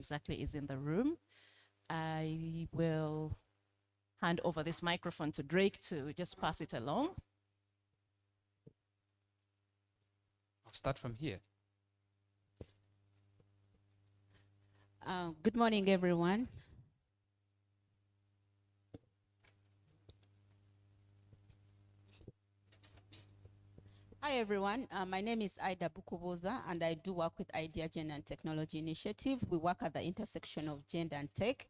exactly is in the room. I will hand over this microphone to Drake to just pass it along. I'll start from here. Good morning, everyone. Hi, everyone. My name is Ida Bukuboza, and I do work with Idea Gender and Technology Initiative. We work at the intersection of gender and tech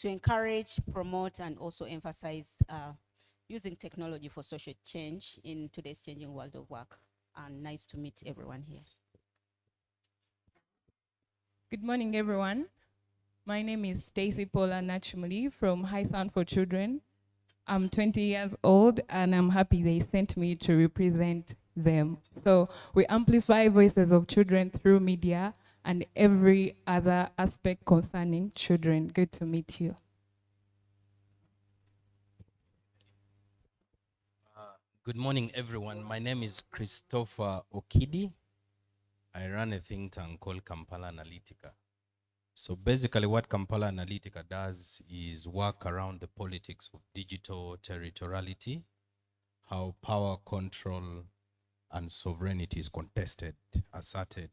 to encourage, promote, and also emphasize using technology for social change in today's changing world of work. And nice to meet everyone here. Good morning, everyone. My name is Stacey Paula Nachumuli from High Sound for Children. I'm 20 years old, and I'm happy they sent me to represent them. So we amplify voices of children through media and every other aspect concerning children. Good to meet you. Good morning, everyone. My name is Christopher Okidi. I run a think tank called Kampala Analytica. So basically what Kampala Analytica does is work around the politics of digital territoriality, how power, control, and sovereignty is contested, asserted,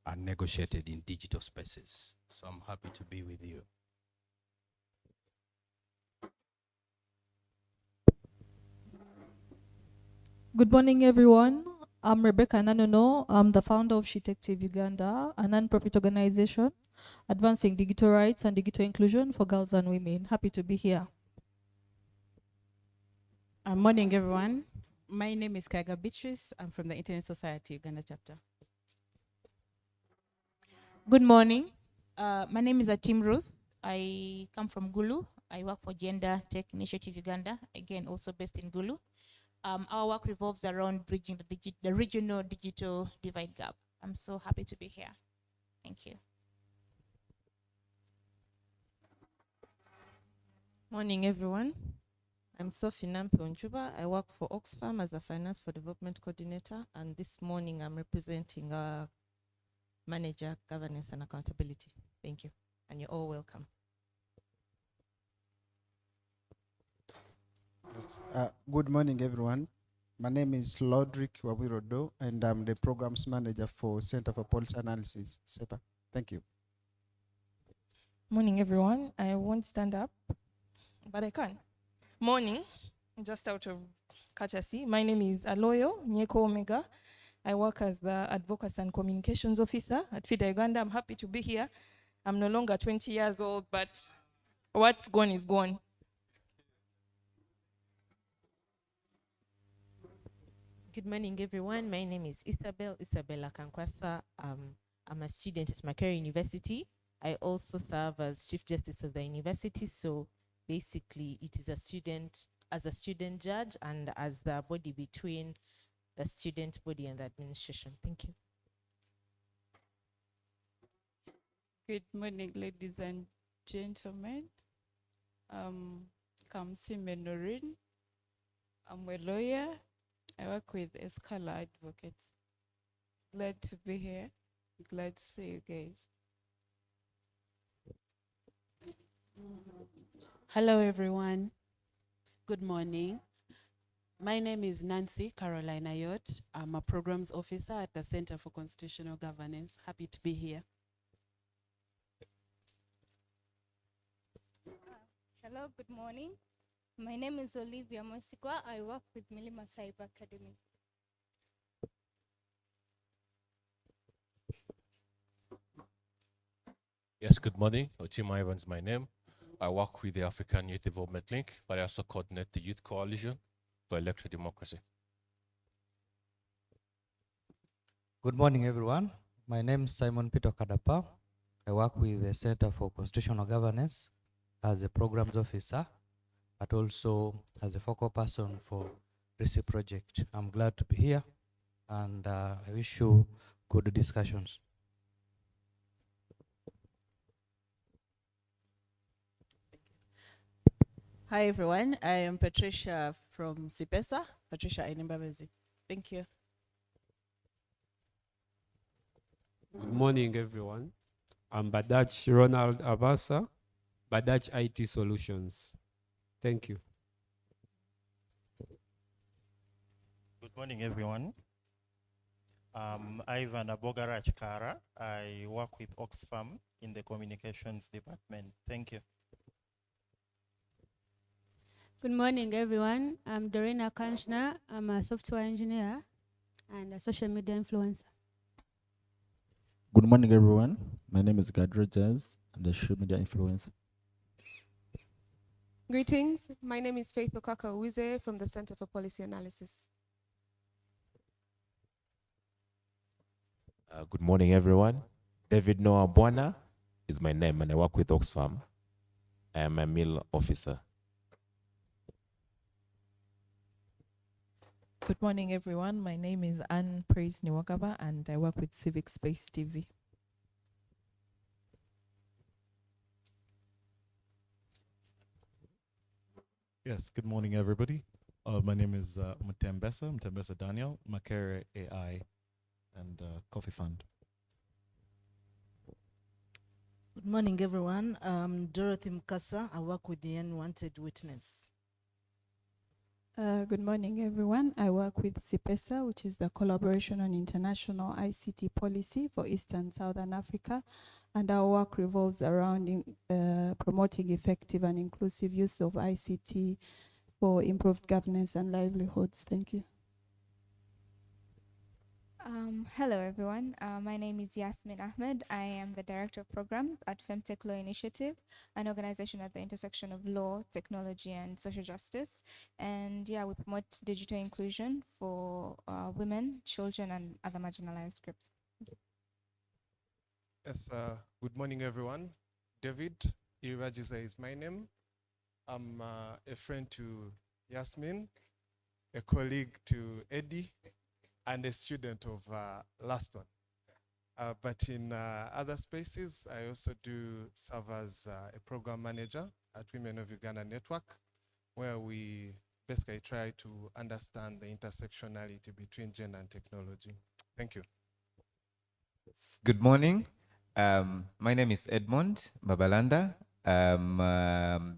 and negotiated in digital spaces. So I'm happy to be with you. Good morning, everyone. I'm Rebecca Nanono. I'm the founder of Civic Uganda, a non-profit organization advancing digital rights and digital inclusion for girls and women. Happy to be here. Morning, everyone. My name is Kaiga Beatrice. I'm from the Internet Society Uganda chapter. Good morning. My name is Atim Ruth. I come from Gulu. I work for Gender Tech Initiative Uganda, again, also based in Gulu. Our work revolves around bridging the regional digital divide gap. I'm so happy to be here. Thank you. Morning, everyone. I'm Sophie Nampi Onjuba. I work for Oxfam as a Finance for Development Coordinator, and this morning I'm representing our Manager, Governance and Accountability. Thank you, and you're all welcome. Yes. Good morning, everyone. My name is Lodrick Wawirodo, and I'm the Programs Manager for Center for Policy Analysis, CEPA. Thank you. Morning, everyone. I won't stand up, but I can. Morning, just out of courtesy. My name is Aloyo Nyeko Omega. I work as the Advocacy and Communications Officer at FIDA Uganda. I'm happy to be here. I'm no longer 20 years old, but what's gone is gone. Good morning, everyone. My name is Isabella Kankwasa. I'm a student at Macquarie University. I also serve as Chief Justice of the university. So basically, it is a student judge and as the body between the student body and the administration. Thank you. Good morning, ladies and gentlemen. Kamsi Menorin. I'm a lawyer. I work with Escala Advocates. Glad to be here. Glad to see you guys. Hello, everyone. Good morning. My name is Nancy Carolina Yot. I'm a Programs Officer at the Center for Constitutional Governance. Happy to be here. Hello, good morning. My name is Olivia Mosikwa. I work with Milima Cyber Academy. Yes, good morning. Otima Evans is my name. I work with the African Youth Development Link, but I also coordinate the Youth Coalition for Electoral Democracy. Good morning, everyone. My name is Simon Peter Kadapa. I work with the Center for Constitutional Governance as a Programs Officer, but also as a focal person for RISI project. I'm glad to be here, and I wish you good discussions. Hi, everyone. I am Patricia from CIPESA, Patricia Ainembabezi. Thank you. Good morning, everyone. I'm Badach Ronald Abasa, Badach IT Solutions. Thank you. Good morning, everyone. Ivan Abogarach Kara. I work with Oxfam in the communications department. Thank you. Good morning, everyone. I'm Dorina Kanchner. I'm a software engineer and a social media influencer. Good morning, everyone. My name is Gad Rogers. I'm the social media influencer. Greetings. My name is Faith Okaka-Uwize from the Center for Policy Analysis. Good morning, everyone. David Noah Bwana is my name, and I work with Oxfam. I am a mill officer. Good morning, everyone. My name is Anne Praise Niwakaba, and I work with Civic Space TV. Yes, good morning, everybody. My name is Mutembesa Daniel, Makere AI and Coffee Fund. Good morning, everyone. I'm Dorothy Mkasa. I work with the Unwanted Witness. Good morning, everyone. I work with CIPESA, which is the Collaboration on International ICT Policy for Eastern Southern Africa. And our work revolves around promoting effective and inclusive use of ICT for improved governance and livelihoods. Thank you. Hello, everyone. My name is Yasmin Ahmed. I am the Director of Programs at Femtech Law Initiative, an organization at the intersection of law, technology, and social justice. And yeah, we promote digital inclusion for women, children, and other marginalized groups. Yes, good morning, everyone. David Irajisa is my name. I'm a friend to Yasmin, a colleague to Eddie, and a student of last one. But in other spaces, I also do serve as a program manager at Women of Uganda Network, where we basically try to understand the intersectionality between gender and technology. Thank you. Good morning. My name is Edmond Babalanda. I'm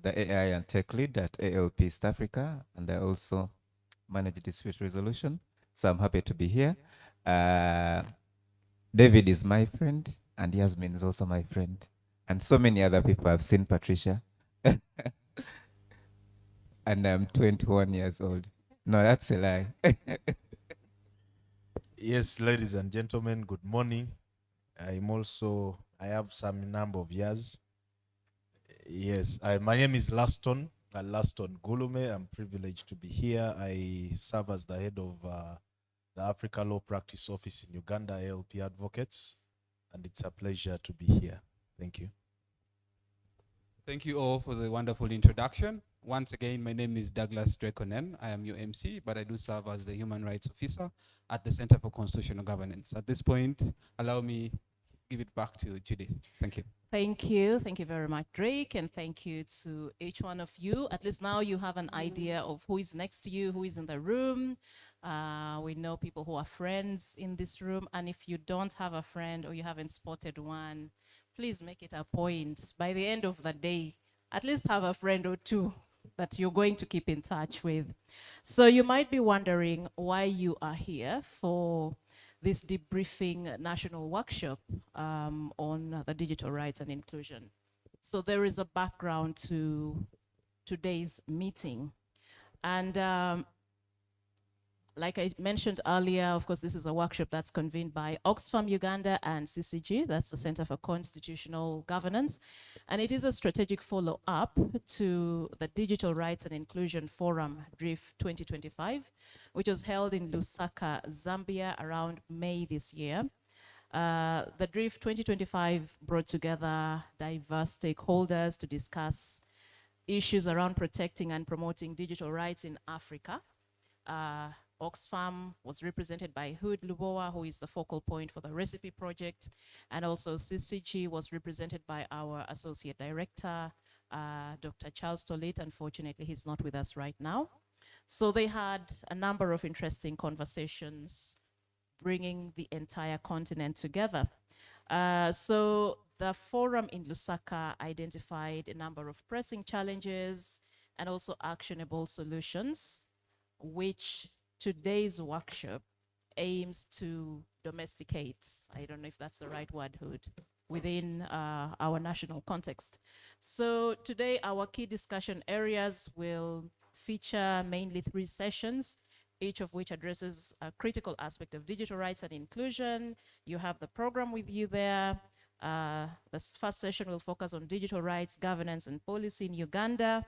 the AI and tech lead at ALP East Africa, and I also manage dispute resolution. So I'm happy to be here. David is my friend, and Yasmin is also my friend. And so many other people. I've seen Patricia. And I'm 21 years old. No, that's a lie. Yes, ladies and gentlemen, good morning. I have some number of years. Yes, my name is Laston Gulume. I'm privileged to be here. I serve as the head of the Africa Law Practice Office in Uganda, ALP Advocates, and it's a pleasure to be here. Thank you. Thank you all for the wonderful introduction. Once again, my name is Douglas Drekonen. I am your MC, but I do serve as the Human Rights Officer at the Center for Constitutional Governance. At this point, allow me to give it back to Judith. Thank you. Thank you. Thank you very much, Drake, and thank you to each one of you. At least now you have an idea of who is next to you, who is in the room. We know people who are friends in this room, and if you don't have a friend or you haven't spotted one, please make it a point by the end of the day, at least have a friend or two that you're going to keep in touch with. So you might be wondering why you are here for this debriefing national workshop on the digital rights and inclusion. So there is a background to today's meeting. And like I mentioned earlier, of course, this is a workshop that's convened by Oxfam Uganda and CCG, that's the Center for Constitutional Governance. And it is a strategic follow-up to the Digital Rights and Inclusion Forum, DRIF 2025, which was held in Lusaka, Zambia around May this year. The DRIF 2025 brought together diverse stakeholders to discuss issues around protecting and promoting digital rights in Africa. Oxfam was represented by Hood Lubowa, who is the focal point for the Recipe Project, and also CCG was represented by our Associate Director, Dr. Charles Tolit. Unfortunately, he's not with us right now. So they had a number of interesting conversations bringing the entire continent together. So The forum in Lusaka identified a number of pressing challenges and also actionable solutions, which today's workshop aims to domesticate. I don't know if that's the right word, Hood, within our national context. So today our key discussion areas will feature mainly 3 sessions, each of which addresses a critical aspect of digital rights and inclusion. You have the program with you there. The first session will focus on digital rights, governance, and policy in Uganda,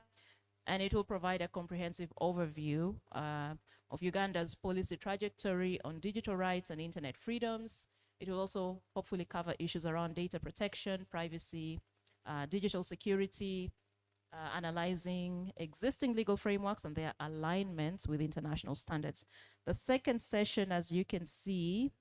and it will provide a comprehensive overview of Uganda's policy trajectory on digital rights and internet freedoms. It will also hopefully cover issues around data protection, privacy, digital security, analyzing existing legal frameworks and their alignments with international standards. The second session, as you can see,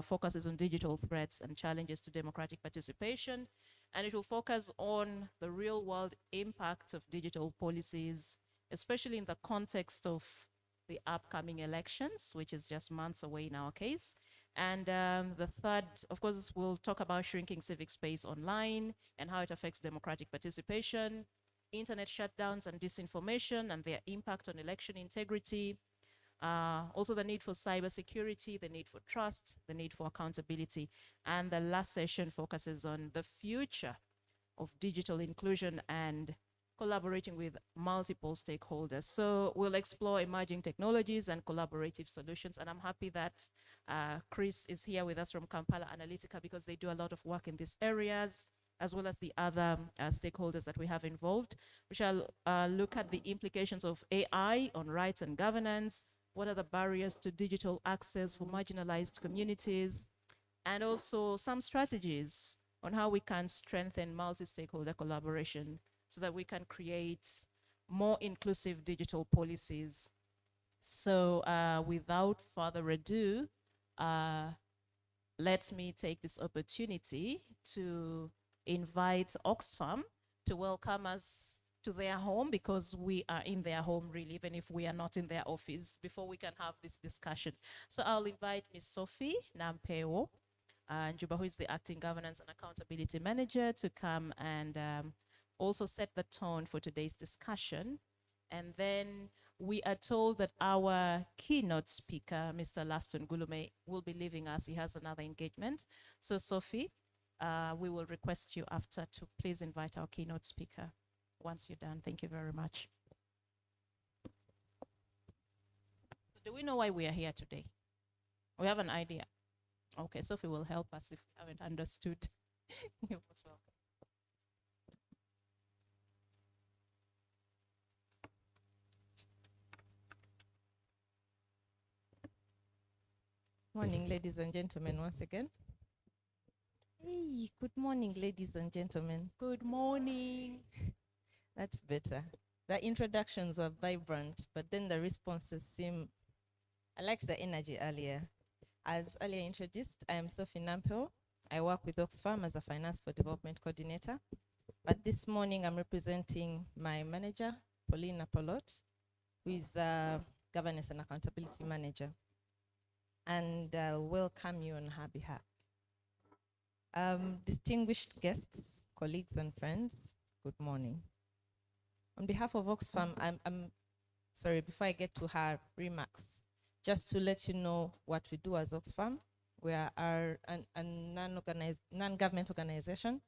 focuses on digital threats and challenges to democratic participation, and it will focus on the real-world impact of digital policies, especially in the context of the upcoming elections, which is just months away in our case. And the third, of course, we'll talk about shrinking civic space online and how it affects democratic participation, internet shutdowns and disinformation and their impact on election integrity, also the need for cybersecurity, the need for trust, the need for accountability. And the last session focuses on the future of digital inclusion and collaborating with multiple stakeholders. So we'll explore emerging technologies and collaborative solutions. And I'm happy that Chris is here with us from Kampala Analytica, because they do a lot of work in these areas, as well as the other stakeholders that we have involved. We shall look at the implications of AI on rights and governance. What are the barriers to digital access for marginalized communities? And also some strategies on how we can strengthen multi-stakeholder collaboration so that we can create more inclusive digital policies. So without further ado, let me take this opportunity to invite Oxfam to welcome us to their home, because we are in their home really, even if we are not in their office, before we can have this discussion. So I'll invite Ms. Sophie Nampeo Njuba, who is the Acting Governance and Accountability Manager, to come and also set the tone for today's discussion. And then we are told that our keynote speaker, Mr. Laston Gulume, will be leaving us. He has another engagement. So Sophie, we will request you after to please invite our keynote speaker once you're done. Thank you very much. So do we know why we are here today? We have an idea. Okay, Sophie will help us if we haven't understood. You're most welcome. Morning, ladies and gentlemen, once again. Hey, good morning, ladies and gentlemen. Good morning. That's better. The introductions were vibrant, but then the responses seem, I liked the energy earlier. As earlier introduced, I am Sophie Nampel. I work with Oxfam as a Finance for Development Coordinator. But this morning I'm representing my manager, Pauline Apolot, who is a Governance and Accountability Manager. And I'll welcome you on her behalf. Distinguished guests, colleagues and friends, good morning. On behalf of Oxfam, I'm sorry, before I get to her remarks, just to let you know what we do as Oxfam. We are a non-government organization,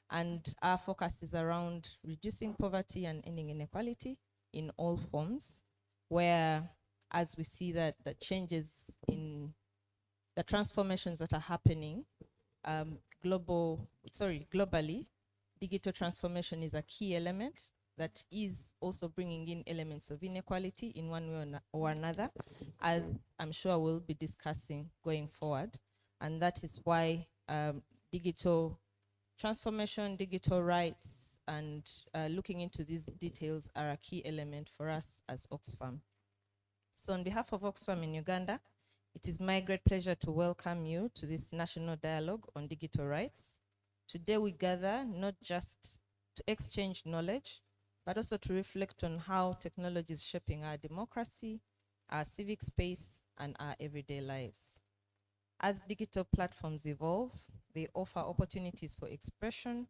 and our focus is around reducing poverty and ending inequality in all forms, where as we see that the changes in the transformations that are happening globally, digital transformation is a key element that is also bringing in elements of inequality in one way or another, as I'm sure we'll be discussing going forward. And that is why digital transformation, digital rights, and looking into these details are a key element for us as Oxfam. So on behalf of Oxfam in Uganda, it is my great pleasure to welcome you to this national dialogue on digital rights. Today we gather not just to exchange knowledge, but also to reflect on how technology is shaping our democracy, our civic space, and our everyday lives. As digital platforms evolve, they offer opportunities for expression,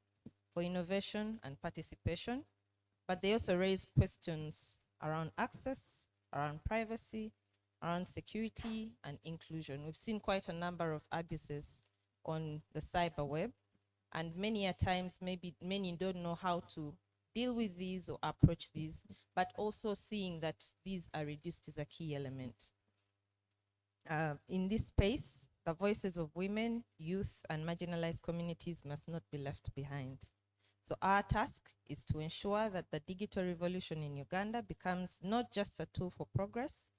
for innovation and participation, but they also raise questions around access, around privacy, around security and inclusion. We've seen quite a number of abuses on the cyber web, and many a times maybe many don't know how to deal with these or approach these, but also seeing that these are reduced is a key element. In this space, the voices of women, youth, and marginalized communities must not be left behind. So our task is to ensure that the digital revolution in Uganda becomes not just a tool for progress,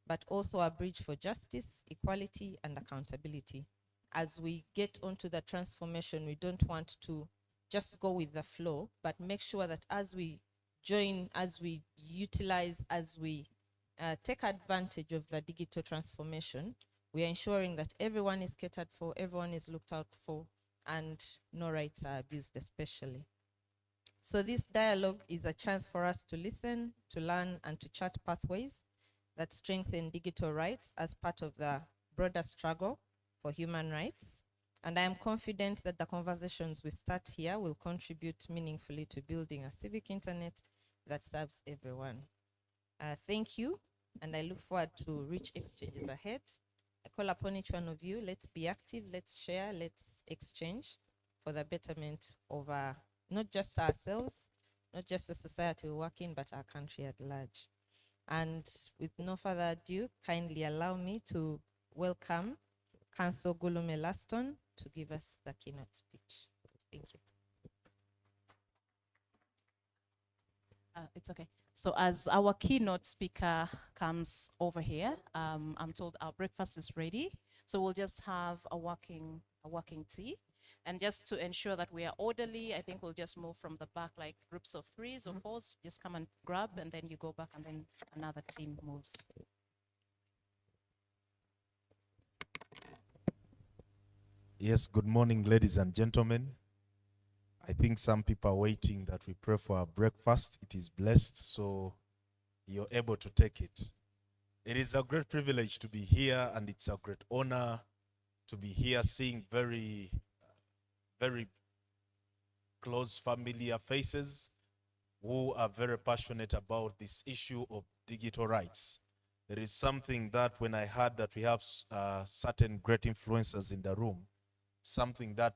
but also a bridge for justice, equality, and accountability. As we get onto the transformation, we don't want to just go with the flow, but make sure that as we join, as we utilize, as we take advantage of the digital transformation, we are ensuring that everyone is catered for, everyone is looked out for, and no rights are abused especially. So this dialogue is a chance for us to listen, to learn, and to chart pathways that strengthen digital rights as part of the broader struggle for human rights. And I am confident that the conversations we start here will contribute meaningfully to building a civic internet that serves everyone. Thank you, and I look forward to rich exchanges ahead. I call upon each one of you, let's be active, let's share, let's exchange for the betterment of not just ourselves, not just the society we work in, but our country at large. And with no further ado, kindly allow me to welcome Councillor Gulume Laston to give us the keynote speech. Thank you. It's okay. So as our keynote speaker comes over here, I'm told our breakfast is ready. So we'll just have a working tea. And just to ensure that we are orderly, I think we'll just move from the back like groups of threes or fours. Just come and grab, and then you go back, and then another team moves. Yes, good morning, ladies and gentlemen. I think some people are waiting that we pray for our breakfast. It is blessed, so you're able to take it. It is a great privilege to be here, and it's a great honor to be here seeing very close familiar faces who are very passionate about this issue of digital rights. There is something that when I heard that we have certain great influencers in the room, something that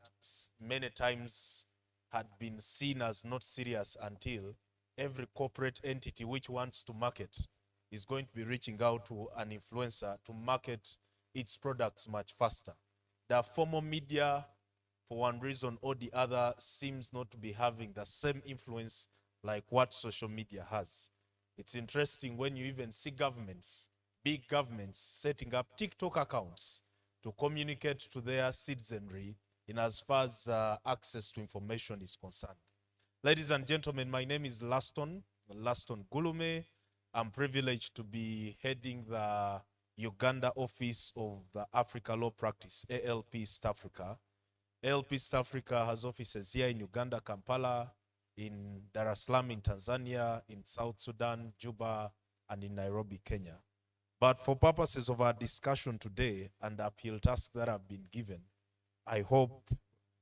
many times had been seen as not serious until every corporate entity which wants to market is going to be reaching out to an influencer to market its products much faster. The formal media, for one reason or the other, seems not to be having the same influence like what social media has. It's interesting when you even see governments, big governments, setting up TikTok accounts to communicate to their citizenry in as far as access to information is concerned. Ladies and gentlemen, my name is Laston Gulume. I'm privileged to be heading the Uganda office of the Africa Law Practice, ALP East Africa. ALP East Africa has offices here in Uganda, Kampala, in Dar es Salaam in Tanzania, in South Sudan, Juba, and in Nairobi, Kenya. But for purposes of our discussion today and the appeal tasks that have been given, I hope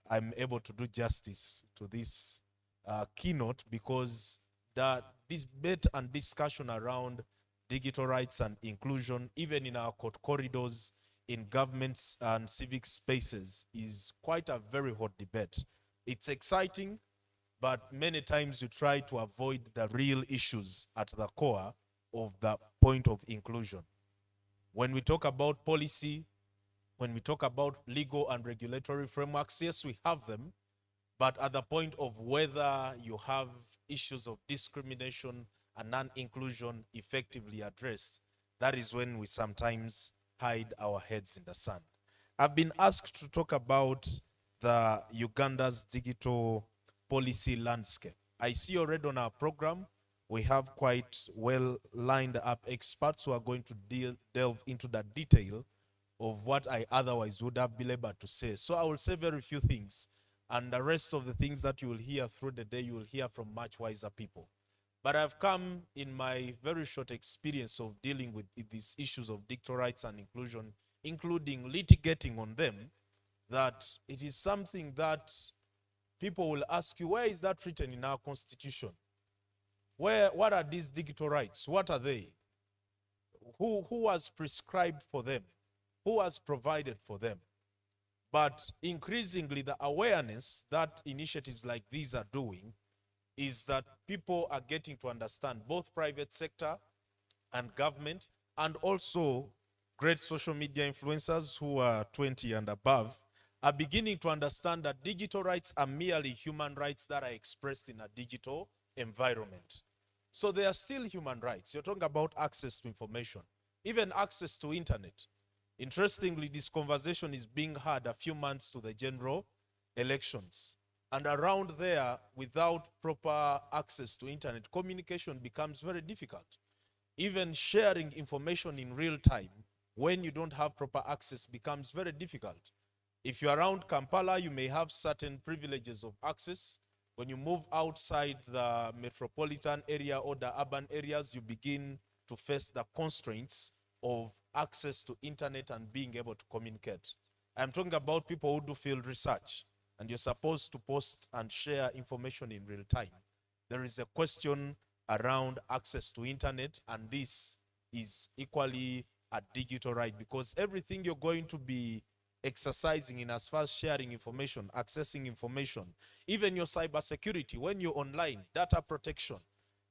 I'm able to do justice to this keynote, because this debate and discussion around digital rights and inclusion, even in our court corridors, in governments and civic spaces, is quite a very hot debate. It's exciting, but many times you try to avoid the real issues at the core of the point of inclusion. When we talk about policy, when we talk about legal and regulatory frameworks, yes, we have them, but at the point of whether you have issues of discrimination and non-inclusion effectively addressed, that is when we sometimes hide our heads in the sand. I've been asked to talk about the Uganda's digital policy landscape. I see already on our program, we have quite well lined up experts who are going to delve into the detail of what I otherwise would have been able to say. So I will say very few things, and the rest of the things that you will hear through the day, you will hear from much wiser people. But I've come in my very short experience of dealing with these issues of digital rights and inclusion including litigating on them, that it is something that people will ask you, where is that written in our constitution? What are these digital rights? What are they? Who has prescribed for them? Who has provided for them? But increasingly, the awareness that initiatives like these are doing is that people are getting to understand, both private sector and government, and also great social media influencers who are 20 and above, are beginning to understand that digital rights are merely human rights that are expressed in a digital environment. So they are still human rights. You're talking about access to information, even access to internet. Interestingly, this conversation is being had a few months to the general elections. And around there, without proper access to internet, communication becomes very difficult. Even sharing information in real time, when you don't have proper access, becomes very difficult. If you're around Kampala, you may have certain privileges of access. When you move outside the metropolitan area or the urban areas, you begin to face the constraints of access to internet and being able to communicate. I'm talking about people who do field research, and you're supposed to post and share information in real time. There is a question around access to internet, and this is equally a digital right, because everything you're going to be exercising in as far as sharing information, accessing information, even your cybersecurity, when you're online, data protection,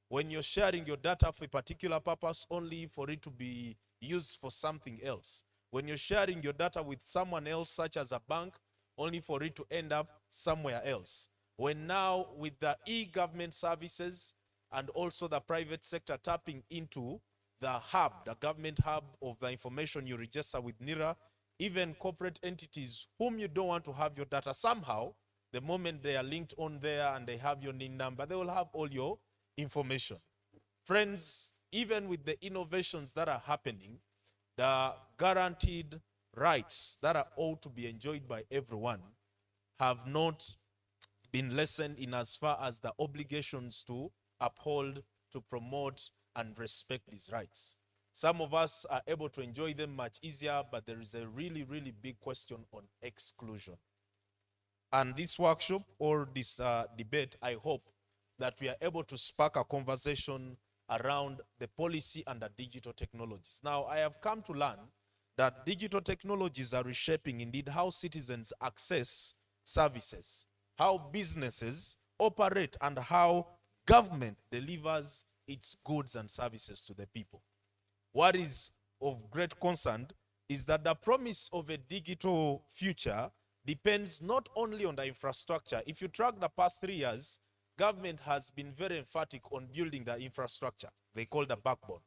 when you're sharing your data for a particular purpose only for it to be used for something else, when you're sharing your data with someone else, such as a bank, only for it to end up somewhere else. When now with the e-government services and also the private sector tapping into the hub, the government hub of the information you register with NIRA, even corporate entities whom you don't want to have your data, somehow, the moment they are linked on there and they have your NIN number, they will have all your information. Friends, even with the innovations that are happening, the guaranteed rights that are ought to be enjoyed by everyone have not been lessened in as far as the obligations to uphold, to promote, and respect these rights. Some of us are able to enjoy them much easier, but there is a really, really big question on exclusion. And this workshop or this debate, I hope that we are able to spark a conversation around the policy and the digital technologies. Now, I have come to learn that digital technologies are reshaping indeed how citizens access services, how businesses operate, and how government delivers its goods and services to the people. What is of great concern is that the promise of a digital future depends not only on the infrastructure. If you track the past 3 years, government has been very emphatic on building the infrastructure they call the backbone.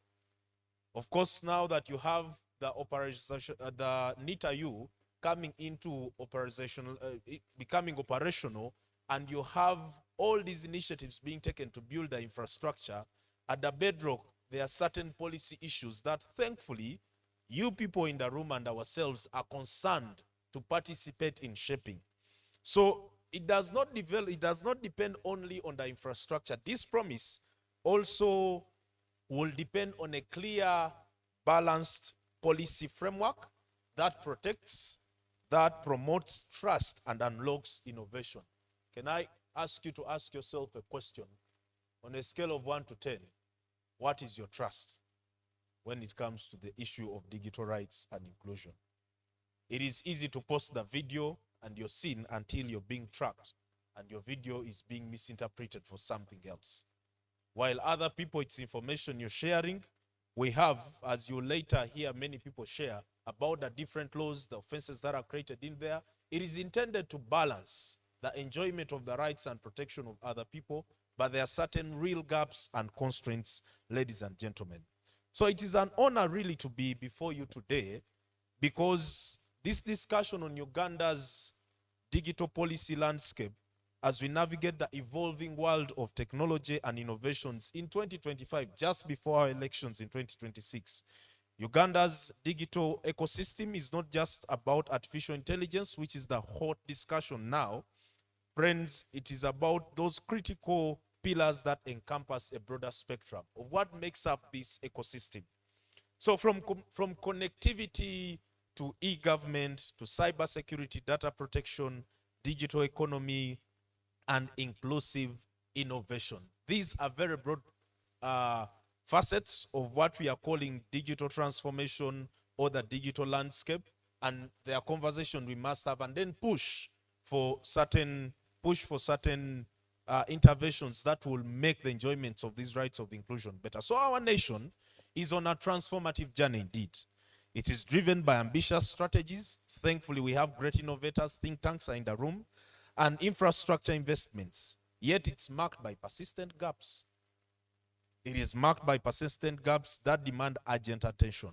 Of course, now that you have the NITA-U coming into operational, becoming operational, and you have all these initiatives being taken to build the infrastructure, at the bedrock, there are certain policy issues that thankfully you people in the room and ourselves are concerned to participate in shaping. So it does not depend only on the infrastructure. This promise also will depend on a clear, balanced policy framework that protects, that promotes trust and unlocks innovation. Can I ask you to ask yourself a question? On a scale of 1 to 10, what is your trust when it comes to the issue of digital rights and inclusion? It is easy to post the video and you're seen until you're being tracked and your video is being misinterpreted for something else. While other people, it's information you're sharing. We have, as you later hear many people share about the different laws, the offenses that are created in there, it is intended to balance the enjoyment of the rights and protection of other people, but there are certain real gaps and constraints, ladies and gentlemen. So it is an honor really to be before you today, because this discussion on Uganda's digital policy landscape as we navigate the evolving world of technology and innovations in 2025, just before our elections in 2026. Uganda's digital ecosystem is not just about artificial intelligence, which is the hot discussion now. Friends, it is about those critical pillars that encompass a broader spectrum of what makes up this ecosystem. So from connectivity to e-government, to cybersecurity, data protection, digital economy, and inclusive innovation. These are very broad facets of what we are calling digital transformation or the digital landscape, and they are conversation we must have, and then push for certain interventions that will make the enjoyment of these rights of inclusion better. So our nation is on a transformative journey indeed. It is driven by ambitious strategies. Thankfully, we have great innovators, think tanks are in the room, and infrastructure investments. Yet it's marked by persistent gaps. It is marked by persistent gaps that demand urgent attention.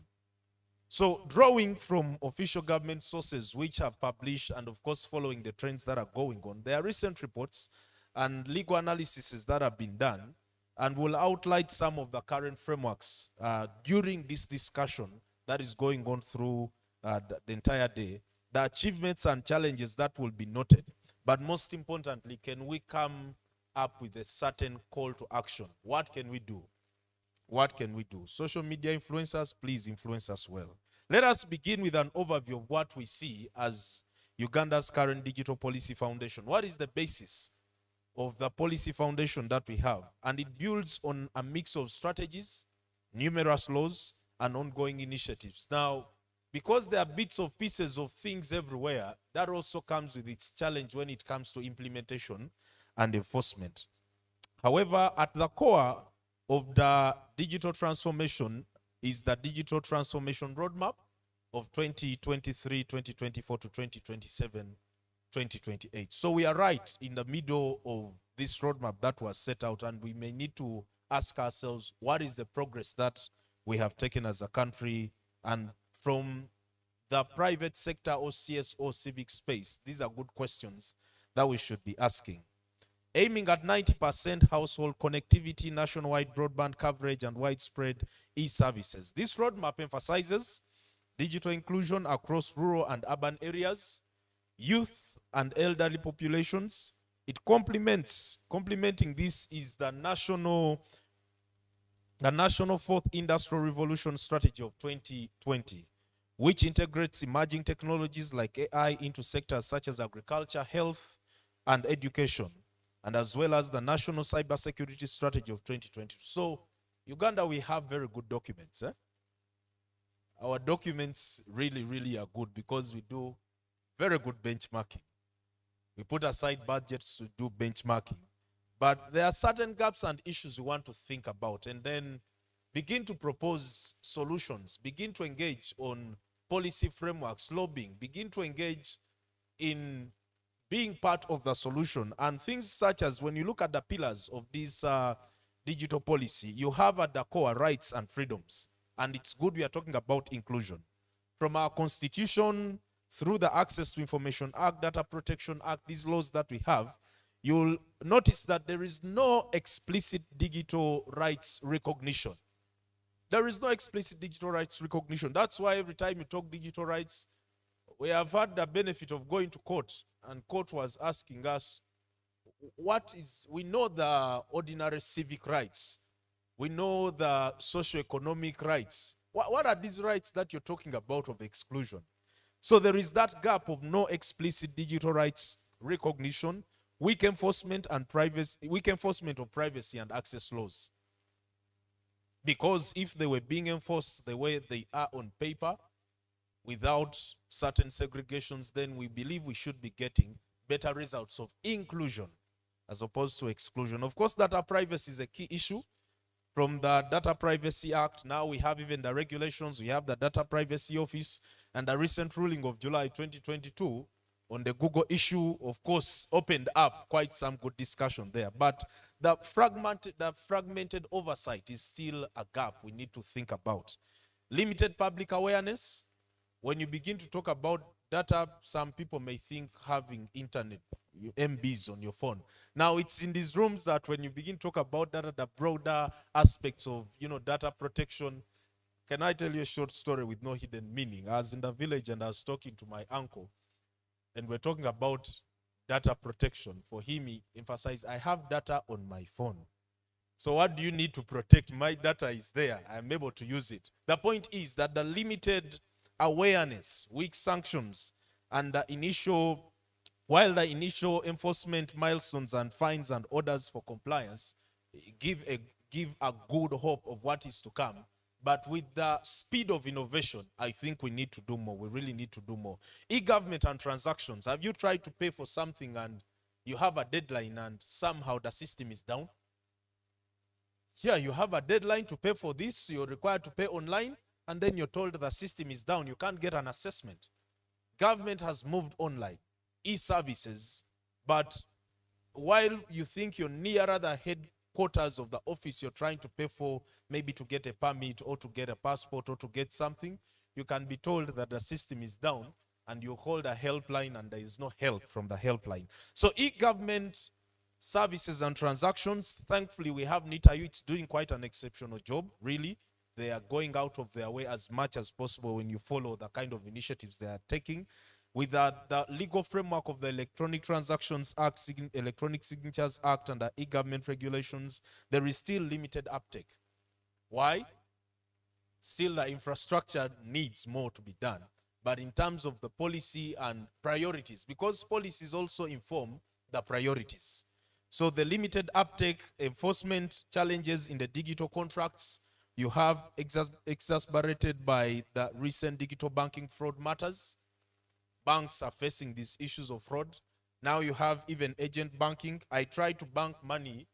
So drawing from official government sources which have published, and of course following the trends that are going on, there are recent reports and legal analyses that have been done, and will outline some of the current frameworks during this discussion that is going on through the entire day, the achievements and challenges that will be noted. But most importantly, can we come up with a certain call to action? What can we do? What can we do? Social media influencers, please influence us well. Let us begin with an overview of what we see as Uganda's current digital policy foundation. What is the basis of the policy foundation that we have? And it builds on a mix of strategies, numerous laws, and ongoing initiatives. Now, because there are bits of pieces of things everywhere, that also comes with its challenge when it comes to implementation and enforcement. However, at the core of the digital transformation is the digital transformation roadmap of 2023, 2024 to 2027, 2028. So we are right in the middle of this roadmap that was set out, and we may need to ask ourselves, what is the progress that we have taken as a country? And from the private sector or CSO civic space, these are good questions that we should be asking. Aiming at 90% household connectivity, nationwide broadband coverage, and widespread e-services. This roadmap emphasizes digital inclusion across rural and urban areas, youth and elderly populations. Complementing this is the national Fourth Industrial Revolution Strategy of 2020, which integrates emerging technologies like AI into sectors such as agriculture, health, and education, and as well as the National Cybersecurity Strategy of 2022. So, Uganda, we have very good documents. Our documents really, really are good because we do very good benchmarking. We put aside budgets to do benchmarking. But there are certain gaps and issues we want to think about, and then begin to propose solutions, begin to engage on policy frameworks, lobbying, begin to engage in being part of the solution. And things such as, when you look at the pillars of this digital policy, you have at the core rights and freedoms. And it's good we are talking about inclusion. From our constitution, through the Access to Information Act, Data Protection Act, these laws that we have, you'll notice that there is no explicit digital rights recognition. There is no explicit digital rights recognition. That's why every time you talk digital rights, we have had the benefit of going to court, and court was asking us, we know the ordinary civic rights. We know the socio-economic rights. What are these rights that you're talking about of exclusion? So there is that gap of no explicit digital rights recognition, weak enforcement of privacy and access laws. Because if they were being enforced the way they are on paper, without certain segregations, then we believe we should be getting better results of inclusion as opposed to exclusion. Of course, data privacy is a key issue. From the Data Privacy Act, now we have even the regulations, we have the Data Privacy Office, and the recent ruling of July 2022 on the Google issue, of course, opened up quite some good discussion there. But the fragmented oversight is still a gap we need to think about. Limited public awareness. When you begin to talk about data, some people may think having internet, MBs on your phone. Now, it's in these rooms that when you begin to talk about data, the broader aspects of, data protection. Can I tell you a short story with no hidden meaning? I was in the village and I was talking to my uncle, and we're talking about data protection. For him, he emphasized, I have data on my phone. So what do you need to protect? My data is there. I'm able to use it. The point is that the limited awareness, weak sanctions, and while the initial enforcement milestones and fines and orders for compliance give a good hope of what is to come, but with the speed of innovation, I think we need to do more. We really need to do more. E-government and transactions. Have you tried to pay for something and you have a deadline and somehow the system is down? Here you have a deadline to pay for this, you're required to pay online, and then you're told the system is down. You can't get an assessment. Government has moved online, e-services, but while you think you're nearer the headquarters of the office you're trying to pay for, maybe to get a permit or to get a passport or to get something, you can be told that the system is down and you call the helpline and there is no help from the helpline. So e-government services and transactions, thankfully we have NITAU. It's doing quite an exceptional job, really. They are going out of their way as much as possible when you follow the kind of initiatives they are taking. With the legal framework of the Electronic Transactions Act, Electronic Signatures Act, and the e-government regulations, there is still limited uptake. Why? Still the infrastructure needs more to be done. But in terms of the policy and priorities, because policies also inform the priorities. So the limited uptake, enforcement challenges in the digital contracts, you have exacerbated by the recent digital banking fraud matters. Banks are facing these issues of fraud. Now you have even agent banking. I tried to bank money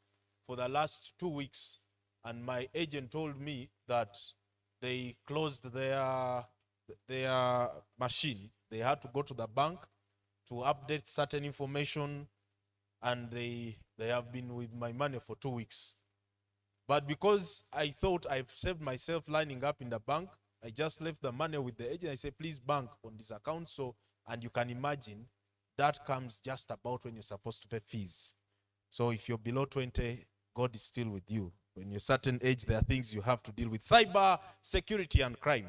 for the last 2 weeks, and my agent told me that they closed their machine. They had to go to the bank to update certain information, and they have been with my money for 2 weeks. But because I thought I've saved myself lining up in the bank, I just left the money with the agent. I said, please bank on this account. So, and you can imagine that comes just about when you're supposed to pay fees. So if you're below 20, God is still with you. When you're certain age, there are things you have to deal with. Cyber security and crime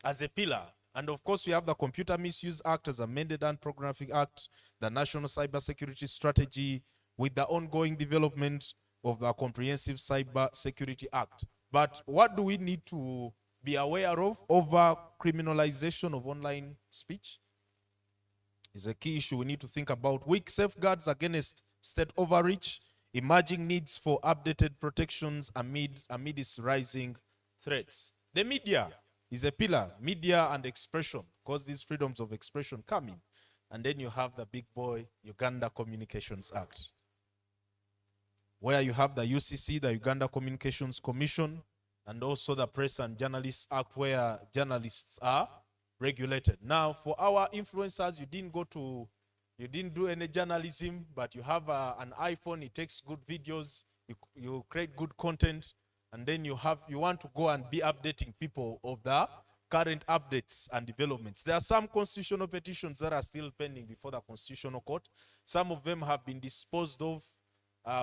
as a pillar. And of course, we have the Computer Misuse Act as amended and Pornography Act, the National Cyber Security Strategy, with the ongoing development of the Comprehensive Cyber Security Act. But what do we need to be aware of? Over criminalization of online speech is a key issue we need to think about. Weak safeguards against state overreach, emerging needs for updated protections amid its rising threats. The media is a pillar, media and expression, because these freedoms of expression come in. And then you have the big boy, Uganda Communications Act, where you have the UCC, the Uganda Communications Commission, and also the Press and Journalists Act, where journalists are regulated. Now, for our influencers, you didn't do any journalism, but you have an iPhone, it takes good videos, you create good content, and then you want to go and be updating people of the current updates and developments. There are some constitutional petitions that are still pending before the Constitutional Court. Some of them have been disposed of,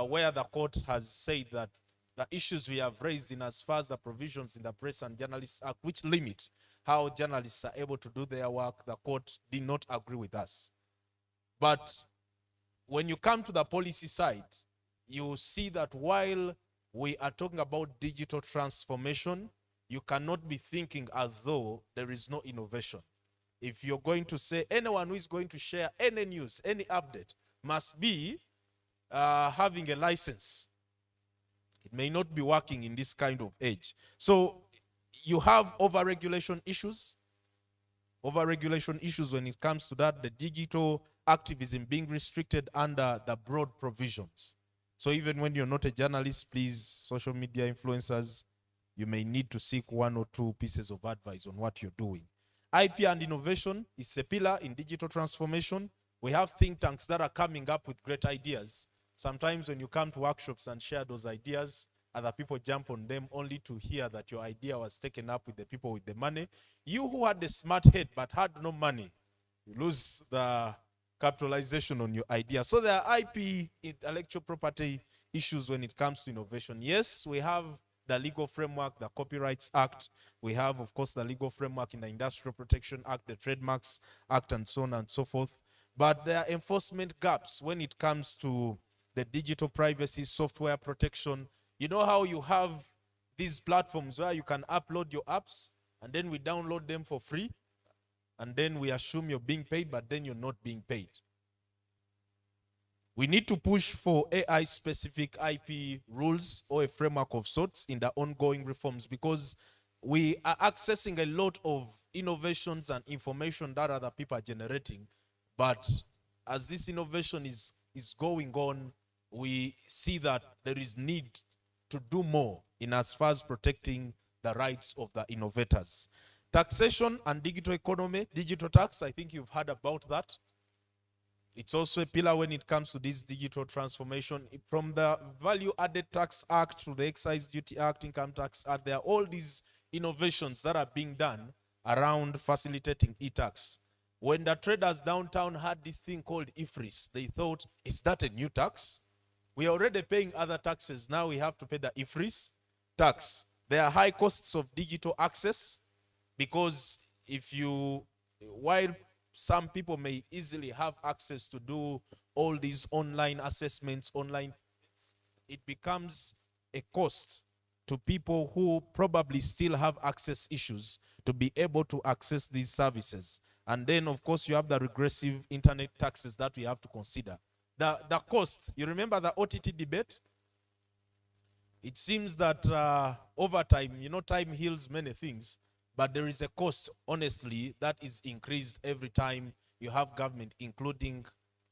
where the court has said that the issues we have raised in as far as the provisions in the Press and Journalists Act, which limit how journalists are able to do their work, the court did not agree with us. But when you come to the policy side, you see that while we are talking about digital transformation, you cannot be thinking as though there is no innovation. If you're going to say anyone who is going to share any news, any update, must be having a license, it may not be working in this kind of age. So you have over-regulation issues. Over-regulation issues when it comes to that, the digital activism being restricted under the broad provisions. So even when you're not a journalist, please, social media influencers, you may need to seek 1 or 2 pieces of advice on what you're doing. IP and innovation is a pillar in digital transformation. We have think tanks that are coming up with great ideas. Sometimes when you come to workshops and share those ideas, other people jump on them only to hear that your idea was taken up with the people with the money. You who had a smart head but had no money, you lose the capitalization on your idea. So there are IP, intellectual property issues when it comes to innovation. Yes, we have the legal framework, the Copyrights Act. We have, of course, the legal framework in the Industrial Protection Act, the Trademarks Act, and so on and so forth. But there are enforcement gaps when it comes to the digital privacy, software protection. You know how you have these platforms where you can upload your apps and then we download them for free? and then we assume you're being paid, but then you're not being paid. We need to push for AI-specific IP rules or a framework of sorts in the ongoing reforms, because we are accessing a lot of innovations and information that other people are generating. But as this innovation is going on, we see that there is need to do more in as far as protecting the rights of the innovators. Taxation and digital economy, digital tax, I think you've heard about that. It's also a pillar when it comes to this digital transformation. From the Value Added Tax Act to the Excise Duty Act, Income Tax Act, there are all these innovations that are being done around facilitating e-tax. When the traders downtown had this thing called IFRIS, they thought, is that a new tax? We are already paying other taxes. Now we have to pay the IFRIS tax. There are high costs of digital access, because while some people may easily have access to do all these online assessments, it becomes a cost to people who probably still have access issues to be able to access these services. And then, of course, you have the regressive internet taxes that we have to consider. The cost, you remember the OTT debate? It seems that over time, time heals many things. But there is a cost, honestly, that is increased every time you have government, including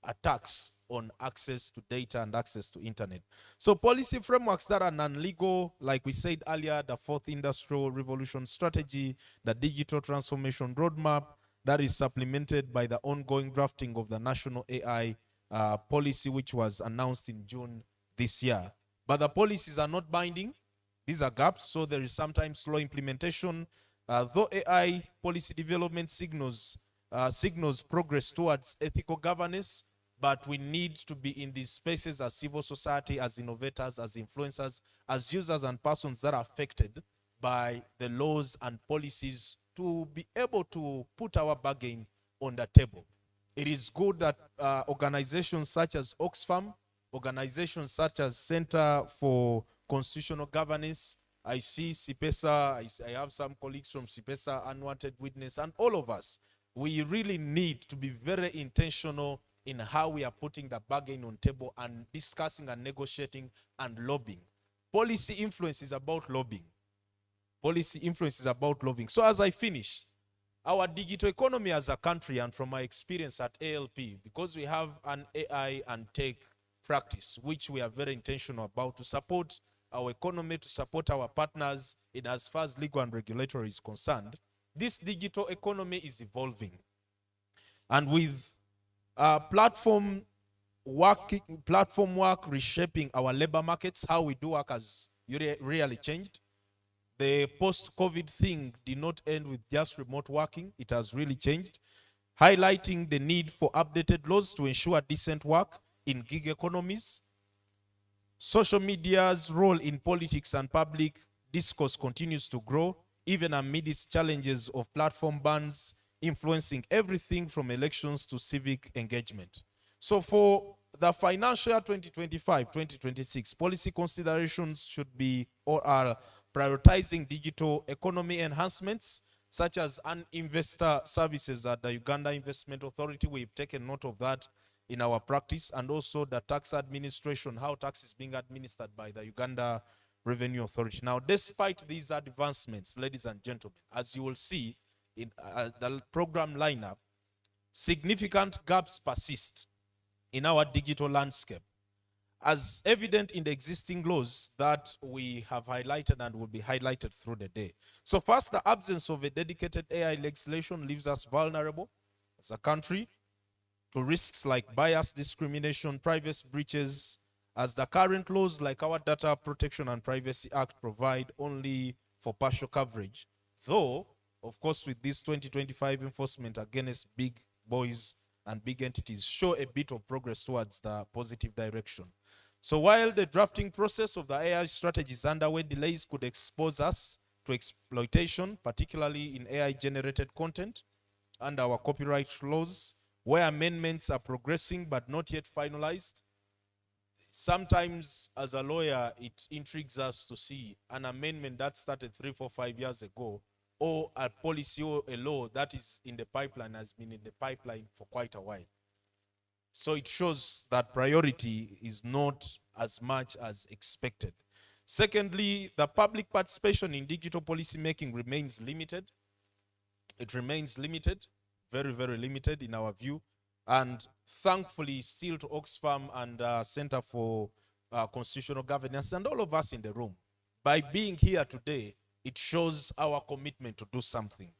a tax on access to data and access to internet. So policy frameworks that are non-legal, like we said earlier, the fourth industrial revolution strategy, the digital transformation roadmap, that is supplemented by the ongoing drafting of the national AI policy, which was announced in June this year. But the policies are not binding. These are gaps, so there is sometimes slow implementation. Though AI policy development signals progress towards ethical governance, but we need to be in these spaces as civil society, as innovators, as influencers, as users and persons that are affected by the laws and policies to be able to put our bargain on the table. It is good that organizations such as Oxfam, organizations such as Center for Constitutional Governance, I see CIPESA, I have some colleagues from CIPESA, Unwanted Witness, and all of us, we really need to be very intentional in how we are putting the bargain on table and discussing and negotiating and lobbying. Policy influence is about lobbying. Policy influence is about lobbying. So as I finish, our digital economy as a country, and from my experience at ALP, because we have an AI and tech practice, which we are very intentional about to support our economy, to support our partners in as far as legal and regulatory is concerned, this digital economy is evolving. And with platform work reshaping our labor markets, how we do work has really changed. The post-COVID thing did not end with just remote working. It has really changed, highlighting the need for updated laws to ensure decent work in gig economies. Social media's role in politics and public discourse continues to grow, even amid its challenges of platform bans influencing everything from elections to civic engagement. So for the financial year 2025-2026, policy considerations should be or are prioritizing digital economy enhancements, such as investor services at the Uganda Investment Authority. We've taken note of that in our practice, and also the tax administration, how tax is being administered by the Uganda Revenue Authority. Now, despite these advancements, ladies and gentlemen, as you will see in the program lineup, significant gaps persist in our digital landscape, as evident in the existing laws that we have highlighted and will be highlighted through the day. So first, the absence of a dedicated AI legislation leaves us vulnerable as a country to risks like bias, discrimination, privacy breaches, as the current laws like our Data Protection and Privacy Act provide only for partial coverage. Though, of course, with this 2025 enforcement against big boys and big entities show a bit of progress towards the positive direction. So while the drafting process of the AI strategy is underway, delays could expose us to exploitation, particularly in AI-generated content and our copyright laws, where amendments are progressing but not yet finalized. Sometimes, as a lawyer, it intrigues us to see an amendment that started 3, 4, 5 years ago or a policy or a law that is in the pipeline, has been in the pipeline for quite a while. So it shows that priority is not as much as expected. Secondly, the public participation in digital policy making remains limited. It remains limited, very, very limited in our view. And thankfully, still to Oxfam and Center for Constitutional Governance and all of us in the room, by being here today, it shows our commitment to do something.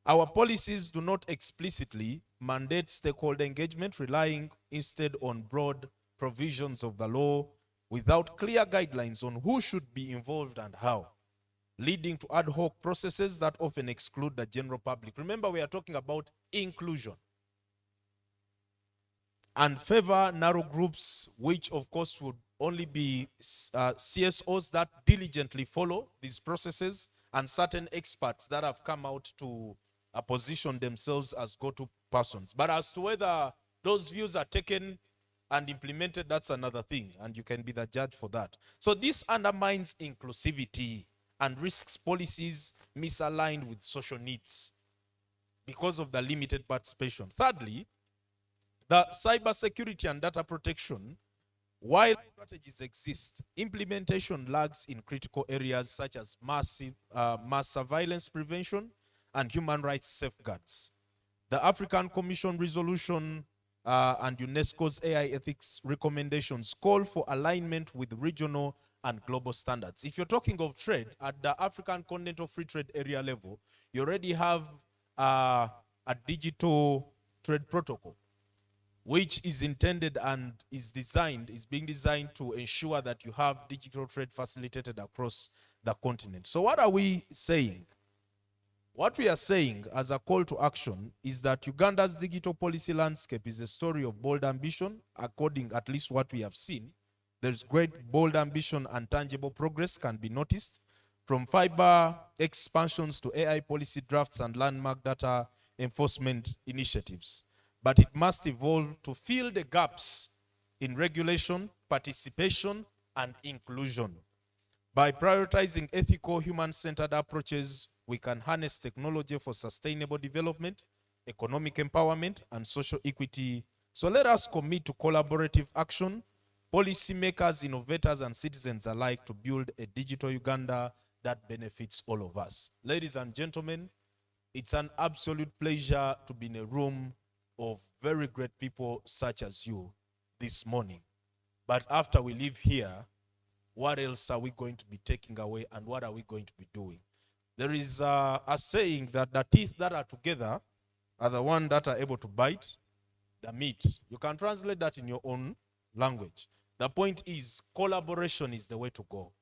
Our policies do not explicitly mandate stakeholder engagement, relying instead on broad provisions of the law without clear guidelines on who should be involved and how, leading to ad hoc processes that often exclude the general public. Remember, we are talking about inclusion. And favor narrow groups, which of course would only be CSOs that diligently follow these processes, and certain experts that have come out to position themselves as go-to persons. But as to whether those views are taken and implemented, that's another thing, and you can be the judge for that. So this undermines inclusivity and risks policies misaligned with social needs because of the limited participation. Thirdly, the cybersecurity and data protection, while strategies exist, implementation lags in critical areas such as mass surveillance prevention and human rights safeguards. The African Commission resolution and UNESCO's AI ethics recommendations call for alignment with regional and global standards. If you're talking of trade, at the African Continental Free Trade Area level, you already have a digital trade protocol, which is intended and is being designed to ensure that you have digital trade facilitated across the continent. So what are we saying? What we are saying as a call to action is that Uganda's digital policy landscape is a story of bold ambition, according at least what we have seen. There's great bold ambition and tangible progress can be noticed, from fiber expansions to AI policy drafts and landmark data enforcement initiatives. But it must evolve to fill the gaps in regulation, participation, and inclusion. By prioritizing ethical, human-centered approaches, we can harness technology for sustainable development, economic empowerment, and social equity. So let us commit to collaborative action, policymakers, innovators, and citizens alike, to build a digital Uganda that benefits all of us. Ladies and gentlemen, it's an absolute pleasure to be in a room of very great people such as you this morning. But after we leave here, what else are we going to be taking away, and what are we going to be doing? There is a saying that the teeth that are together are the ones that are able to bite the meat. You can translate that in your own language. The point is, collaboration is the way to go.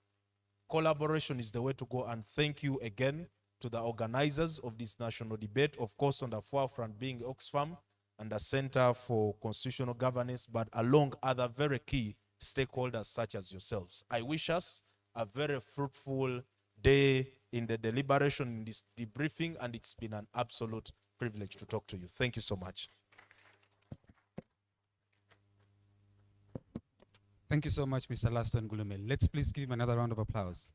Collaboration is the way to go, and thank you again to the organizers of this national debate, of course on the forefront being Oxfam and the Center for Constitutional Governance, but along other very key stakeholders such as yourselves. I wish us a very fruitful day in the deliberation in this debriefing, and it's been an absolute privilege to talk to you. Thank you so much. Thank you so much, Mr. Laston Gulume. Let's please give him another round of applause.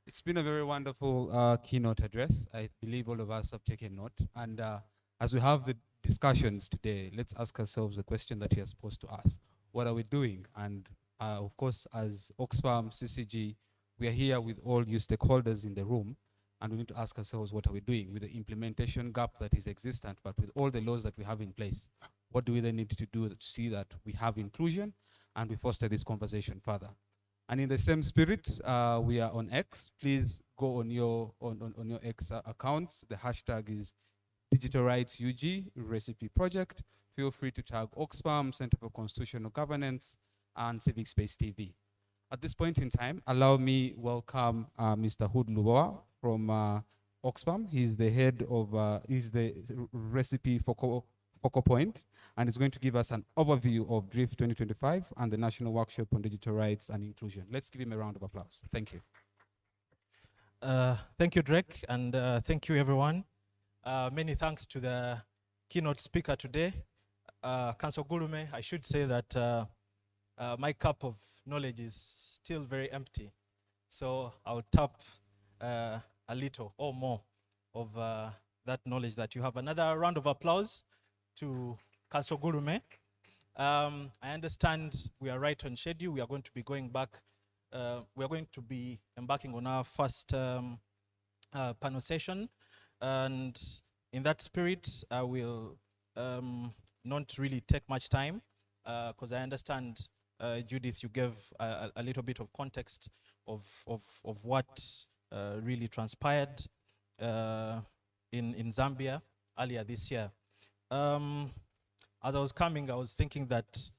It's been a very wonderful keynote address. I believe all of us have taken note. And as we have the discussions today, let's ask ourselves the question that he has posed to us. What are we doing? And of course, as Oxfam, CCG, we are here with all you stakeholders in the room, and we need to ask ourselves, what are we doing with the implementation gap that is existent, but with all the laws that we have in place? What do we then need to do to see that we have inclusion and we foster this conversation further? And in the same spirit, we are on X. Please go on your X accounts. The hashtag is Digital Rights UG Recipe Project. Feel free to tag Oxfam, Center for Constitutional Governance, and Civic Space TV. At this point in time, allow me welcome Mr. Hood Luboa from Oxfam. He's the head of, he's the recipe focal point, and is going to give us an overview of DRIFT 2025 and the National Workshop on Digital Rights and Inclusion. Let's give him a round of applause. Thank you. Thank you, Drake, and thank you, everyone. Many thanks to the keynote speaker today, Councillor Gulume. I should say that my cup of knowledge is still very empty, so I'll tap a little or more of that knowledge that you have. Another round of applause to Council Gurume. I understand we are right on schedule. We are going to be going back. We are going to be embarking on our first panel session. And in that spirit, I will not really take much time because I understand, Judith, you gave a little bit of context of what really transpired in Zambia earlier this year. As I was coming, I was thinking that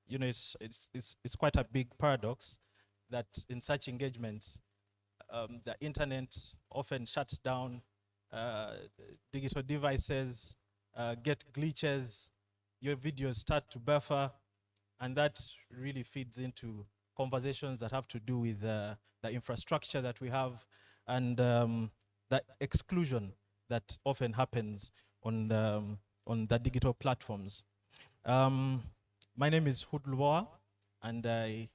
you know, it's quite a big paradox that in such engagements, the internet often shuts down, digital devices get glitches, your videos start to buffer, and that really feeds into conversations that have to do with the infrastructure that we have and that exclusion that often happens on the digital platforms. My name is Hudluwa, and I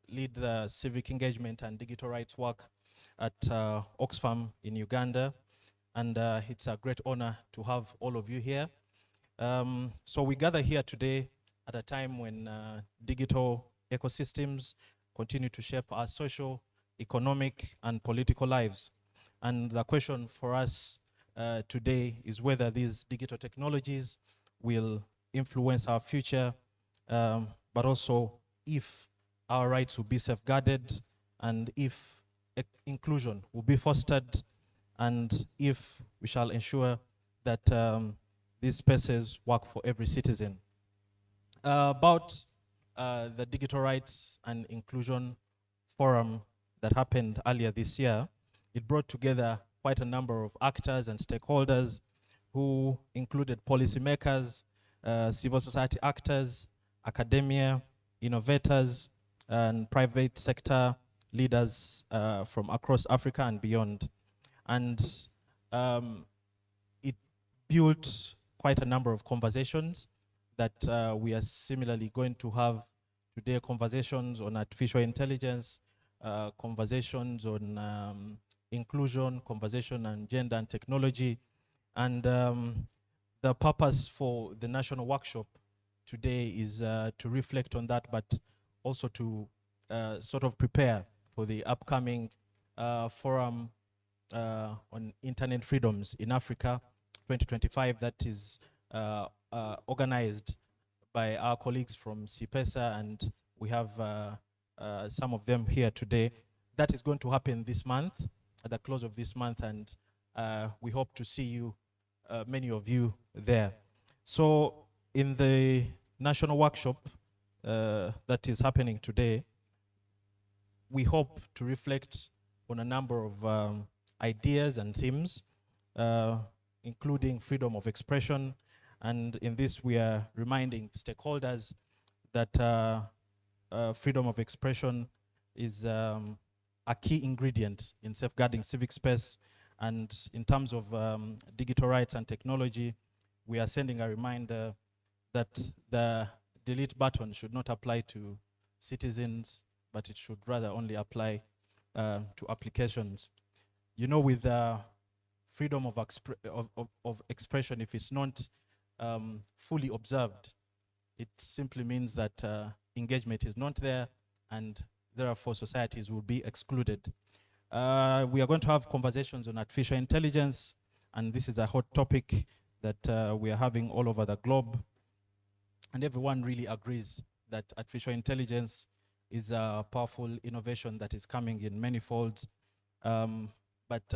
lead the civic engagement and digital rights work at Oxfam in Uganda. And it's a great honor to have all of you here. So we gather here today at a time when digital ecosystems continue to shape our social, economic, and political lives. And the question for us today is whether these digital technologies will influence our future, but also if our rights will be safeguarded, and if inclusion will be fostered, and if we shall ensure that these spaces work for every citizen. About the Digital Rights and Inclusion Forum that happened earlier this year, it brought together quite a number of actors and stakeholders who included policymakers, civil society actors, academia, innovators, and private sector leaders from across Africa and beyond. And it built quite a number of conversations that we are similarly going to have today, conversations on artificial intelligence, conversations on inclusion, conversation on gender and technology. And the purpose for the national workshop today is to reflect on that, but also to sort of prepare for the upcoming forum on internet freedoms in Africa 2025 that is organized by our colleagues from CIPESA, and we have some of them here today. That is going to happen this month, at the close of this month, and we hope to see you, many of you, there. So in the national workshop that is happening today, we hope to reflect on a number of ideas and themes, including freedom of expression. And in this, we are reminding stakeholders that freedom of expression is a key ingredient in safeguarding civic space. And in terms of digital rights and technology, we are sending a reminder that the delete button should not apply to citizens, but it should rather only apply to applications. You know, with freedom of expression, if it's not fully observed, it simply means that engagement is not there, and therefore societies will be excluded. We are going to have conversations on artificial intelligence, and this is a hot topic that we are having all over the globe. And everyone really agrees that artificial intelligence is a powerful innovation that is coming in many folds. But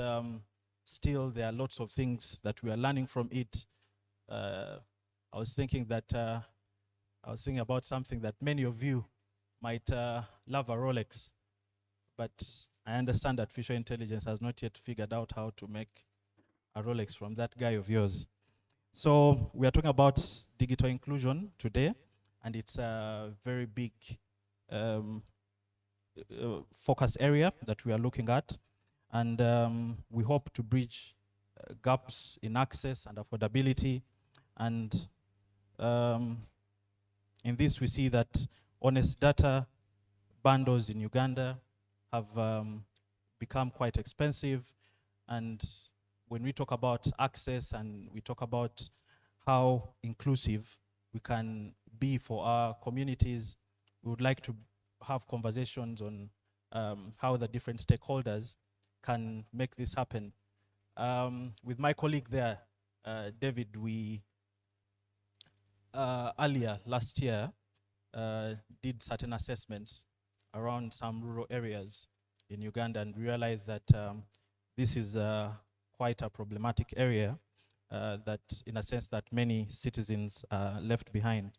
still, there are lots of things that we are learning from it. I was thinking about something that many of you might love, a Rolex, but I understand artificial intelligence has not yet figured out how to make a Rolex from that guy of yours. So we are talking about digital inclusion today, and it's a very big focus area that we are looking at. And we hope to bridge gaps in access and affordability. And in this, we see that honest data bundles in Uganda have become quite expensive. And when we talk about access and we talk about how inclusive we can be for our communities, we would like to have conversations on how the different stakeholders can make this happen. With my colleague there, David, we earlier last year did certain assessments around some rural areas in Uganda and realized that this is quite a problematic area that in a sense that many citizens are left behind.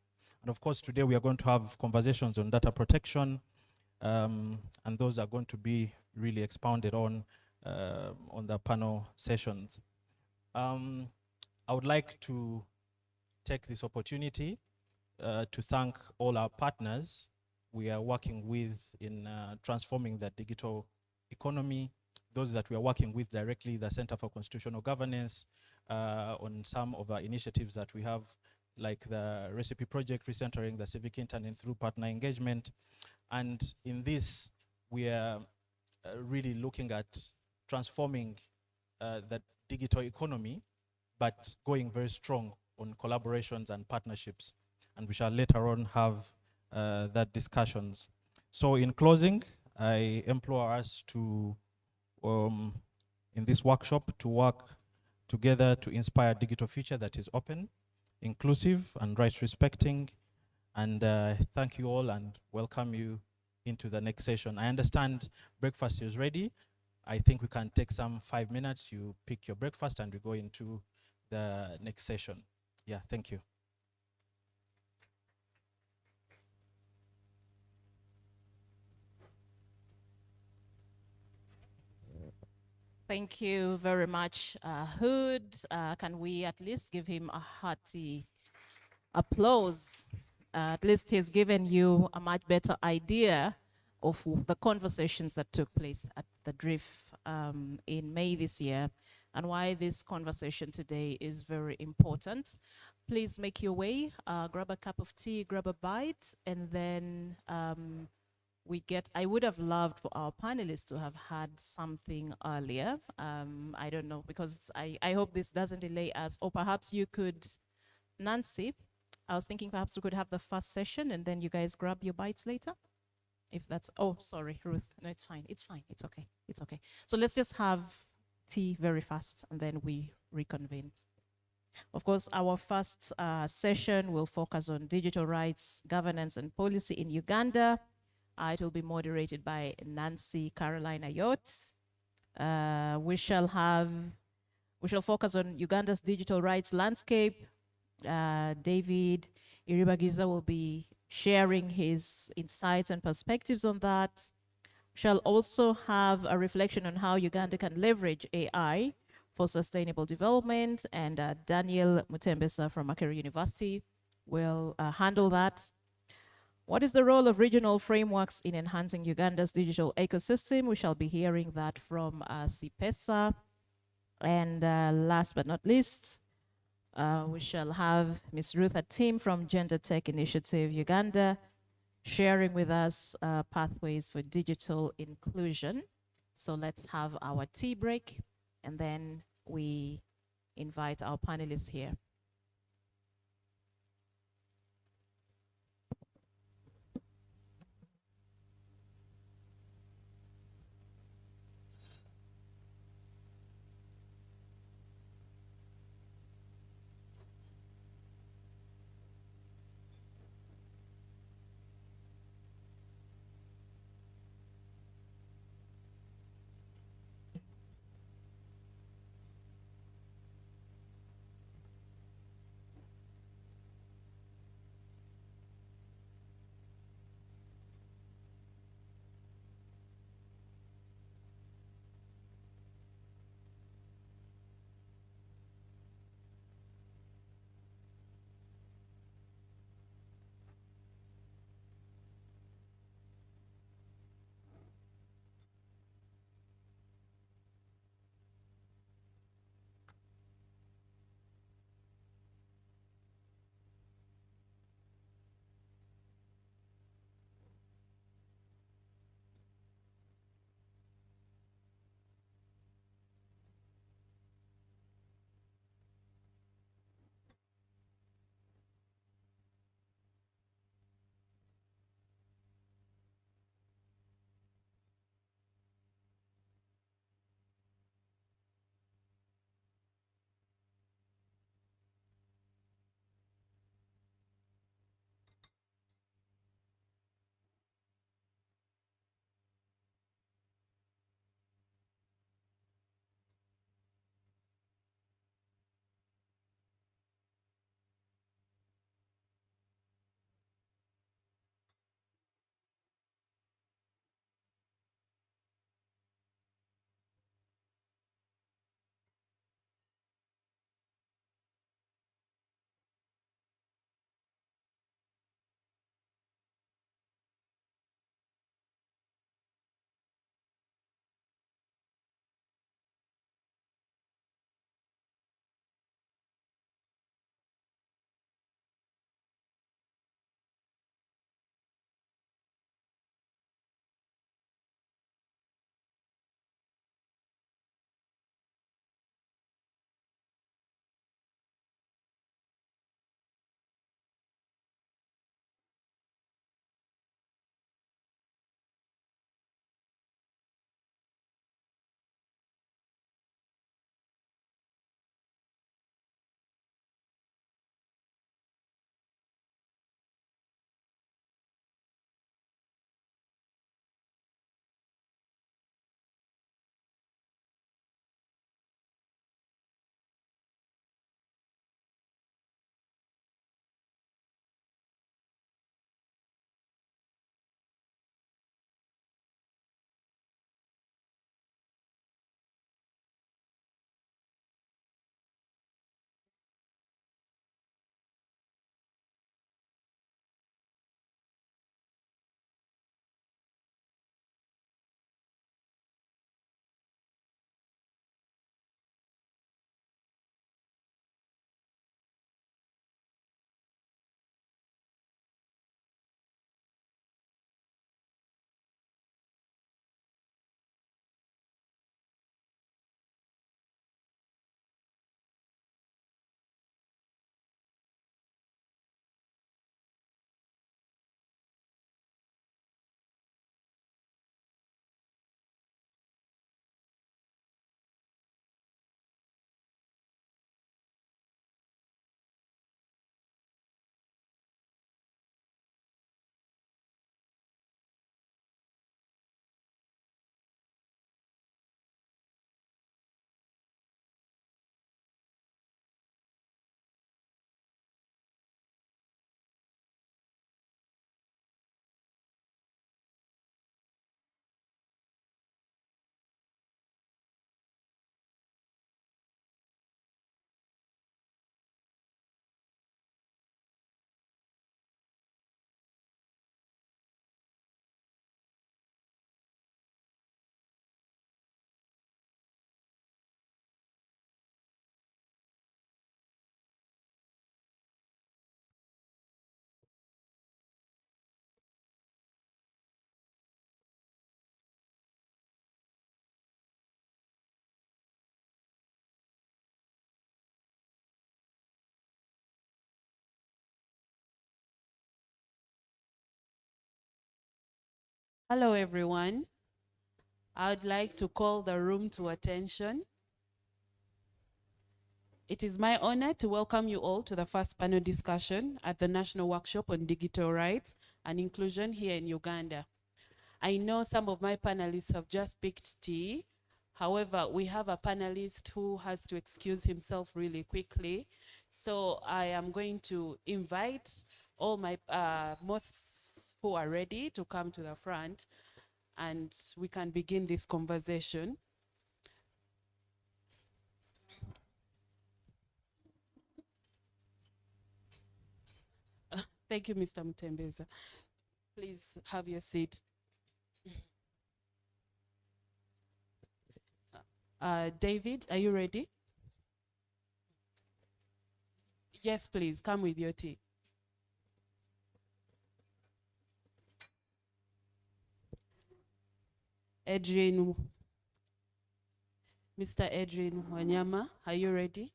And of course today we are going to have conversations on data protection and those are going to be really expounded on the panel sessions. I would like to take this opportunity to thank all our partners we are working with in transforming the digital economy, those that we are working with directly, the Center for Constitutional Governance, on some of our initiatives that we have, like the Recipe Project, recentering the civic internet through partner engagement. And in this, we are really looking at transforming the digital economy, but going very strong on collaborations and partnerships. And we shall later on have that discussions. So in closing, I implore us to, in this workshop, to work together to inspire a digital future that is open, inclusive, and rights respecting. And thank you all and welcome you into the next session. I understand breakfast is ready. I think we can take some 5 minutes. You pick your breakfast and we go into the next session. Yeah, thank you. Thank you very much, Hood. Can we at least give him a hearty applause? At least he's given you a much better idea of the conversations that took place at the DRIF in May this year and why this conversation today is very important. Please make your way, grab a cup of tea, grab a bite, and then I would have loved for our panelists to have had something earlier. I don't know, because I hope this doesn't delay us. Or perhaps you could, Nancy, I was thinking perhaps we could have the first session and then you guys grab your bites later. If that's, oh, sorry, Ruth. No, it's fine. It's fine. It's okay. It's okay. So let's just have tea very fast and then we reconvene. Of course, our first session will focus on digital rights, governance, and policy in Uganda. It will be moderated by Nancy Caroline Ayot. We shall focus on Uganda's digital rights landscape. David Iribagiza will be sharing his insights and perspectives on that. We shall also have a reflection on how Uganda can leverage AI for sustainable development, and Daniel Mutembesa from Makerere University will handle that. What is the role of regional frameworks in enhancing Uganda's digital ecosystem? We shall be hearing that from CIPESA. And last but not least, we shall have Ms. Ruth Atim from Gender Tech Initiative Uganda sharing with us pathways for digital inclusion. So let's have our tea break and then we invite our panelists here. Hello, everyone. I would like to call the room to attention. It is my honor to welcome you all to the first panel discussion at the National Workshop on Digital Rights and Inclusion here in Uganda. I know some of my panelists have just picked tea. However, we have a panelist who has to excuse himself really quickly. So I am going to invite all my most who are ready to come to the front, and we can begin this conversation. Thank you, Mr. Mutembeza. Please have your seat. David, are you ready? Yes, please, come with your tea. Adrian, Mr. Adrian Wanyama, are you ready?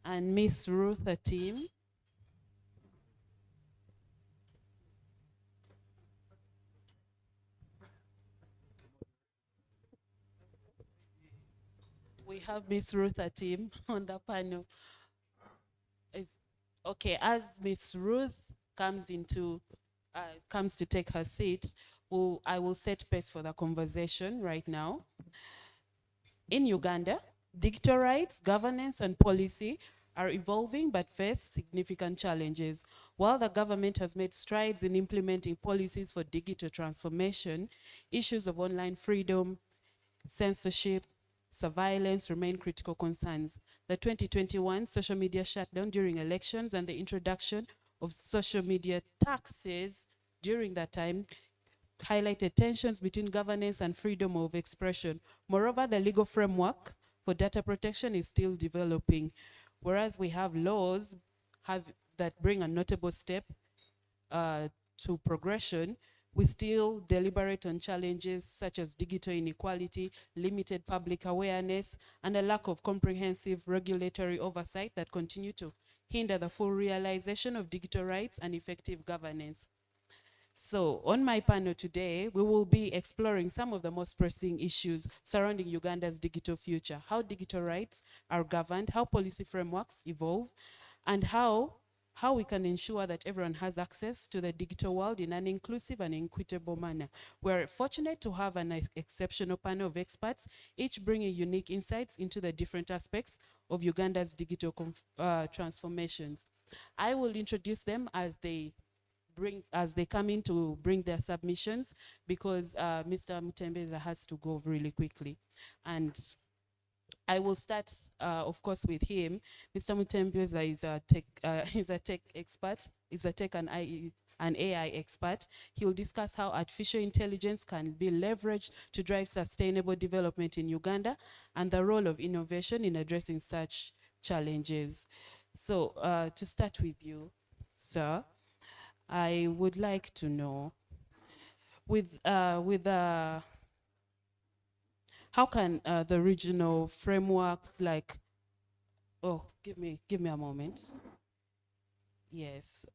And Miss Ruth Atim. We have Miss Ruth Atim on the panel. Okay, as Miss Ruth comes to take her seat, I will set pace for the conversation right now. In Uganda, digital rights, governance, and policy are evolving but face significant challenges. While the government has made strides in implementing policies for digital transformation, issues of online freedom, censorship, surveillance remain critical concerns. The 2021 social media shutdown during elections and the introduction of social media taxes during that time highlighted tensions between governance and freedom of expression. Moreover, the legal framework for data protection is still developing. Whereas we have laws that bring a notable step to progression, we still deliberate on challenges such as digital inequality, limited public awareness, and a lack of comprehensive regulatory oversight that continue to hinder the full realization of digital rights and effective governance. So on my panel today, we will be exploring some of the most pressing issues surrounding Uganda's digital future, how digital rights are governed, how policy frameworks evolve, and how we can ensure that everyone has access to the digital world in an inclusive and equitable manner. We're fortunate to have an exceptional panel of experts, each bringing unique insights into the different aspects of Uganda's digital transformations. I will introduce them as they come in to bring their submissions, because Mr. Mutembeza has to go really quickly. And I will start, of course, with him. Mr. Mutembeza is a tech expert. He's a tech and AI expert. He will discuss how artificial intelligence can be leveraged to drive sustainable development in Uganda and the role of innovation in addressing such challenges. So to start with you, sir, I would like to know, how can the regional frameworks like, give me a moment. Yes.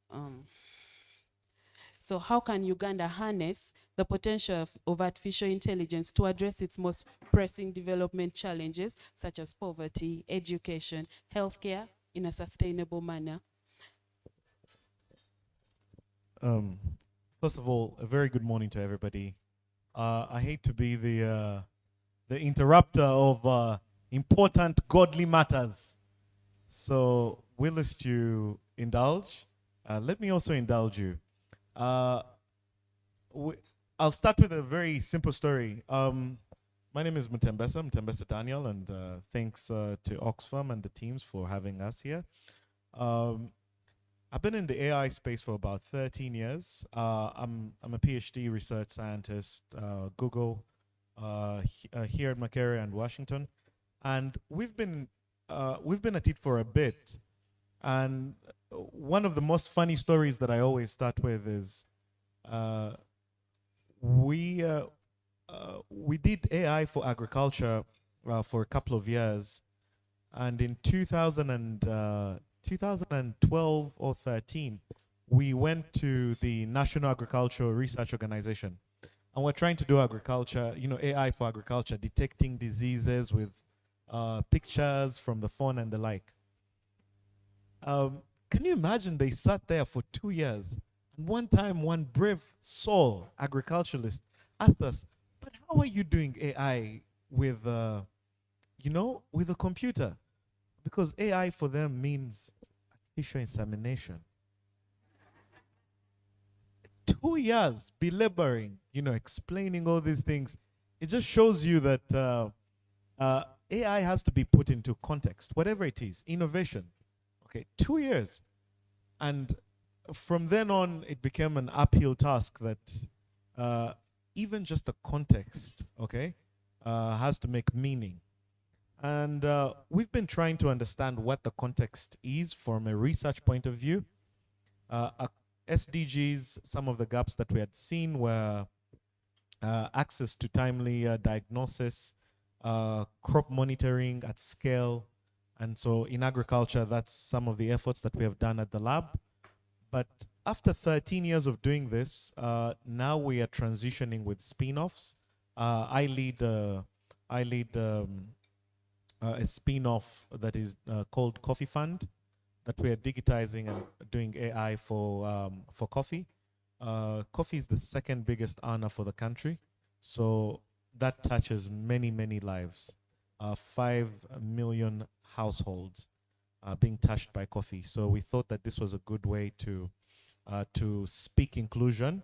So how can Uganda harness the potential of artificial intelligence to address its most pressing development challenges, such as poverty, education, healthcare, in a sustainable manner? First of all, a very good morning to everybody. I hate to be the interrupter of important godly matters. So, willest you indulge? Let me also indulge you. I'll start with a very simple story. My name is Mutembesa Daniel, and thanks to Oxfam and the teams for having us here. I've been in the AI space for about 13 years. I'm a PhD research scientist, Google, here at Makerere and Washington, and we've been at it for a bit. And one of the most funny stories that I always start with is we did AI for agriculture for a couple of years, and in 2012 or 13, we went to the National Agricultural Research Organization, and we're trying to do agriculture, AI for agriculture, detecting diseases with pictures from the phone and the like. Can you imagine they sat there for 2 years? And one time, one brave soul agriculturalist asked us, "But how are you doing AI with, with a computer?" Because AI for them means artificial insemination. 2 years belaboring, explaining all these things. It just shows you that AI has to be put into context, whatever it is, innovation. Okay, 2 years. And from then on, it became an uphill task that even just the context, okay, has to make meaning. And we've been trying to understand what the context is from a research point of view. SDGs, some of the gaps that we had seen were access to timely diagnosis, crop monitoring at scale. And so in agriculture, that's some of the efforts that we have done at the lab. But after 13 years of doing this, now we are transitioning with spin-offs. I lead a spin-off that is called Coffee Fund, that we are digitizing and doing AI for coffee. Coffee is the second biggest earner for the country, so that touches many, many lives. 5 million households being touched by coffee. So we thought that this was a good way to speak inclusion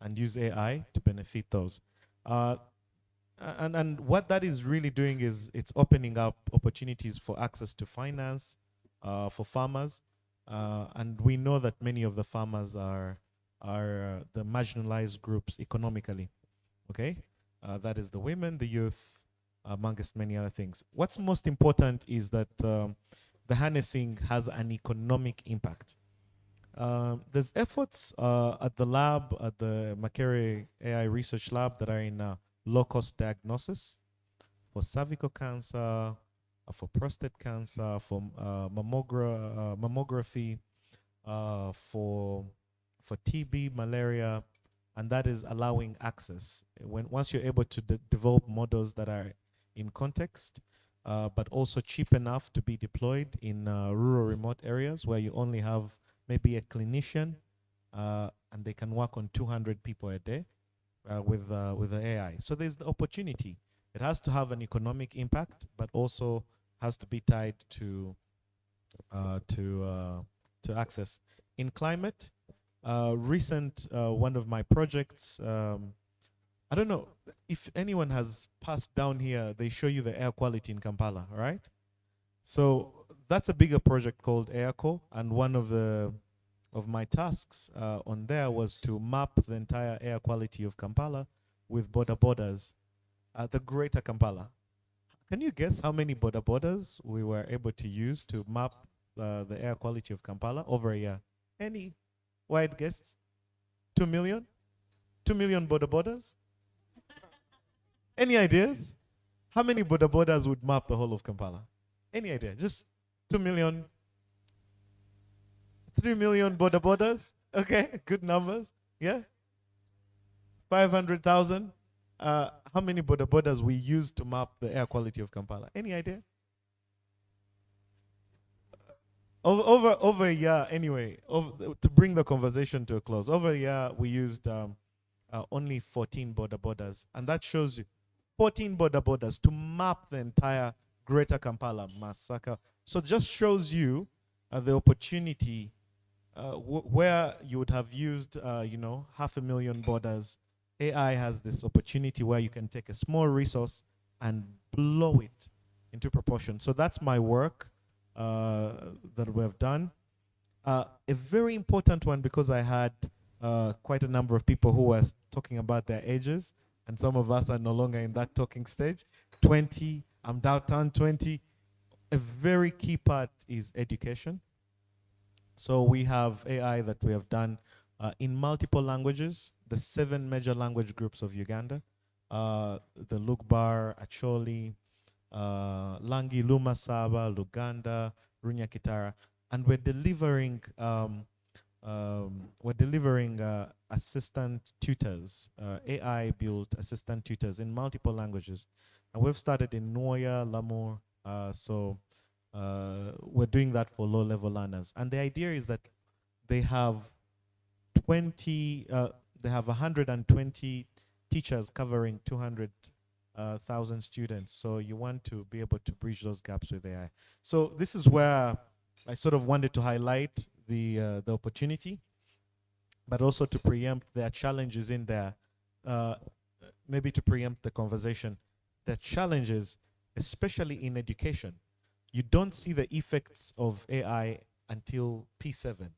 and use AI to benefit those. And what that is really doing is it's opening up opportunities for access to finance for farmers. And we know that many of the farmers are the marginalized groups economically. Okay? That is the women, the youth, amongst many other things. What's most important is that the harnessing has an economic impact. There's efforts at the lab, at the Makerere AI Research Lab, that are in low-cost diagnosis for cervical cancer, for prostate cancer, for mammography, for TB, malaria, and that is allowing access. Once you're able to develop models that are in context, but also cheap enough to be deployed in rural, remote areas where you only have maybe a clinician, and they can work on 200 people a day with the AI. So there's the opportunity. It has to have an economic impact, but also has to be tied to access. In climate, one of my projects, I don't know if anyone has passed down here, they show you the air quality in Kampala, right? So that's a bigger project called AirCo, and one of my tasks on there was to map the entire air quality of Kampala with borders, the greater Kampala. Can you guess how many borders we were able to use to map the air quality of Kampala over a year? Any wide guesses? 2 million? 2 million borders? Any ideas? How many borders would map the whole of Kampala? Any idea? Just 2 million? 3 million borders? Okay, good numbers. Yeah? 500,000? How many borders we use to map the air quality of Kampala? Any idea? Over a year, anyway, to bring the conversation to a close, over a year we used only 14 borders, and that shows you 14 borders to map the entire greater Kampala massacre. So just shows you the opportunity where you would have used, 500,000 borders. AI has this opportunity where you can take a small resource and blow it into proportion. So that's my work that we have done. A very important one, because I had quite a number of people who were talking about their ages, and some of us are no longer in that talking stage. 20, I'm downtown 20. A very key part is education. So we have AI that we have done in multiple languages, the 7 major language groups of Uganda. the Lugbar, Acholi, Langi, Lumasaba, Luganda, Runyakitara, and we're delivering assistant tutors, AI-built assistant tutors in multiple languages, and we've started in Noya, Lamur, so we're doing that for low-level learners, and the idea is that they have 120 teachers covering 200,000 students. So you want to be able to bridge those gaps with AI. So this is where I sort of wanted to highlight the opportunity, but also to preempt their challenges in there, maybe to preempt the conversation. The challenges, especially in education, you don't see the effects of AI until P7,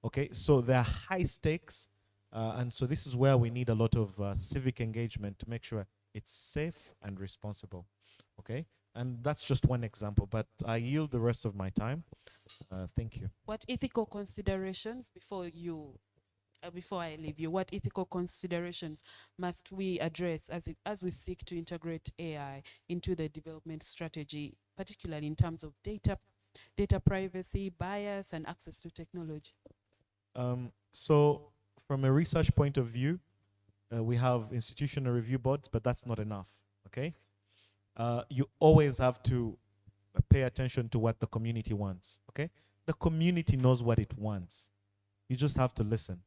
okay, so they're high stakes, and so this is where we need a lot of civic engagement to make sure it's safe and responsible, okay? And that's just one example, but I yield the rest of my time. Thank you. What ethical considerations, before I leave you, what ethical considerations must we address as we seek to integrate AI into the development strategy, particularly in terms of data privacy, bias, and access to technology? So from a research point of view, we have institutional review boards, but that's not enough, okay? You always have to pay attention to what the community wants, okay? The community knows what it wants. You just have to listen.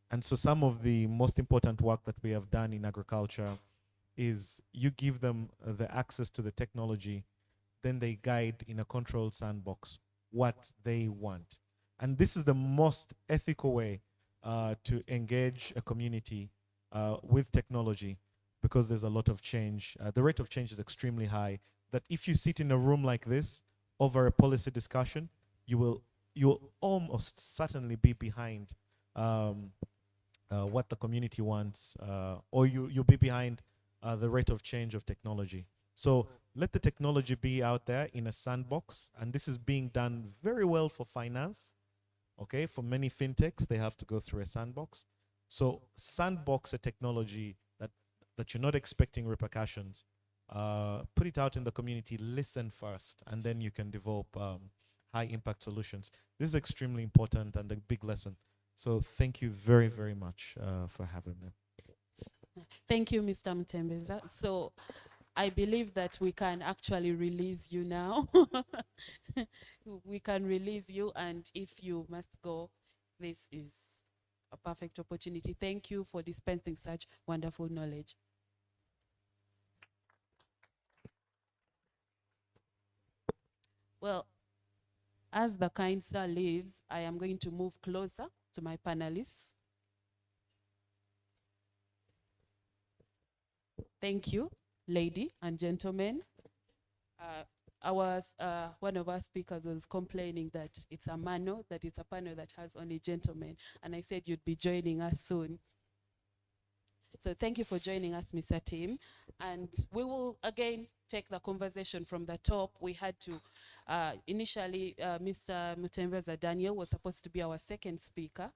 And so some of the most important work that we have done in agriculture is you give them the access to the technology, then they guide in a controlled sandbox what they want. And this is the most ethical way to engage a community with technology, because there's a lot of change. The rate of change is extremely high, that if you sit in a room like this over a policy discussion, you'll almost certainly be behind what the community wants, or you'll be behind the rate of change of technology. So let the technology be out there in a sandbox, and this is being done very well for finance. Okay, for many fintechs, they have to go through a sandbox. So sandbox a technology that you're not expecting repercussions. Put it out in the community, listen first, and then you can develop high impact solutions. This is extremely important and a big lesson. So thank you very, very much for having me. Thank you, Mr. Mtembeza. So I believe that we can actually release you now. We can release you, and if you must go, this is a perfect opportunity. Thank you for dispensing such wonderful knowledge. Well, as the kind sir leaves, I am going to move closer to my panelists. Thank you, lady and gentlemen. One of our speakers was complaining that it's a panel that has only gentlemen, and I said you'd be joining us soon. So thank you for joining us, Mr. Tim. And we will again take the conversation from the top. We had to, initially, Mr. Mutembeza Daniel was supposed to be our second speaker,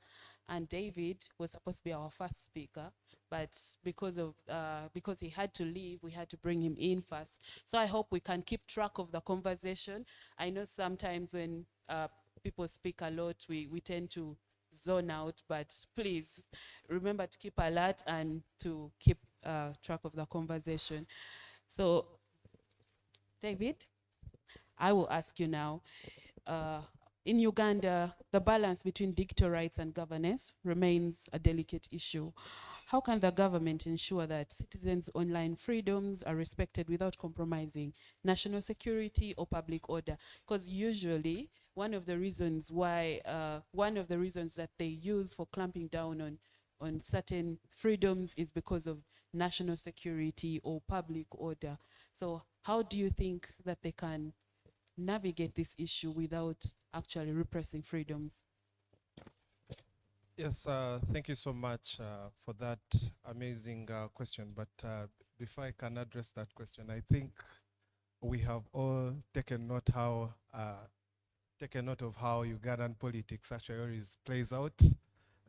and David was supposed to be our first speaker. But because he had to leave, we had to bring him in first. So I hope we can keep track of the conversation. I know sometimes when people speak a lot, we tend to zone out, but please remember to keep alert and to keep track of the conversation. So, David, I will ask you now. In Uganda, the balance between digital rights and governance remains a delicate issue. How can the government ensure that citizens' online freedoms are respected without compromising national security or public order? Because usually, one of the reasons that they use for clamping down on certain freedoms is because of national security or public order. So how do you think that they can navigate this issue without actually repressing freedoms? Yes, thank you so much for that amazing question. But before I can address that question, I think we have all taken note of how Ugandan politics actually plays out.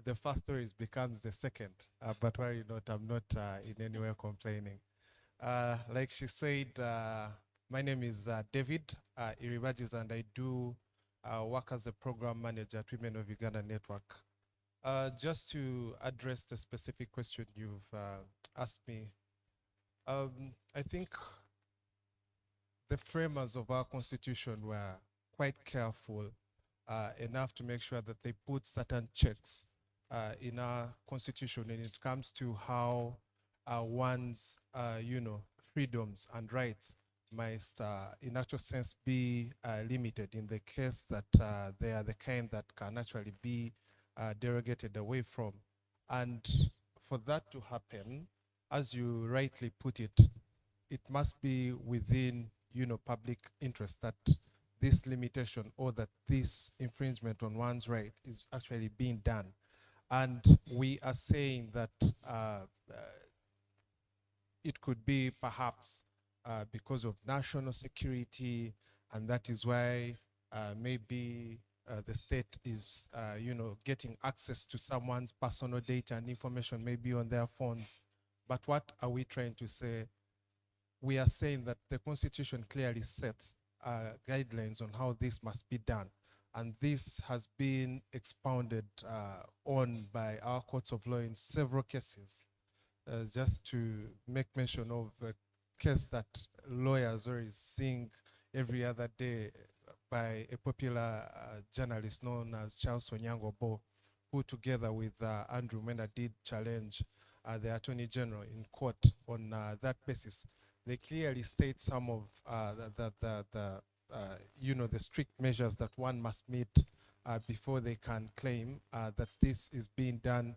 the first story becomes the second. But worry not, I'm not in any way complaining. Like she said, my name is David Iribajis, and I do work as a program manager at Women of Uganda Network. Just to address the specific question you've asked me, I think the framers of our constitution were quite careful enough to make sure that they put certain checks in our constitution when it comes to how one's freedoms and rights must in actual sense be limited in the case that they are the kind that can actually be derogated away from. And for that to happen, as you rightly put it, it must be within public interest that this limitation or that this infringement on one's right is actually being done. And we are saying that it could be perhaps because of national security, and that is why maybe the state is getting access to someone's personal data and information maybe on their phones. But what are we trying to say? We are saying that the Constitution clearly sets guidelines on how this must be done. And this has been expounded on by our courts of law in several cases. Just to make mention of a case that lawyers are seeing every other day by a popular journalist known as Charles Onyango-Bo, who together with Andrew Mwenda did challenge the Attorney General in court on that basis. They clearly state some of the strict measures that one must meet before they can claim that this is being done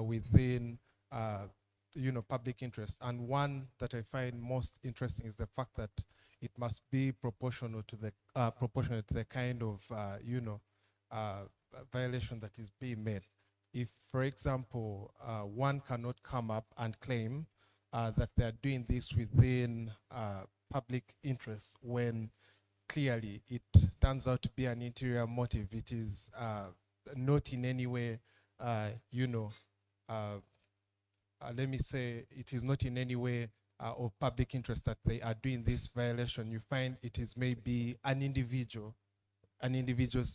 within public interest. And one that I find most interesting is the fact that it must be proportional to the kind of violation that is being made. If, for example, one cannot come up and claim that they are doing this within public interest when clearly it turns out to be an interior motive, it is not in any way, let me say, it is not in any way of public interest that they are doing this violation. You find it is maybe an individual's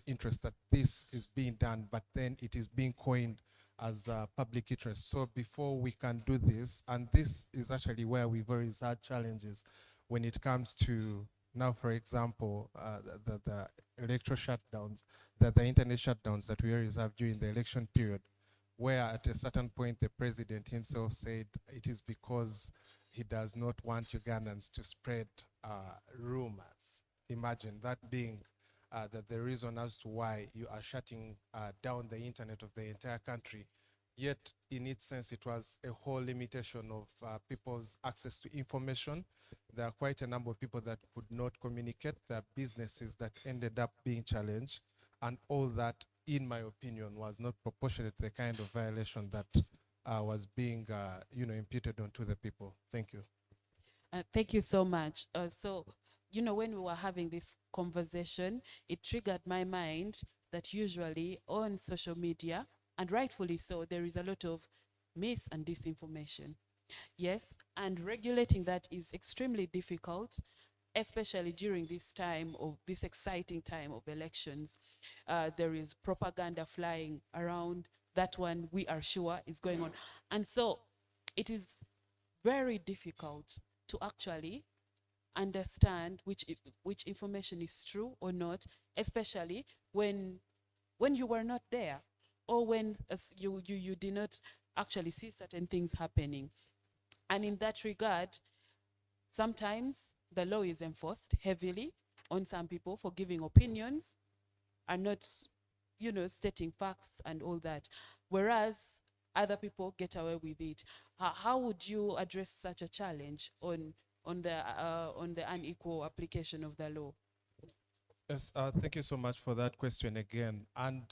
interest that this is being done, but then it is being coined as public interest. So before we can do this, and this is actually where we've always had challenges when it comes to now, for example, the electoral shutdowns, the internet shutdowns that we always have during the election period, where at a certain point the president himself said it is because he does not want Ugandans to spread rumors. Imagine that being the reason as to why you are shutting down the internet of the entire country. Yet, in its sense, it was a whole limitation of people's access to information. There are quite a number of people that could not communicate. There are businesses that ended up being challenged. And all that, in my opinion, was not proportionate to the kind of violation that was being imputed onto the people. Thank you. Thank you so much. So, when we were having this conversation, it triggered my mind that usually on social media, and rightfully so, there is a lot of mis and disinformation. Yes, and regulating that is extremely difficult, especially during this time of this exciting time of elections. There is propaganda flying around. That one we are sure is going on. And so it is very difficult to actually understand which information is true or not, especially when you were not there, or when you did not actually see certain things happening. And in that regard, sometimes the law is enforced heavily on some people for giving opinions and not, stating facts and all that, whereas other people get away with it. How would you address such a challenge on the unequal application of the law? Yes, thank you so much for that question again. And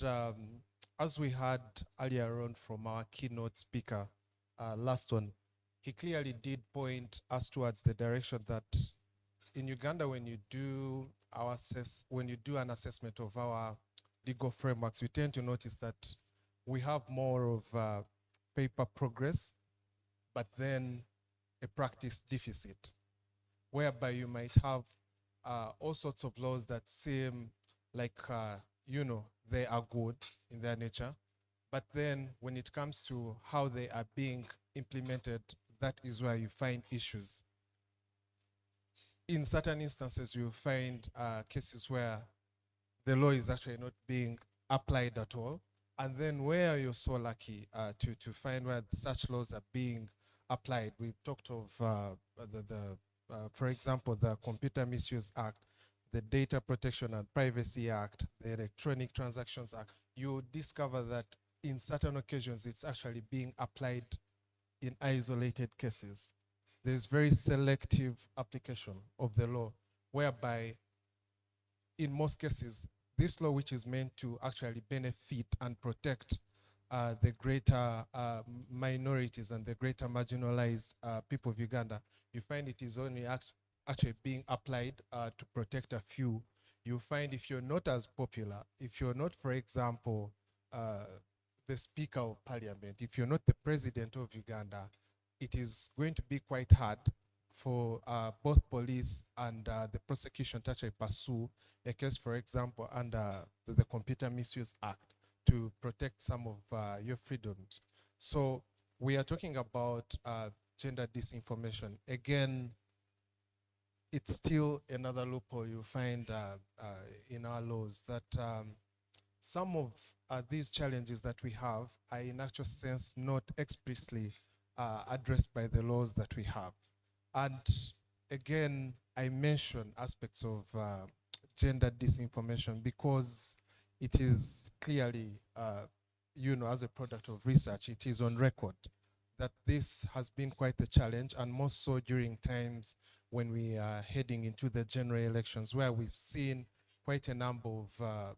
as we heard earlier on from our keynote speaker, last one, he clearly did point us towards the direction that in Uganda, when you do an assessment of our legal frameworks, we tend to notice that we have more of paper progress, but then a practice deficit, whereby you might have all sorts of laws that seem like, they are good in their nature, but then when it comes to how they are being implemented, that is where you find issues. In certain instances, you find cases where the law is actually not being applied at all. And then where you're so lucky to find where such laws are being applied, we've talked of, for example, the Computer Misuse Act, the Data Protection and Privacy Act, the Electronic Transactions Act. You discover that in certain occasions, it's actually being applied in isolated cases. There's very selective application of the law, whereby in most cases, this law, which is meant to actually benefit and protect the greater minorities and the greater marginalized people of Uganda, you find it is only actually being applied to protect a few. You find if you're not as popular, if you're not, for example, the Speaker of Parliament, if you're not the President of Uganda, it is going to be quite hard for both police and the prosecution to actually pursue a case, for example, under the Computer Misuse Act to protect some of your freedoms. So we are talking about gender disinformation. Again, it's still another loophole you find in our laws, that some of these challenges that we have are in actual sense not expressly addressed by the laws that we have. And again, I mention aspects of gender disinformation because it is clearly, as a product of research, it is on record that this has been quite a challenge, and more so during times when we are heading into the general elections, where we've seen quite a number of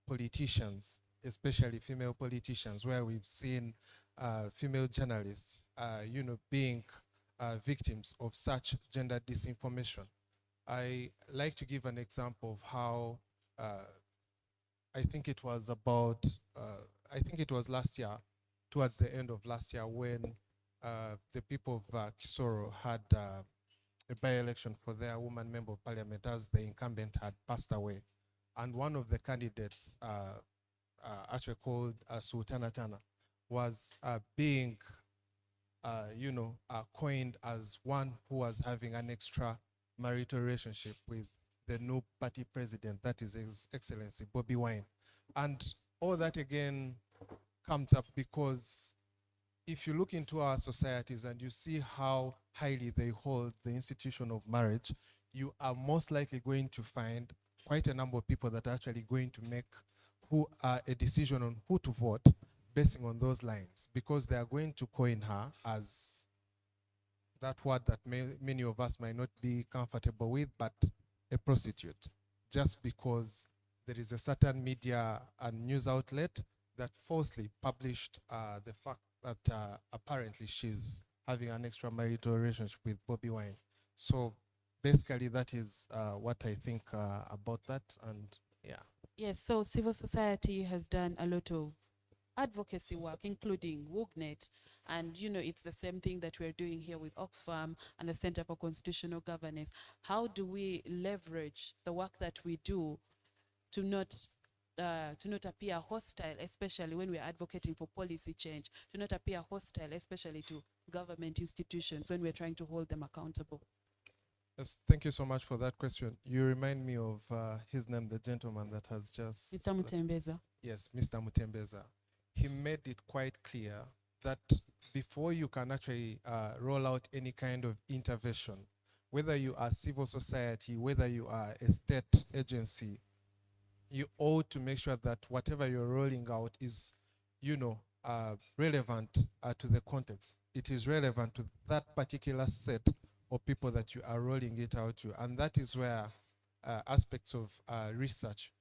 politicians, especially female politicians, where we've seen female journalists, being victims of such gender disinformation. I like to give an example of how I think it was last year, towards the end of last year, when the people of Kisoro had a by-election for their woman member of parliament, as the incumbent had passed away. And one of the candidates, actually called Sultana Tana, was being coined as one who was having an extramarital relationship with the new party president, that is His Excellency Bobi Wine. And all that again comes up because if you look into our societies and you see how highly they hold the institution of marriage, you are most likely going to find quite a number of people that are actually going to make a decision on who to vote basing on those lines, because they are going to coin her as that word that many of us might not be comfortable with, but a prostitute, just because there is a certain media and news outlet that falsely published the fact that apparently she's having an extramarital relationship with Bobi Wine. So basically that is what I think about that, and yeah. Yes, so civil society has done a lot of advocacy work, including WOGNET, and it's the same thing that we're doing here with Oxfam and the Center for Constitutional Governance. How do we leverage the work that we do to not appear hostile, especially when we're advocating for policy change, to not appear hostile, especially to government institutions when we're trying to hold them accountable? Yes, thank you so much for that question. You remind me of his name, the gentleman that has just... Mr. Mutembeza. Yes, Mr. Mutembeza. He made it quite clear that before you can actually roll out any kind of intervention, whether you are civil society, whether you are a state agency, you ought to make sure that whatever you're rolling out is, relevant to the context. It is relevant to that particular set of people that you are rolling it out to. And that is where aspects of research,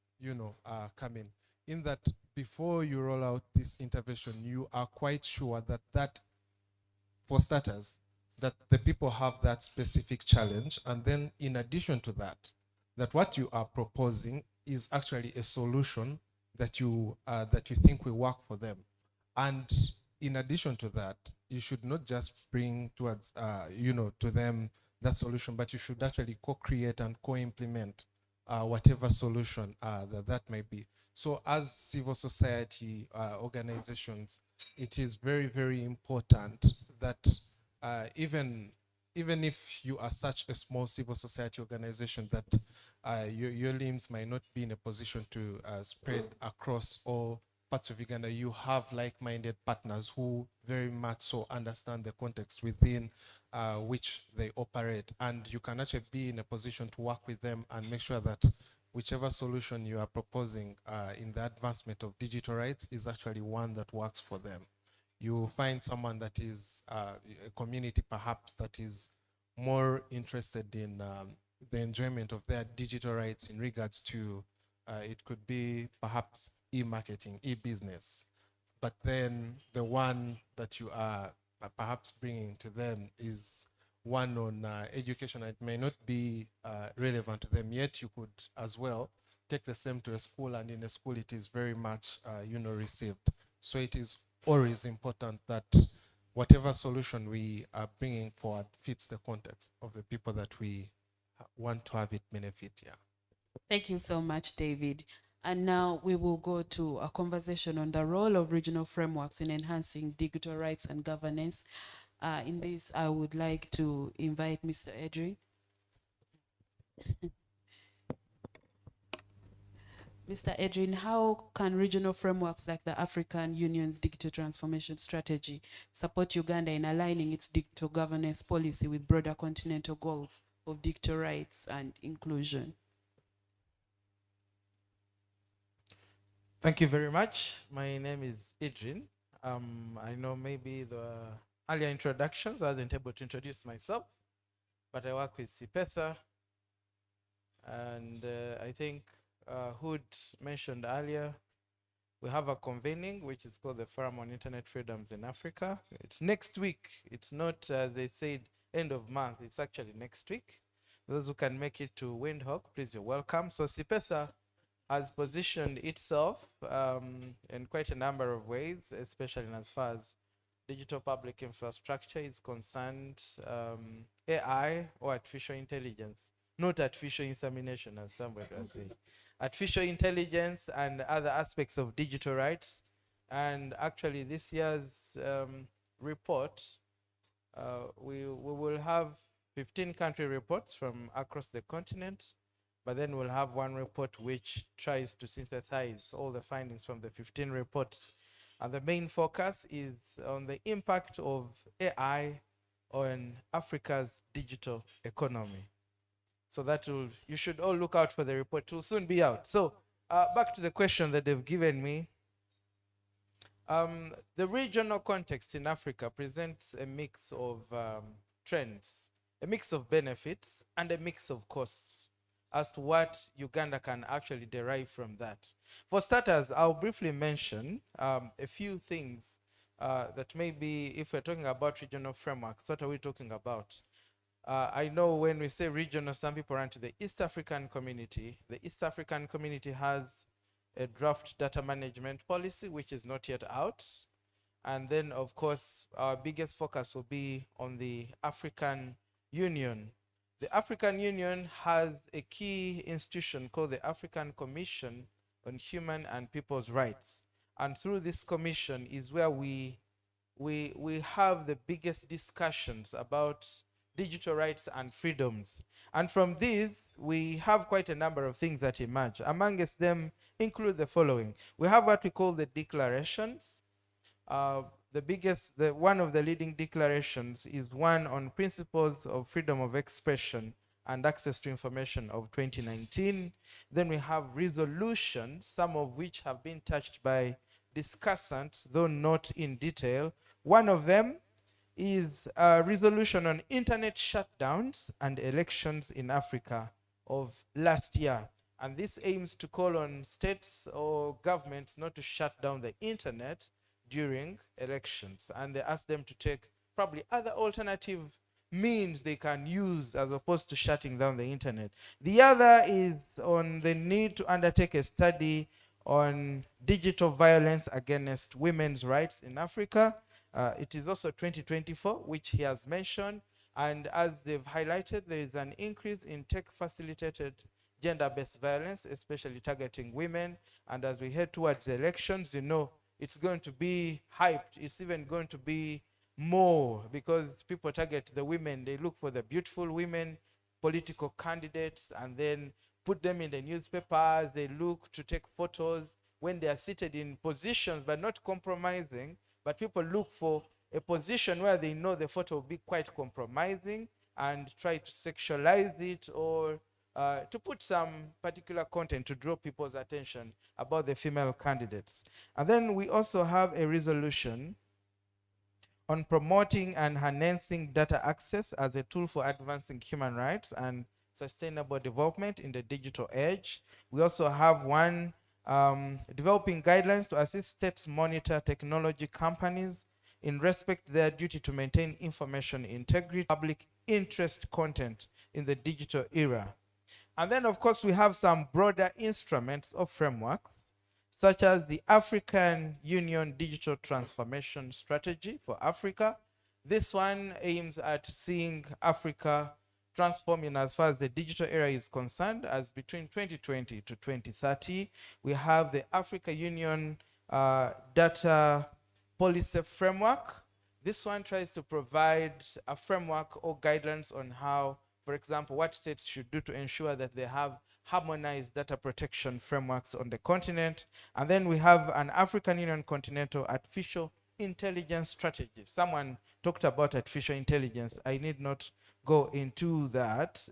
come in that before you roll out this intervention, you are quite sure that for starters, that the people have that specific challenge. And then in addition to that what you are proposing is actually a solution that you think will work for them. And in addition to that, you should not just bring towards, to them that solution, but you should actually co-create and co-implement whatever solution that may be. So as civil society organizations, it is very, very important that even if you are such a small civil society organization, that your limbs might not be in a position to spread across all parts of Uganda, you have like-minded partners who very much so understand the context within which they operate, and you can actually be in a position to work with them and make sure that whichever solution you are proposing in the advancement of digital rights is actually one that works for them. You find someone that is a community perhaps that is more interested in the enjoyment of their digital rights in regards to it could be perhaps e-marketing, e-business, but then the one that you are perhaps bringing to them is one on education. It may not be relevant to them, yet you could as well take the same to a school, and in a school it is very much received. So it is always important that whatever solution we are bringing forward fits the context of the people that we want to have it benefit. Yeah. Thank you so much, David. And now we will go to a conversation on the role of regional frameworks in enhancing digital rights and governance. In this, I would like to invite Mr. Edry. Mr. Edrin, how can regional frameworks like the African Union's digital transformation strategy support Uganda in aligning its digital governance policy with broader continental goals of digital rights and inclusion? Thank you very much. My name is Adrian. I know maybe the earlier introductions I wasn't able to introduce myself, but I work with CIPESA, and I think Hood mentioned earlier, we have a convening which is called the Forum on Internet Freedoms in Africa. It's next week. It's not, as they said, end of month. It's actually next week. Those who can make it to Windhoek, please, you're welcome. So CIPESA has positioned itself in quite a number of ways, especially as far as digital public infrastructure is concerned, AI or artificial intelligence, not artificial insemination as somebody was saying, artificial intelligence and other aspects of digital rights. And actually this year's report, we will have 15 country reports from across the continent, but then we'll have one report which tries to synthesize all the findings from the 15 reports. And the main focus is on the impact of AI on Africa's digital economy. So that will, you should all look out for the report. It will soon be out. So back to the question that they've given me. The regional context in Africa presents a mix of trends, a mix of benefits, and a mix of costs as to what Uganda can actually derive from that. For starters, I'll briefly mention a few things that maybe, if we're talking about regional frameworks, what are we talking about? I know when we say regional, some people run to the East African community. The East African community has a draft data management policy, which is not yet out. And then, of course, our biggest focus will be on the African Union. The African Union has a key institution called the African Commission on Human and People's Rights. And through this commission is where we have the biggest discussions about digital rights and freedoms. And from these, we have quite a number of things that emerge. Amongst them include the following. We have what we call the declarations. One of the leading declarations is one on principles of freedom of expression and access to information of 2019. Then we have resolutions, some of which have been touched by discussants, though not in detail. One of them is a resolution on internet shutdowns and elections in Africa of last year. And this aims to call on states or governments not to shut down the internet during elections. And they ask them to take probably other alternative means they can use as opposed to shutting down the internet. The other is on the need to undertake a study on digital violence against women's rights in Africa. It is also 2024, which he has mentioned. And as they've highlighted, there is an increase in tech-facilitated gender-based violence, especially targeting women. And as we head towards the elections, you know, it's going to be hyped. It's even going to be more because people target the women. They look for the beautiful women, political candidates, and then put them in the newspapers. They look to take photos when they are seated in positions, but not compromising. But people look for a position where they know the photo will be quite compromising and try to sexualize it or to put some particular content to draw people's attention about the female candidates. And then we also have a resolution on promoting and enhancing data access as a tool for advancing human rights and sustainable development in the digital age. We also have one developing guidelines to assist states monitor technology companies in respect their duty to maintain information integrity, public interest content in the digital era. And then, of course, we have some broader instruments or frameworks, such as the African Union Digital Transformation Strategy for Africa. This one aims at seeing Africa transforming as far as the digital era is concerned, as between 2020 to 2030. We have the Africa Union Data Policy Framework. This one tries to provide a framework or guidelines on how, for example, what states should do to ensure that they have harmonized data protection frameworks on the continent. And then we have an African Union Continental Artificial Intelligence Strategy. Someone talked about artificial intelligence. I need not go into that.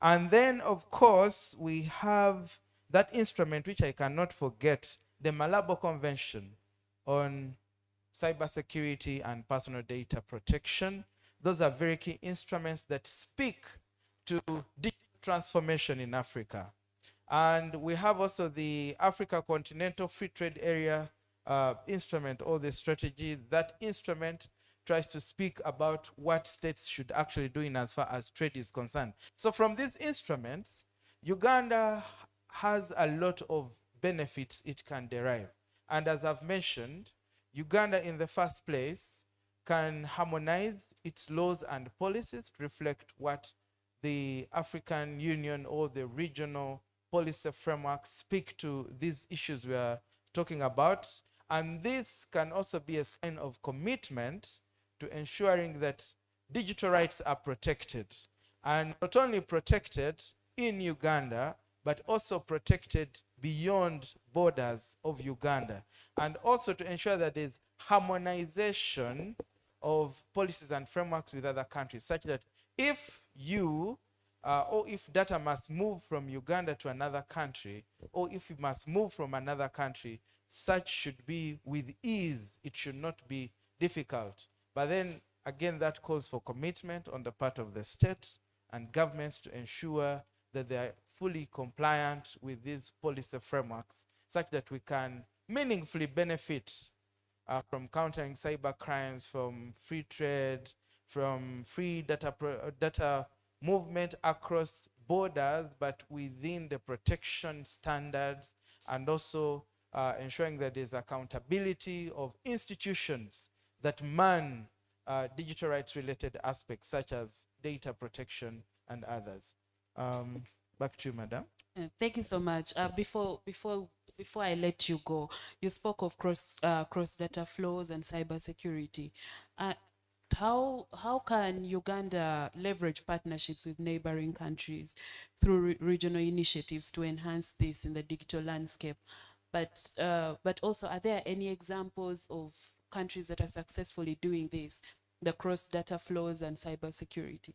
And then, of course, we have that instrument, which I cannot forget, the Malabo Convention on Cybersecurity and Personal Data Protection. Those are very key instruments that speak to digital transformation in Africa. And we have also the Africa Continental Free Trade Area instrument or the strategy. That instrument tries to speak about what states should actually do in as far as trade is concerned. So from these instruments, Uganda has a lot of benefits it can derive. And as I've mentioned, Uganda in the first place can harmonize its laws and policies to reflect what the African Union or the regional policy framework speak to these issues we are talking about. And this can also be a sign of commitment to ensuring that digital rights are protected. And not only protected in Uganda, but also protected beyond borders of Uganda. And also to ensure that there's harmonization of policies and frameworks with other countries, such that if you or if data must move from Uganda to another country, or if it must move from another country, such should be with ease. It should not be difficult. But then again, that calls for commitment on the part of the states and governments to ensure that they are fully compliant with these policy frameworks, such that we can meaningfully benefit from countering cyber crimes, from free trade, from free data movement across borders, but within the protection standards, and also ensuring that there's accountability of institutions that man digital rights related aspects such as data protection and others. Back to you, Madam. Thank you so much. Before I let you go, you spoke of cross data flows and cybersecurity. How can Uganda leverage partnerships with neighboring countries through regional initiatives to enhance this in the digital landscape? But also, are there any examples of countries that are successfully doing this, the cross data flows and cybersecurity?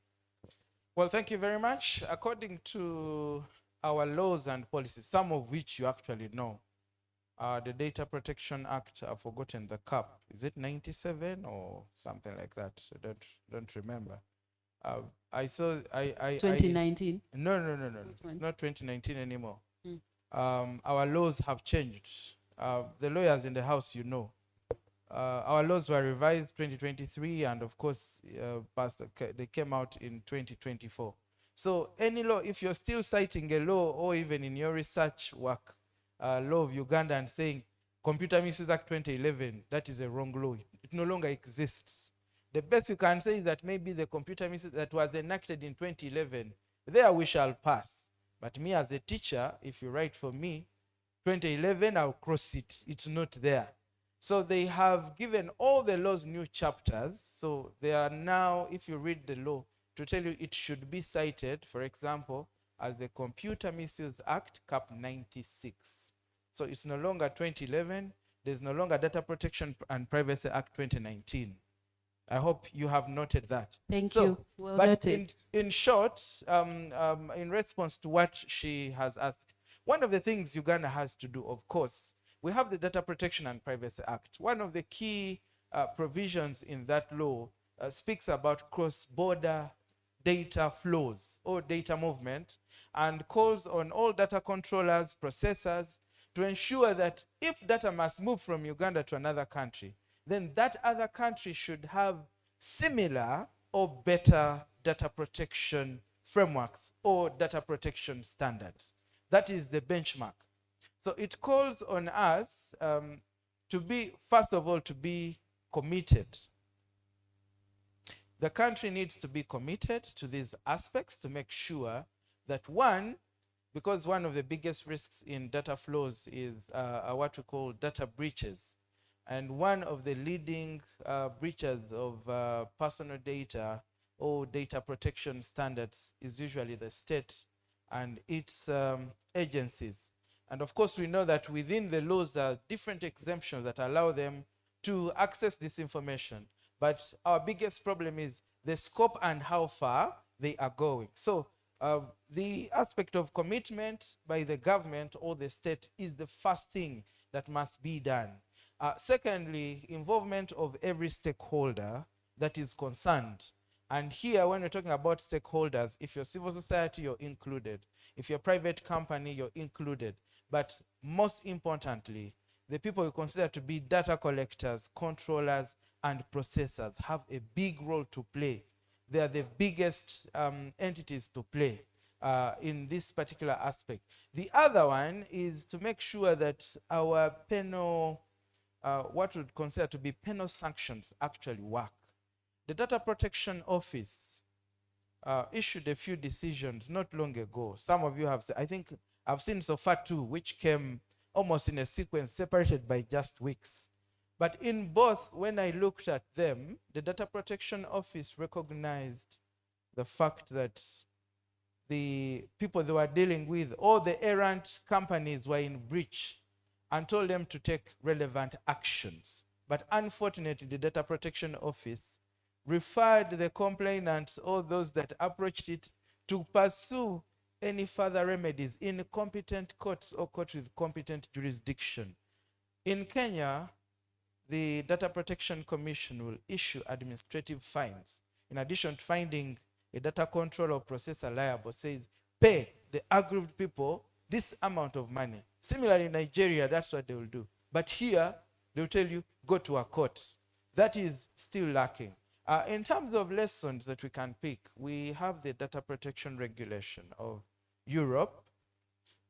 Well, thank you very much. According to our laws and policies, some of which you actually know, the Data Protection Act, I've forgotten the cap. Is it 97 or something like that? I don't remember. I saw 2019. No. It's not 2019 anymore. Our laws have changed. The lawyers in the house, you know. Our laws were revised 2023, and of course, they came out in 2024. So any law, if you're still citing a law, or even in your research work, law of Uganda, and saying Computer Misuse Act 2011, that is a wrong law. It no longer exists. The best you can say is that maybe the computer misuse that was enacted in 2011, there we shall pass. But me as a teacher, if you write for me, 2011, I'll cross it. It's not there. So they have given all the laws new chapters. So they are now, if you read the law, to tell you it should be cited, for example, as the Computer Misuse Act, Cap 96. So it's no longer 2011. There's no longer Data Protection and Privacy Act 2019. I hope you have noted that. Thank you. Well but noted. in short, in response to what she has asked, one of the things Uganda has to do, of course, we have the Data Protection and Privacy Act. One of the key provisions in that law speaks about cross-border data flows or data movement and calls on all data controllers, processors, to ensure that if data must move from Uganda to another country, then that other country should have similar or better data protection frameworks or data protection standards. That is the benchmark. So it calls on us to be, first of all, to be committed. The country needs to be committed to these aspects to make sure that, one, because one of the biggest risks in data flows is what we call data breaches. And one of the leading breaches of personal data or data protection standards is usually the state and its agencies. And of course, we know that within the laws, there are different exemptions that allow them to access this information. But our biggest problem is the scope and how far they are going. So the aspect of commitment by the government or the state is the first thing that must be done. Secondly, involvement of every stakeholder that is concerned. And here, when we're talking about stakeholders, if you're civil society, you're included. If you're a private company, you're included. But most importantly, the people you consider to be data collectors, controllers, and processors have a big role to play. They are the biggest entities to play in this particular aspect. The other one is to make sure that our penal, what we would consider to be penal sanctions actually work. The Data Protection Office issued a few decisions not long ago. Some of you have seen, I think I've seen so far two, which came almost in a sequence separated by just weeks. But in both, when I looked at them, the Data Protection Office recognized the fact that the people they were dealing with, all the errant companies were in breach and told them to take relevant actions. But unfortunately, the Data Protection Office referred the complainants or those that approached it to pursue any further remedies in competent courts or courts with competent jurisdiction. In Kenya, the Data Protection Commission will issue administrative fines. In addition to finding a data controller or processor liable, says, pay the aggrieved people this amount of money. Similarly, in Nigeria, that's what they will do. But here, they will tell you, go to a court. That is still lacking. In terms of lessons that we can pick, we have the Data Protection Regulation of Europe,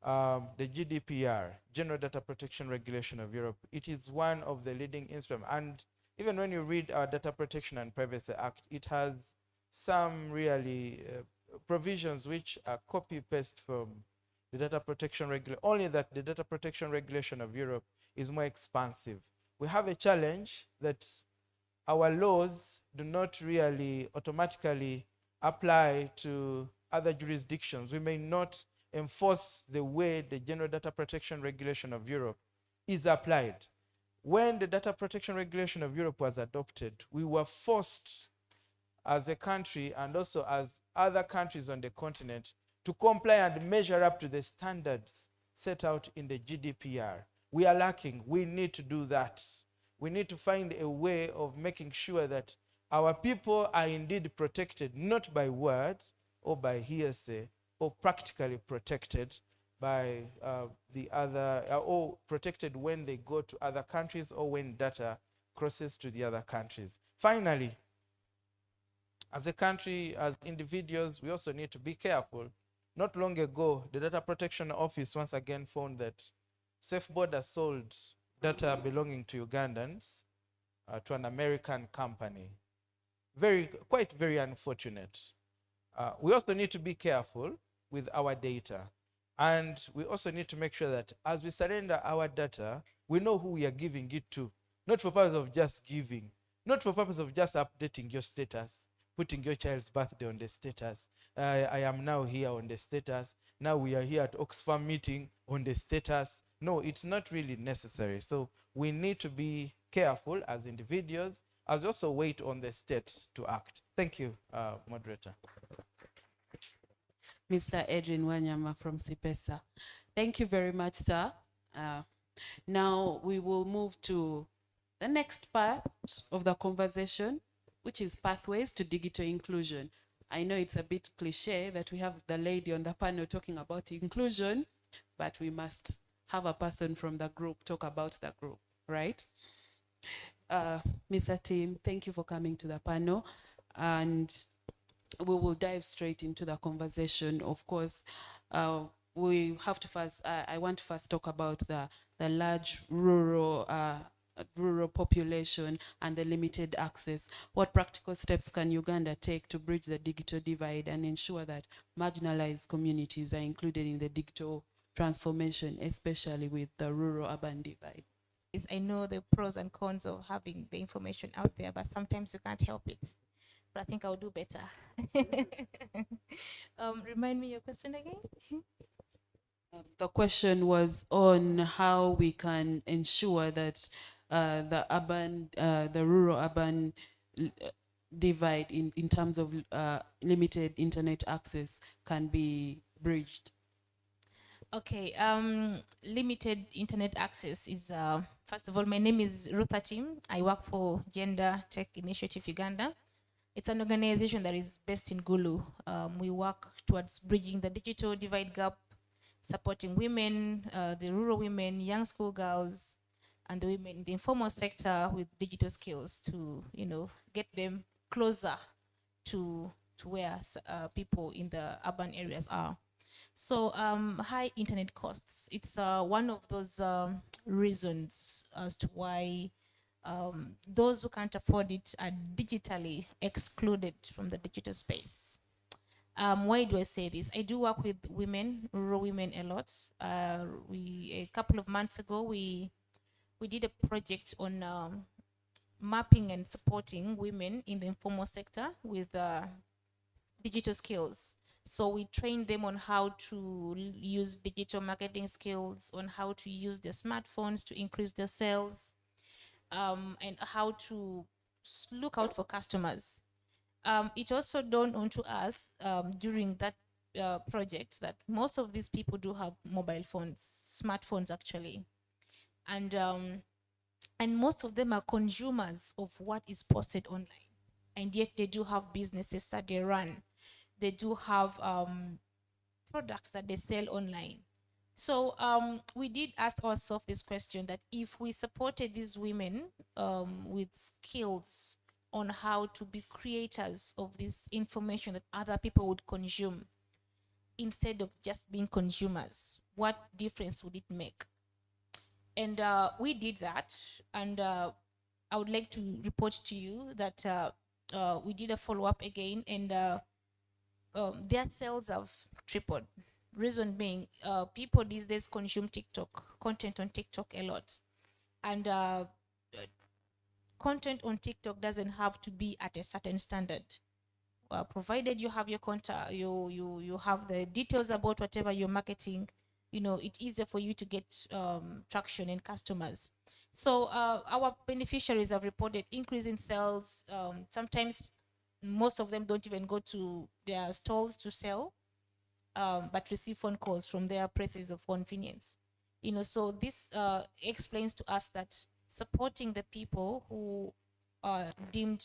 the GDPR, General Data Protection Regulation of Europe. It is one of the leading instruments. And even when you read our Data Protection and Privacy Act, it has some really provisions which are copy-paste from the Data Protection Regulation, only that the Data Protection Regulation of Europe is more expansive. We have a challenge that our laws do not really automatically apply to other jurisdictions. We may not enforce the way the General Data Protection Regulation of Europe is applied. When the Data Protection Regulation of Europe was adopted, we were forced as a country and also as other countries on the continent to comply and measure up to the standards set out in the GDPR. We are lacking. We need to do that. We need to find a way of making sure that our people are indeed protected, not by word or by hearsay, or practically protected by the other, or protected when they go to other countries or when data crosses to the other countries. Finally, as a country, as individuals, we also need to be careful. Not long ago, the Data Protection Office once again found that Safe Border sold data belonging to Ugandans to an American company. Quite very unfortunate. We also need to be careful with our data. And we also need to make sure that as we surrender our data, we know who we are giving it to. Not for purpose of just giving, not for purpose of just updating your status, putting your child's birthday on the status. I am now here on the status. Now we are here at Oxfam meeting on the status. No, it's not really necessary. So we need to be careful as individuals, as also wait on the state to act. Thank you, moderator. Mr. Edwin Wanyama from CIPESA. Thank you very much, sir. Now we will move to the next part of the conversation, which is pathways to digital inclusion. I know it's a bit cliche that we have the lady on the panel talking about inclusion, but we must have a person from the group talk about the group, right? Mr. Tim, thank you for coming to the panel. And we will dive straight into the conversation. Of course, we have to first, I want to first talk about the large rural population and the limited access. What practical steps can Uganda take to bridge the digital divide and ensure that marginalized communities are included in the digital transformation, especially with the rural-urban divide? I know the pros and cons of having the information out there, but sometimes you can't help it. But I think I'll do better. Remind me your question again. The question was on how we can ensure that the rural-urban divide in terms of limited internet access can be bridged. Okay, limited internet access is, first of all, my name is Rutha Tim. I work for Gender Tech Initiative Uganda. It's an organization that is based in Gulu. We work towards bridging the digital divide gap, supporting women, the rural women, young schoolgirls, and the women in the informal sector with digital skills to, get them closer to where people in the urban areas are. So high internet costs, it's one of those reasons as to why those who can't afford it are digitally excluded from the digital space. Why do I say this? I do work with women, rural women a lot. A couple of months ago, we did a project on mapping and supporting women in the informal sector with digital skills. So we trained them on how to use digital marketing skills, on how to use their smartphones to increase their sales, and how to look out for customers. It also dawned onto us during that project that most of these people do have mobile phones, smartphones actually. And most of them are consumers of what is posted online. And yet they do have businesses that they run. They do have products that they sell online. So we did ask ourselves this question, that if we supported these women with skills on how to be creators of this information that other people would consume, instead of just being consumers, what difference would it make? And we did that, and I would like to report to you that we did a follow-up again, and their sales have tripled. Reason being, people these days consume TikTok, content on TikTok a lot. And content on TikTok doesn't have to be at a certain standard. Provided you have your contact, you have the details about whatever you're marketing, it's easier for you to get traction and customers. So our beneficiaries have reported increase in sales. Sometimes most of them don't even go to their stalls to sell, but receive phone calls from their places of convenience. So this explains to us that supporting the people who are deemed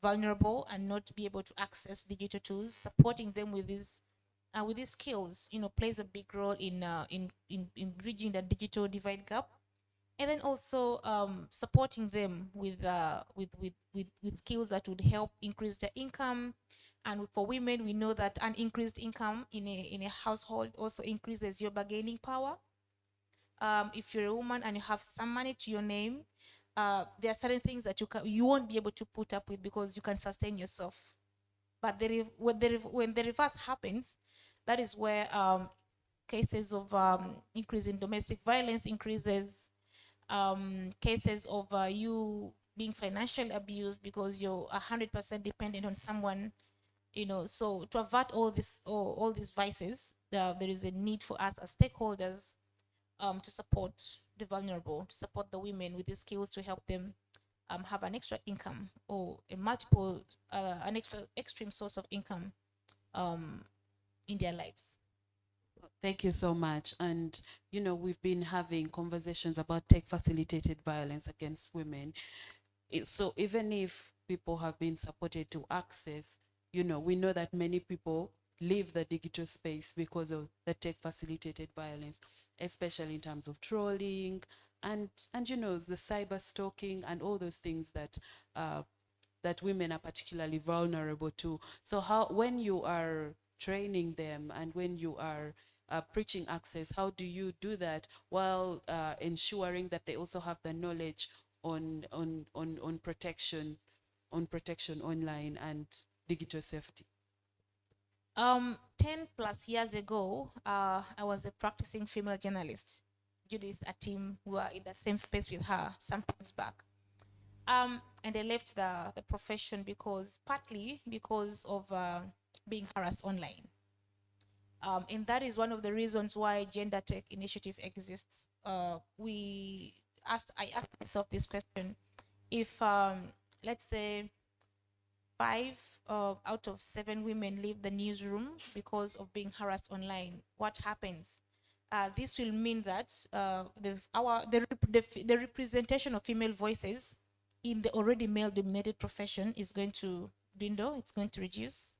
vulnerable and not be able to access digital tools, supporting them with these skills, plays a big role in bridging the digital divide gap. And then also supporting them with skills that would help increase their income. And for women, we know that an increased income in a household also increases your bargaining power. If you're a woman and you have some money to your name, there are certain things that you won't be able to put up with because you can sustain yourself. But when the reverse happens, that is where cases of increase in domestic violence increases, cases of you being financially abused because you're 100% dependent on someone, you know. So to avert all these vices, there is a need for us as stakeholders to support the vulnerable, to support the women with the skills to help them have an extra income or an extra extreme source of income in their lives. Thank you so much. And, you know, we've been having conversations about tech-facilitated violence against women. So even if people have been supported to access, you know, we know that many people leave the digital space because of the tech-facilitated violence, especially in terms of trolling and you know, the cyber stalking and all those things that that women are particularly vulnerable to. So when you are training them and when you are preaching access, how do you do that while ensuring that they also have the knowledge on protection online and digital safety? 10+ years ago, I was a practicing female journalist. Judith, a team, we were in the same space with her some times back. And I left the profession partly because of being harassed online. And that is one of the reasons why Gender Tech Initiative exists. I asked myself this question: if let's say 5 out of 7 women leave the newsroom because of being harassed online, what happens? This will mean that the representation of female voices in the already male-dominated profession is going to dwindle, it's going to reduce.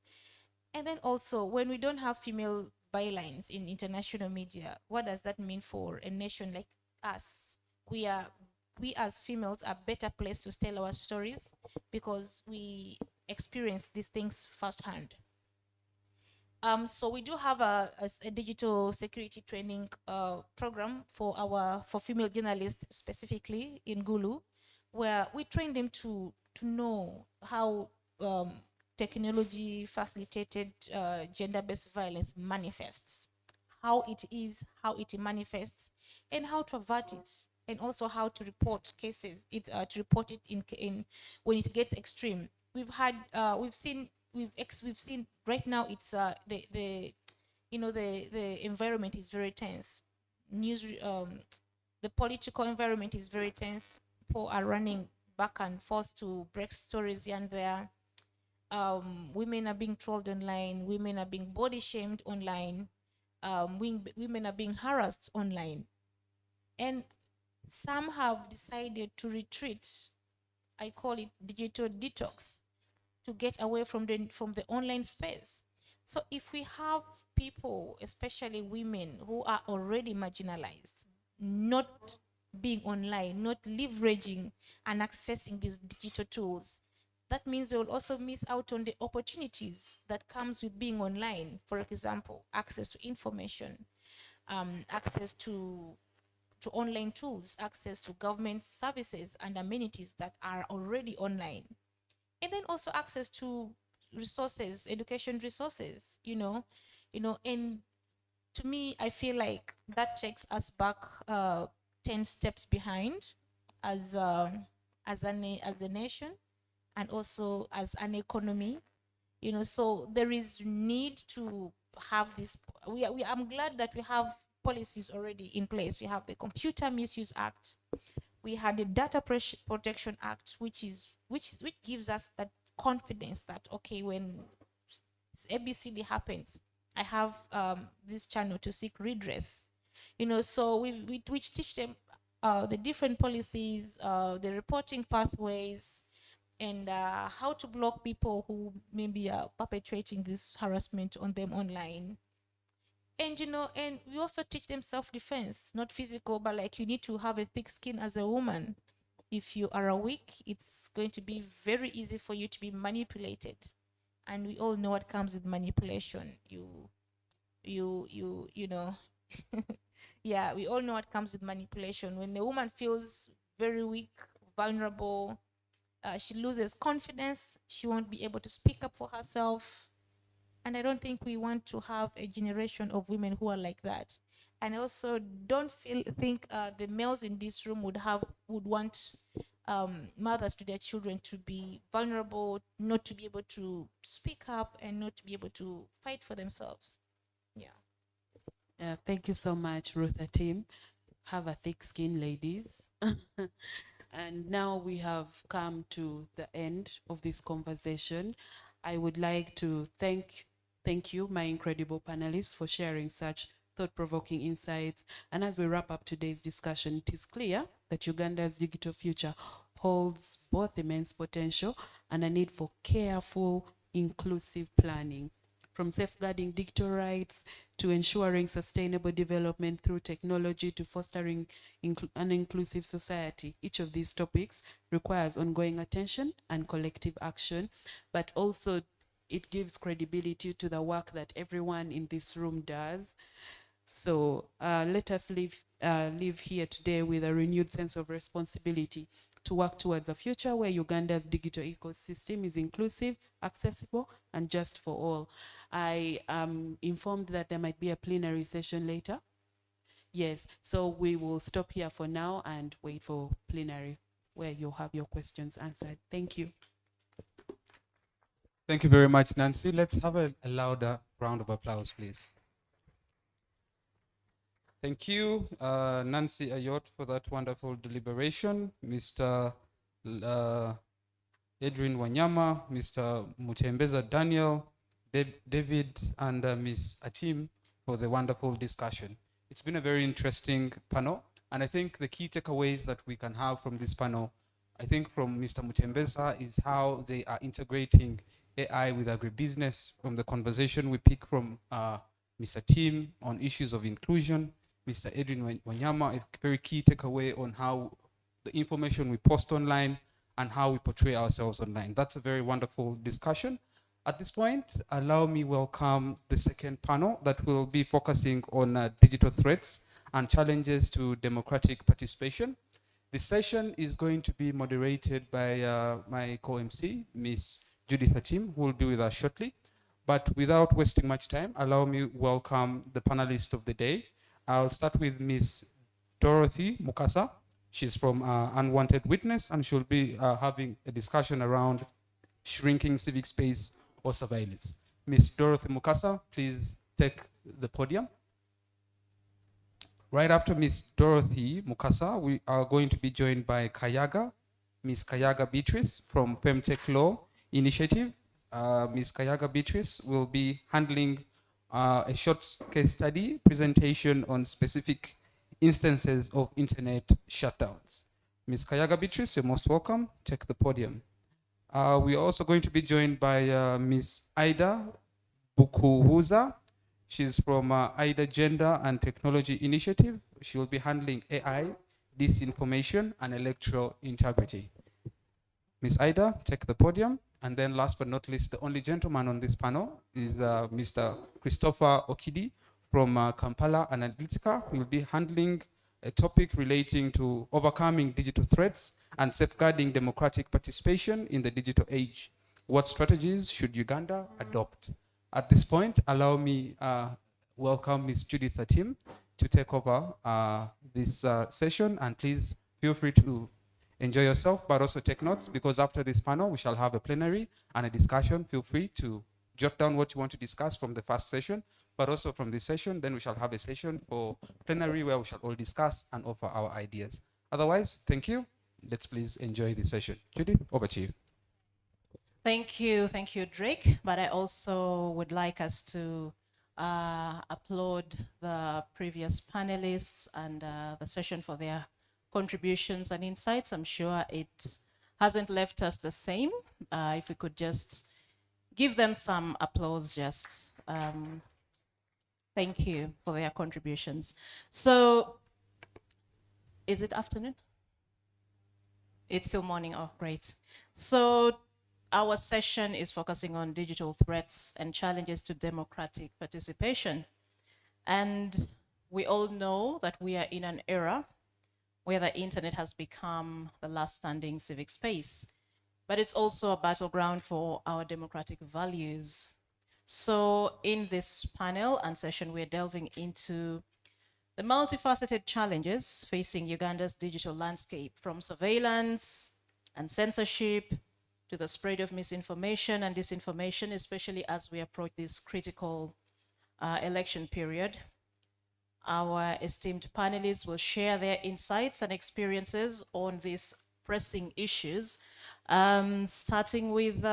And then also, when we don't have female bylines in international media, what does that mean for a nation like us? We as females are better placed to tell our stories because we experience these things firsthand. So we do have a digital security training program for female journalists specifically in Gulu, where we train them to know how technology facilitated gender-based violence manifests, how it manifests, and how to avert it, and also how to report cases, to report it in when it gets extreme. We've seen right now it's the environment is very tense. The political environment is very tense. People are running back and forth to break stories here and there. Women are being trolled online. Women are being body shamed online. Women are being harassed online, and some have decided to retreat. I call it digital detox, to get away from the online space. So if we have people, especially women, who are already marginalized, not being online, not leveraging and accessing these digital tools, that means they will also miss out on the opportunities that comes with being online. For example, access to information, access to online tools, access to government services and amenities that are already online. And then also access to resources, education resources, and to me, I feel like that takes us back 10 steps behind as a nation, and also as an economy, so there is need to have this. I'm glad that we have policies already in place. We have the Computer Misuse Act. We had the Data Protection Act, which gives us that confidence that, okay, when ABCD happens, I have this channel to seek redress. So which teach them the different policies, the reporting pathways, and how to block people who maybe are perpetrating this harassment on them online. And and we also teach them self-defense, not physical, but like you need to have a thick skin as a woman. If you are weak, it's going to be very easy for you to be manipulated, and we all know what comes with manipulation. You know, Yeah, we all know what comes with manipulation. When a woman feels very weak, vulnerable, she loses confidence, she won't be able to speak up for herself. And I don't think we want to have a generation of women who are like that. And I also don't think the males in this room would want mothers to their children to be vulnerable, not to be able to speak up, and not to be able to fight for themselves. Yeah. Yeah, thank you so much, Ruth and team. Have a thick skin, ladies. And now we have come to the end of this conversation. I would like to thank you, my incredible panelists, for sharing such thought-provoking insights. And as we wrap up today's discussion, it is clear that Uganda's digital future holds both immense potential and a need for careful, inclusive planning. From safeguarding digital rights to ensuring sustainable development through technology to fostering an inclusive society. Each of these topics requires ongoing attention and collective action, but also it gives credibility to the work that everyone in this room does. So let us live here today with a renewed sense of responsibility to work towards a future where Uganda's digital ecosystem is inclusive, accessible, and just for all. I am informed that there might be a plenary session later. Yes, so we will stop here for now and wait for plenary where you'll have your questions answered. Thank you. Thank you very much, Nancy. Let's have a louder round of applause, please. Thank you, Nancy Ayot, for that wonderful deliberation. Mr. Edwin Wanyama, Mr. Mutembeza Daniel, David, and Ms. Atim for the wonderful discussion. It's been a very interesting panel, and I think the key takeaways that we can have from this panel, I think from Mr. Mutembeza, is how they are integrating AI with agribusiness. From the conversation we pick from Mr. Tim on issues of inclusion, Mr. Edwin Wanyama, a very key takeaway on how the information we post online and how we portray ourselves online. That's a very wonderful discussion. At this point, allow me welcome the second panel that will be focusing on digital threats and challenges to democratic participation. This session is going to be moderated by my co-MC, Ms. Judith Atim, who will be with us shortly. But without wasting much time, allow me welcome the panelists of the day. I'll start with Ms. Dorothy Mukasa. She's from Unwanted Witness, and she'll be having a discussion around shrinking civic space or surveillance. Ms. Dorothy Mukasa, please take the podium. Right after Ms. Dorothy Mukasa, we are going to be joined by Kayaga, Ms. Kayaga Beatrice from Femtech Law Initiative. Ms. Kayaga Beatrice will be handling a short case study presentation on specific instances of internet shutdowns. Ms. Kayaga Beatrice, you're most welcome. Take the podium. We are also going to be joined by Ms. Ida Bukuhuza. She's from Ida Gender and Technology Initiative. She will be handling AI, disinformation, and electoral integrity. Ms. Ida, take the podium. And then last but not least, the only gentleman on this panel is Mr. Christopher Okidi from Kampala Analytica. He will be handling a topic relating to overcoming digital threats and safeguarding democratic participation in the digital age. What strategies should Uganda adopt? At this point, allow me welcome Ms. Judith Atim to take over this session, and please feel free to enjoy yourself, but also take notes, because after this panel, we shall have a plenary and a discussion. Feel free to jot down what you want to discuss from the first session, but also from this session, then we shall have a session for plenary where we shall all discuss and offer our ideas. Otherwise, thank you. Let's please enjoy the session. Judith, over to you. Thank you, Drake. But I also would like us to applaud the previous panelists and the session for their contributions and insights. I'm sure it hasn't left us the same. If we could just give them some applause, just thank you for their contributions. So, is it afternoon? It's still morning, oh, great. So our session is focusing on digital threats and challenges to democratic participation. And we all know that we are in an era where the internet has become the last standing civic space, but it's also a battleground for our democratic values. So in this panel and session, we're delving into the multifaceted challenges facing Uganda's digital landscape, from surveillance and censorship to the spread of misinformation and disinformation, especially as we approach this critical election period. Our esteemed panelists will share their insights and experiences on these pressing issues, starting with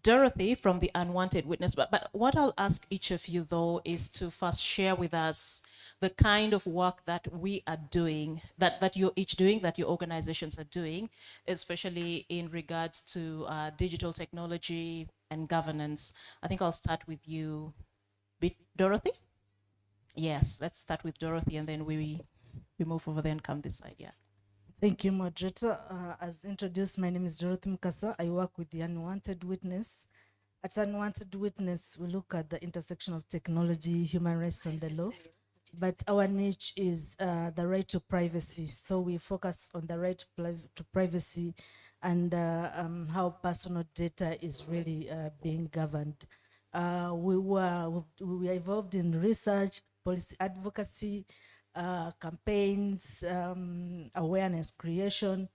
Dorothy from the Unwanted Witness. But what I'll ask each of you, though, is to first share with us the kind of work that we are doing, that you're each doing, that your organizations are doing, especially in regards to digital technology and governance. I think I'll start with you, Dorothy? Yes, let's start with Dorothy, and then we move over there and come this side, yeah. Thank you, moderator. As introduced, my name is Dorothy Mukasa. I work with the Unwanted Witness. At Unwanted Witness, we look at the intersection of technology, human rights, and the law. But our niche is the right to privacy. So we focus on the right to privacy and how personal data is really being governed. We were involved in research, policy advocacy, campaigns, awareness creation.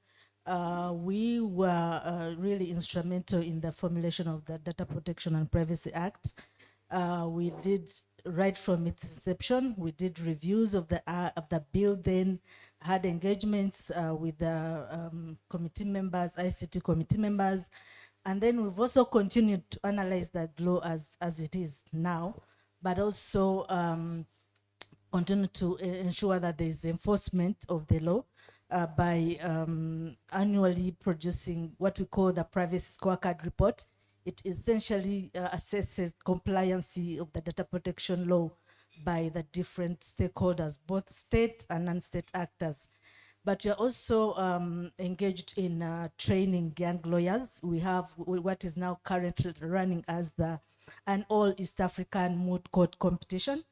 We were really instrumental in the formulation of the Data Protection and Privacy Act. We did, right from its inception, we did reviews of the bill, then had engagements with the committee members, ICT committee members, and then we've also continued to analyze that law as it is now, but also continue to ensure that there is enforcement of the law by annually producing what we call the Privacy Scorecard Report. It essentially assesses compliance of the data protection law by the different stakeholders, both state and non-state actors. But we are also engaged in training young lawyers. We have what is now currently running as an all East African moot court competition.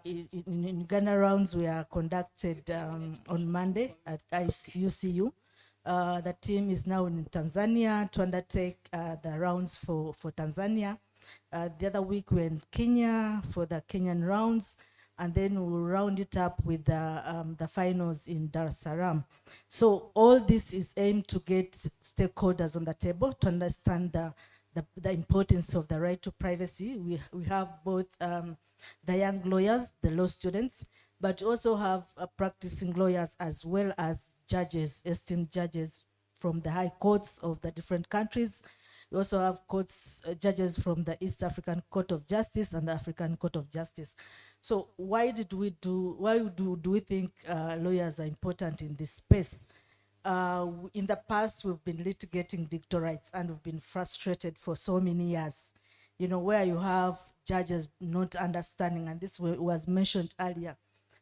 In Uganda rounds, we are conducted on Monday at UCU. The team is now in Tanzania to undertake the rounds for Tanzania. The other week we're in Kenya for the Kenyan rounds, and then we'll round it up with the finals in Dar es Salaam. So all this is aimed to get stakeholders on the table to understand the importance of the right to privacy. We have both the young lawyers, the law students, but also have practicing lawyers as well as judges, esteemed judges from the high courts of the different countries. We also have judges from the East African Court of Justice and the African Court of Justice. So why do we think lawyers are important in this space? In the past, we've been litigating digital rights and we've been frustrated for so many years, where you have judges not understanding, and this was mentioned earlier,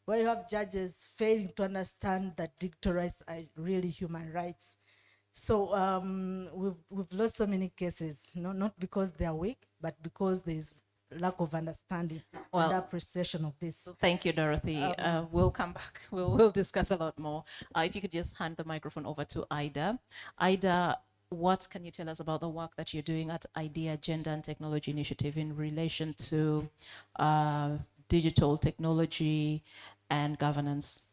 where you have judges failing to understand that digital rights are really human rights. So we've lost so many cases, not because they are weak, but because there's lack of understanding and appreciation of this. Thank you, Dorothy. We'll come back. We'll discuss a lot more. If you could just hand the microphone over to Ida. Ida, what can you tell us about the work that you're doing at IDEA Gender and Technology Initiative in relation to digital technology and governance?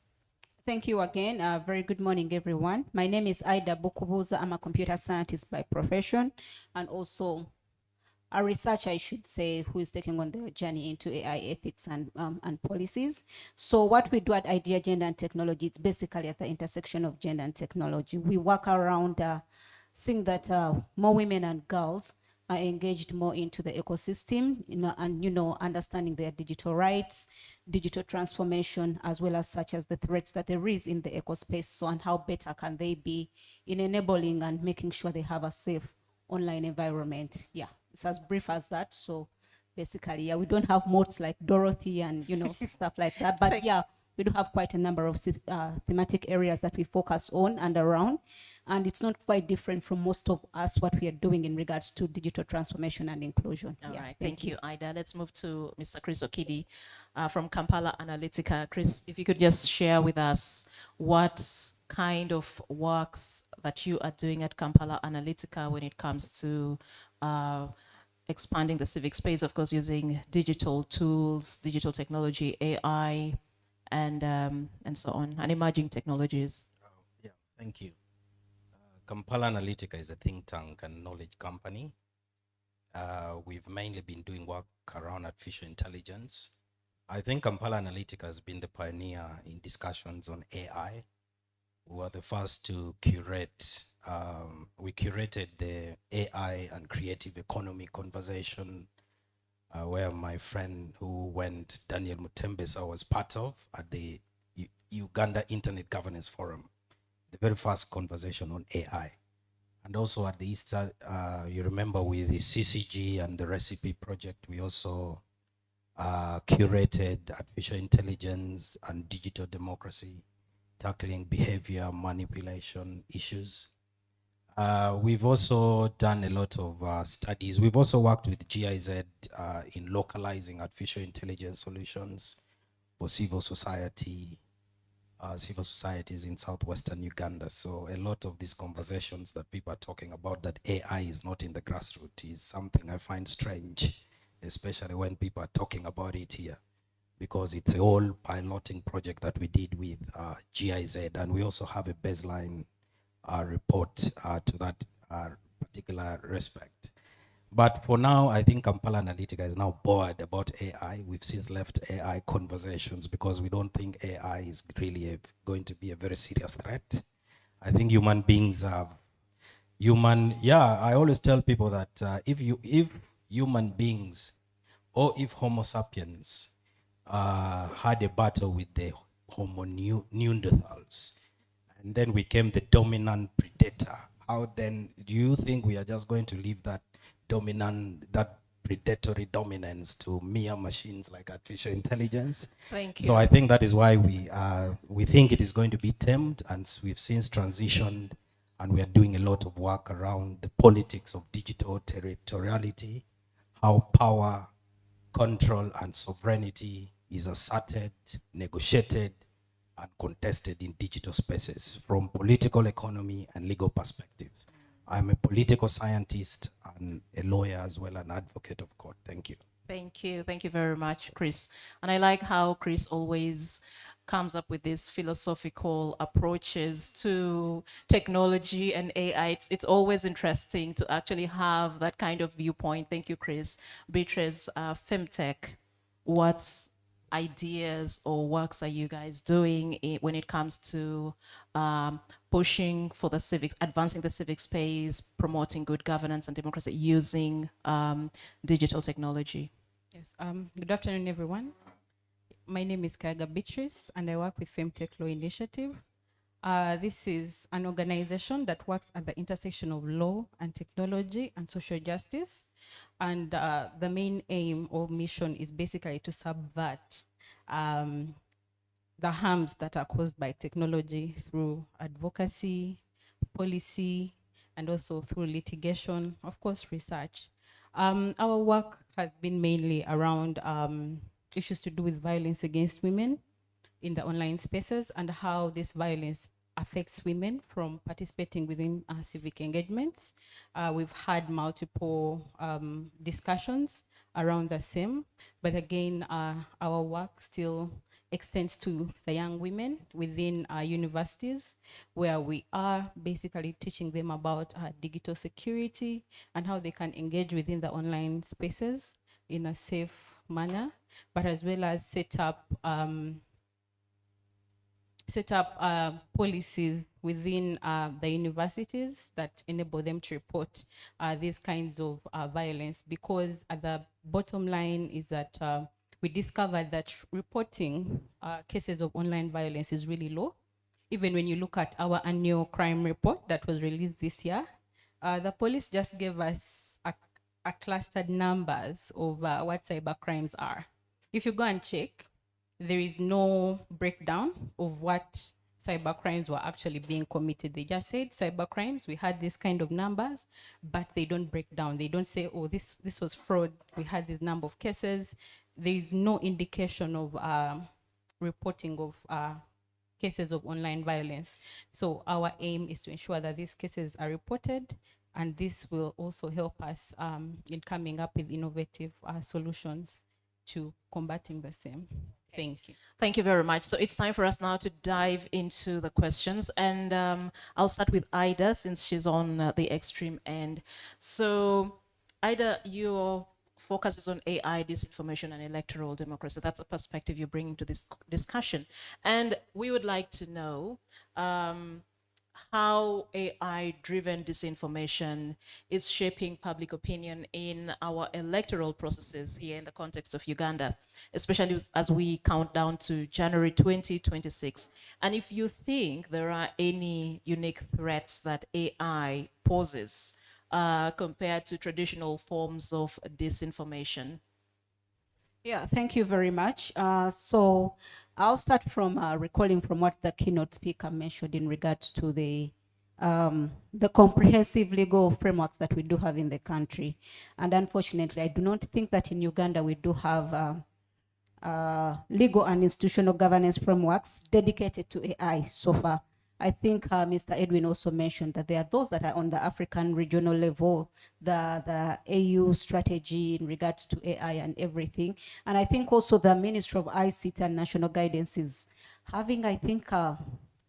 Thank you again. Very good morning, everyone. My name is Ida Bukubuza. I'm a computer scientist by profession and also a researcher, I should say, who is taking on the journey into AI ethics and policies. So what we do at IDEA Gender and Technology, it's basically at the intersection of gender and technology. We work around seeing that more women and girls are engaged more into the ecosystem, and understanding their digital rights, digital transformation, as well as such as the threats that there is in the ecospace. So, and how better can they be in enabling and making sure they have a safe online environment. Yeah, it's as brief as that. So basically, yeah, we don't have modes like Dorothy and stuff like that. But yeah, we do have quite a number of thematic areas that we focus on and around, and it's not quite different from most of us what we are doing in regards to digital transformation and inclusion. All Yeah, right, thank you, Ida. Let's move to Mr. Chris Okidi from Kampala Analytica. Chris, if you could just share with us what kind of works that you are doing at Kampala Analytica when it comes to expanding the civic space, of course, using digital tools, digital technology, AI, and so on, and emerging technologies. Yeah, thank you. Kampala Analytica is a think tank and knowledge company. We've mainly been doing work around artificial intelligence. I think Kampala Analytica has been the pioneer in discussions on AI. We were the first to curate, we curated the AI and creative economy conversation where my friend who went, Daniel Mutembesa, was part of at the Uganda Internet Governance Forum, the very first conversation on AI. And also at the Easter, you remember with the CCG and the Recipe Project, we also curated artificial intelligence and digital democracy, tackling behavior manipulation issues. We've also done a lot of studies. We've also worked with GIZ in localizing artificial intelligence solutions for civil society, civil societies in southwestern Uganda. So a lot of these conversations that people are talking about, that AI is not in the grassroots, is something I find strange, especially when people are talking about it here, because it's a whole piloting project that we did with GIZ, and we also have a baseline report to that particular respect. But for now, I think Kampala Analytica is now bored about AI. We've since left AI conversations because we don't think AI is really going to be a very serious threat. I think human beings have I always tell people that if human beings, or if Homo sapiens had a battle with the Homo Neanderthals, and then became the dominant predator, how then do you think we are just going to leave that predatory dominance to mere machines like artificial intelligence? Thank you. So I think that is why we think it is going to be tamed, and we've since transitioned, and we are doing a lot of work around the politics of digital territoriality, how power, control, and sovereignty is asserted, negotiated, and contested in digital spaces from political economy and legal perspectives. I'm a political scientist and a lawyer as well, an advocate of court. Thank you. Thank you. Thank you very much, Chris. And I like how Chris always comes up with these philosophical approaches to technology and AI. It's always interesting to actually have that kind of viewpoint. Thank you, Chris. Beatrice, Femtech, what ideas or works are you guys doing when it comes to pushing for the civic, advancing the civic space, promoting good governance and democracy using digital technology? Yes. Good afternoon, everyone. My name is Kaga Beatrice, and I work with Femtech Law Initiative. This is an organization that works at the intersection of law and technology and social justice. And the main aim or mission is basically to subvert the harms that are caused by technology through advocacy, policy, and also through litigation, of course, research. Our work has been mainly around issues to do with violence against women in the online spaces and how this violence affects women from participating within civic engagements. We've had multiple discussions around the same, but again, our work still extends to the young women within universities, where we are basically teaching them about digital security and how they can engage within the online spaces in a safe manner, but as well as set up policies within the universities that enable them to report these kinds of violence, because at the bottom line is that we discovered that reporting cases of online violence is really low. Even when you look at our annual crime report that was released this year, the police just gave us a clustered numbers of what cyber crimes are. If you go and check, there is no breakdown of what cyber crimes were actually being committed. They just said cyber crimes, we had this kind of numbers, but they don't break down. They don't say, oh, this was fraud, we had this number of cases. There is no indication of reporting of cases of online violence. So our aim is to ensure that these cases are reported, and this will also help us in coming up with innovative solutions to combating the same. Thank you. Thank you very much. So it's time for us now to dive into the questions. And I'll start with Ida, since she's on the extreme end. So Ida, your focus is on AI, disinformation, and electoral democracy. That's a perspective you're bringing to this discussion. And we would like to know how AI-driven disinformation is shaping public opinion in our electoral processes here in the context of Uganda, especially as we count down to January 2026. And if you think there are any unique threats that AI poses compared to traditional forms of disinformation. Yeah, thank you very much. So I'll start from recalling from what the keynote speaker mentioned in regards to the comprehensive legal frameworks that we do have in the country. And unfortunately, I do not think that in Uganda we do have legal and institutional governance frameworks dedicated to AI so far. I think Mr. Edwin also mentioned that there are those that are on the African regional level, the AU strategy in regards to AI and everything. And I think also the Ministry of ICT and National Guidance is having, I think, a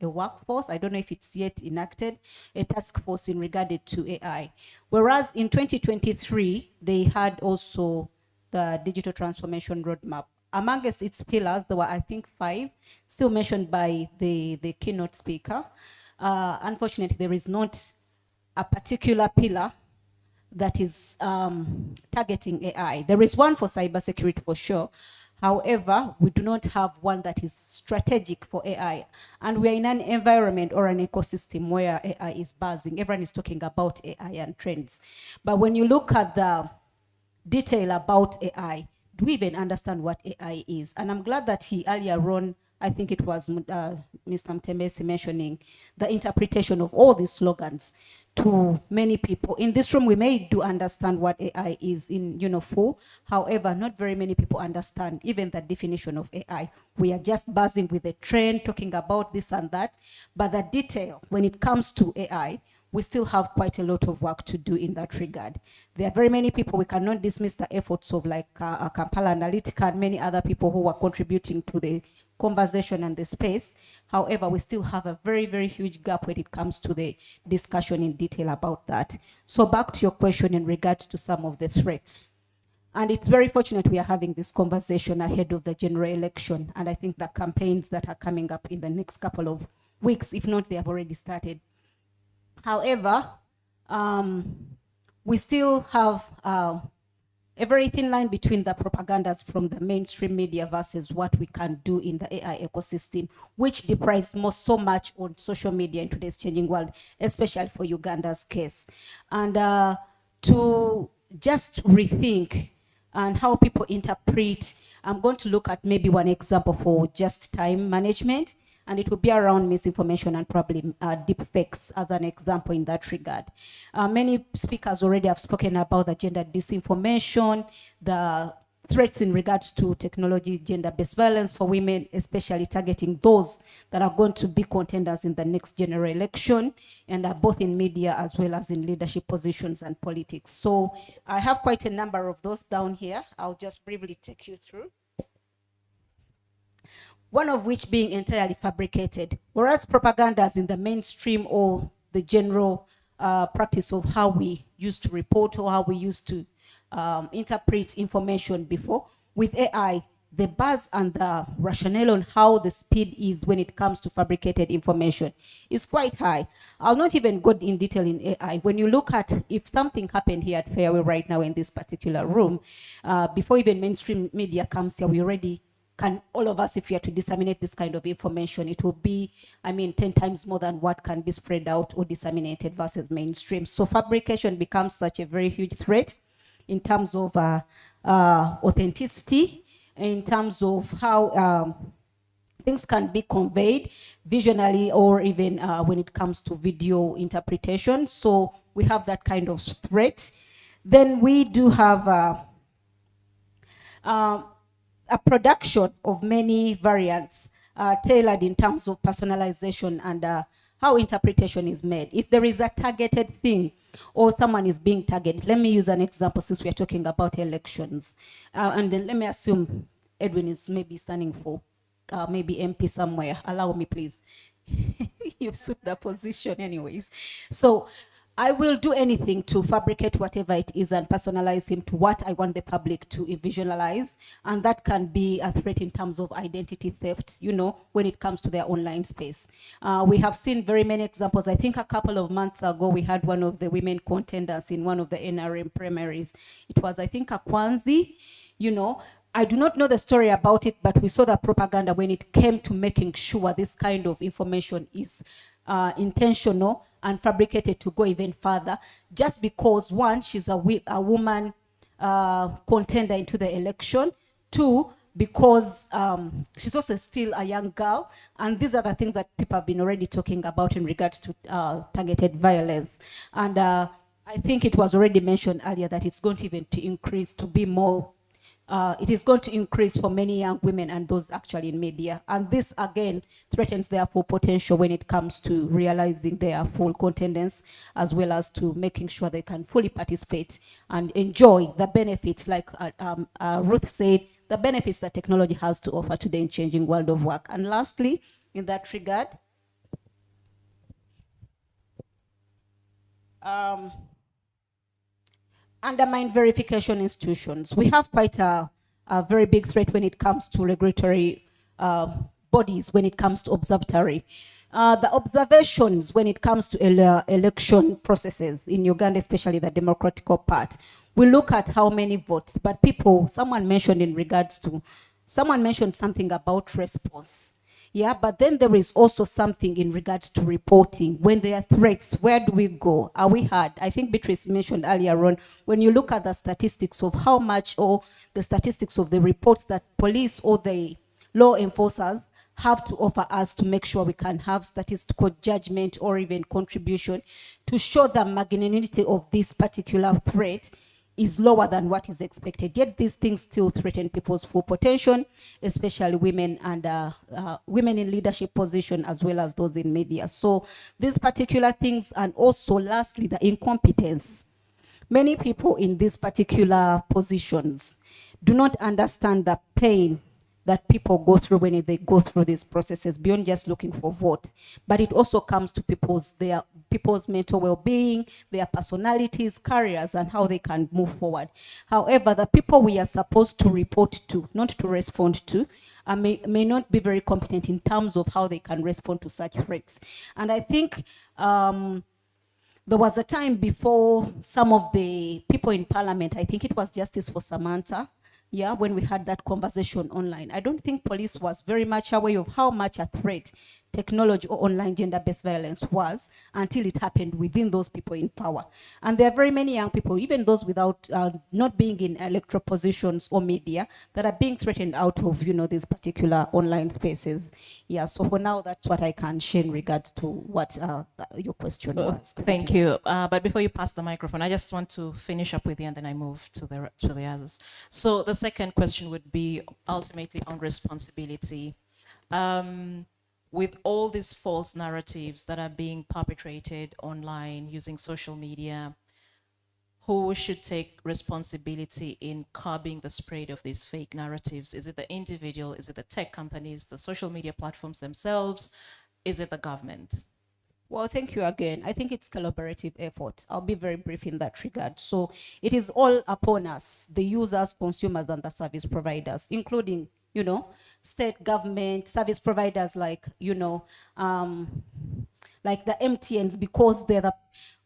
workforce, I don't know if it's yet enacted, a task force in regard to AI. Whereas in 2023, they had also the digital transformation roadmap. Amongst its pillars, there were, I think, 5, still mentioned by the keynote speaker. Unfortunately, there is not a particular pillar that is targeting AI. There is one for cybersecurity for sure. However, we do not have one that is strategic for AI. And we are in an environment or an ecosystem where AI is buzzing. Everyone is talking about AI and trends. But when you look at the detail about AI, do we even understand what AI is? And I'm glad that he earlier on, I think it was Mr. Mtembesi mentioning the interpretation of all these slogans to many people. In this room, we may do understand what AI is in full. However, not very many people understand even the definition of AI. We are just buzzing with the trend, talking about this and that. But the detail, when it comes to AI, we still have quite a lot of work to do in that regard. There are very many people, we cannot dismiss the efforts of like Kampala Analytica and many other people who are contributing to the conversation and the space. However, we still have a very, very huge gap when it comes to the discussion in detail about that. So back to your question in regards to some of the threats. And it's very fortunate we are having this conversation ahead of the general election. And I think the campaigns that are coming up in the next couple of weeks, if not, they have already started. However, we still have a very thin line between the propagandas from the mainstream media versus what we can do in the AI ecosystem, which deprives so much on social media in today's changing world, especially for Uganda's case. And to just rethink and how people interpret, I'm going to look at maybe one example for just time management. And it will be around misinformation and probably deep fakes as an example in that regard. Many speakers already have spoken about the gender disinformation, the threats in regards to technology, gender-based violence for women, especially targeting those that are going to be contenders in the next general election, and are both in media as well as in leadership positions and politics. So I have quite a number of those down here. I'll just briefly take you through. One of which being entirely fabricated, whereas propagandas in the mainstream or the general practice of how we used to report or how we used to interpret information before, with AI, the buzz and the rationale on how the speed is when it comes to fabricated information is quite high. I'll not even go in detail in AI. When you look at if something happened here at Fairway right now in this particular room, before even mainstream media comes here, we already can, all of us, if we are to disseminate this kind of information, it will be, 10 times more than what can be spread out or disseminated versus mainstream. So fabrication becomes such a very huge threat in terms of authenticity in terms of how things can be conveyed visually or even when it comes to video interpretation. So we have that kind of threat. Then we do have a production of many variants tailored in terms of personalization and how interpretation is made. If there is a targeted thing or someone is being targeted, let me use an example since we are talking about elections. And then let me assume Edwin is maybe standing for maybe MP somewhere. Allow me, please. You've suit the position anyways. So I will do anything to fabricate whatever it is and personalize him to what I want the public to visualize. And that can be a threat in terms of identity theft, you know, when it comes to their online space. We have seen very many examples. I think a couple of months ago, we had one of the women contenders in one of the NRM primaries. It was, I think, a Kwanzi, you know. I do not know the story about it, but we saw the propaganda when it came to making sure this kind of information is intentional and fabricated to go even further, just because one, she's a woman contender into the election, two, because she's also still a young girl, and these are the things that people have been already talking about in regards to targeted violence. And I think it was already mentioned earlier that it's going to even to increase to be more it is going to increase for many young women and those actually in media. And this again threatens their full potential when it comes to realizing their full contendence, as well as to making sure they can fully participate and enjoy the benefits, like Ruth said, the benefits that technology has to offer today in changing world of work. And lastly, in that regard, undermine verification institutions. We have quite a very big threat when it comes to regulatory bodies, when it comes to observatory. The observations when it comes to election processes in Uganda, especially the democratical part, we look at how many votes, but someone mentioned something about response. Yeah, but then there is also something in regards to reporting. When there are threats, where do we go? Are we heard? I think Beatrice mentioned earlier on, when you look at the statistics of how much, or the statistics of the reports that police or the law enforcers have to offer us to make sure we can have statistical judgment or even contribution to show the magnitude of this particular threat is lower than what is expected. Yet these things still threaten people's full potential, especially women and women in leadership position, as well as those in media. So these particular things, and also lastly, the incompetence. Many people in these particular positions do not understand the pain that people go through when they go through these processes, beyond just looking for vote. But it also comes to people's mental well-being, their personalities, careers, and how they can move forward. However, the people we are supposed to report to, not to respond to, may not be very competent in terms of how they can respond to such threats. And I think there was a time before some of the people in parliament, I think it was Justice for Samantha, yeah, when we had that conversation online. I don't think police was very much aware of how much a threat technology or online gender-based violence was until it happened within those people in power. And there are very many young people, even those without not being in electoral positions or media, that are being threatened out of, you know, these particular online spaces. Yeah, so for now, that's what I can share in regards to what your question was. Thank you. But before you pass the microphone, I just want to finish up with you, and then I move to the others. So the second question would be ultimately on responsibility. With all these false narratives that are being perpetrated online using social media, who should take responsibility in curbing the spread of these fake narratives? Is it the individual? Is it the tech companies, the social media platforms themselves? Is it the government? Well, thank you again. I think it's collaborative effort. I'll be very brief in that regard. So it is all upon us, the users, consumers, and the service providers, including, you know, state government, service providers like, you know, like the MTNs, because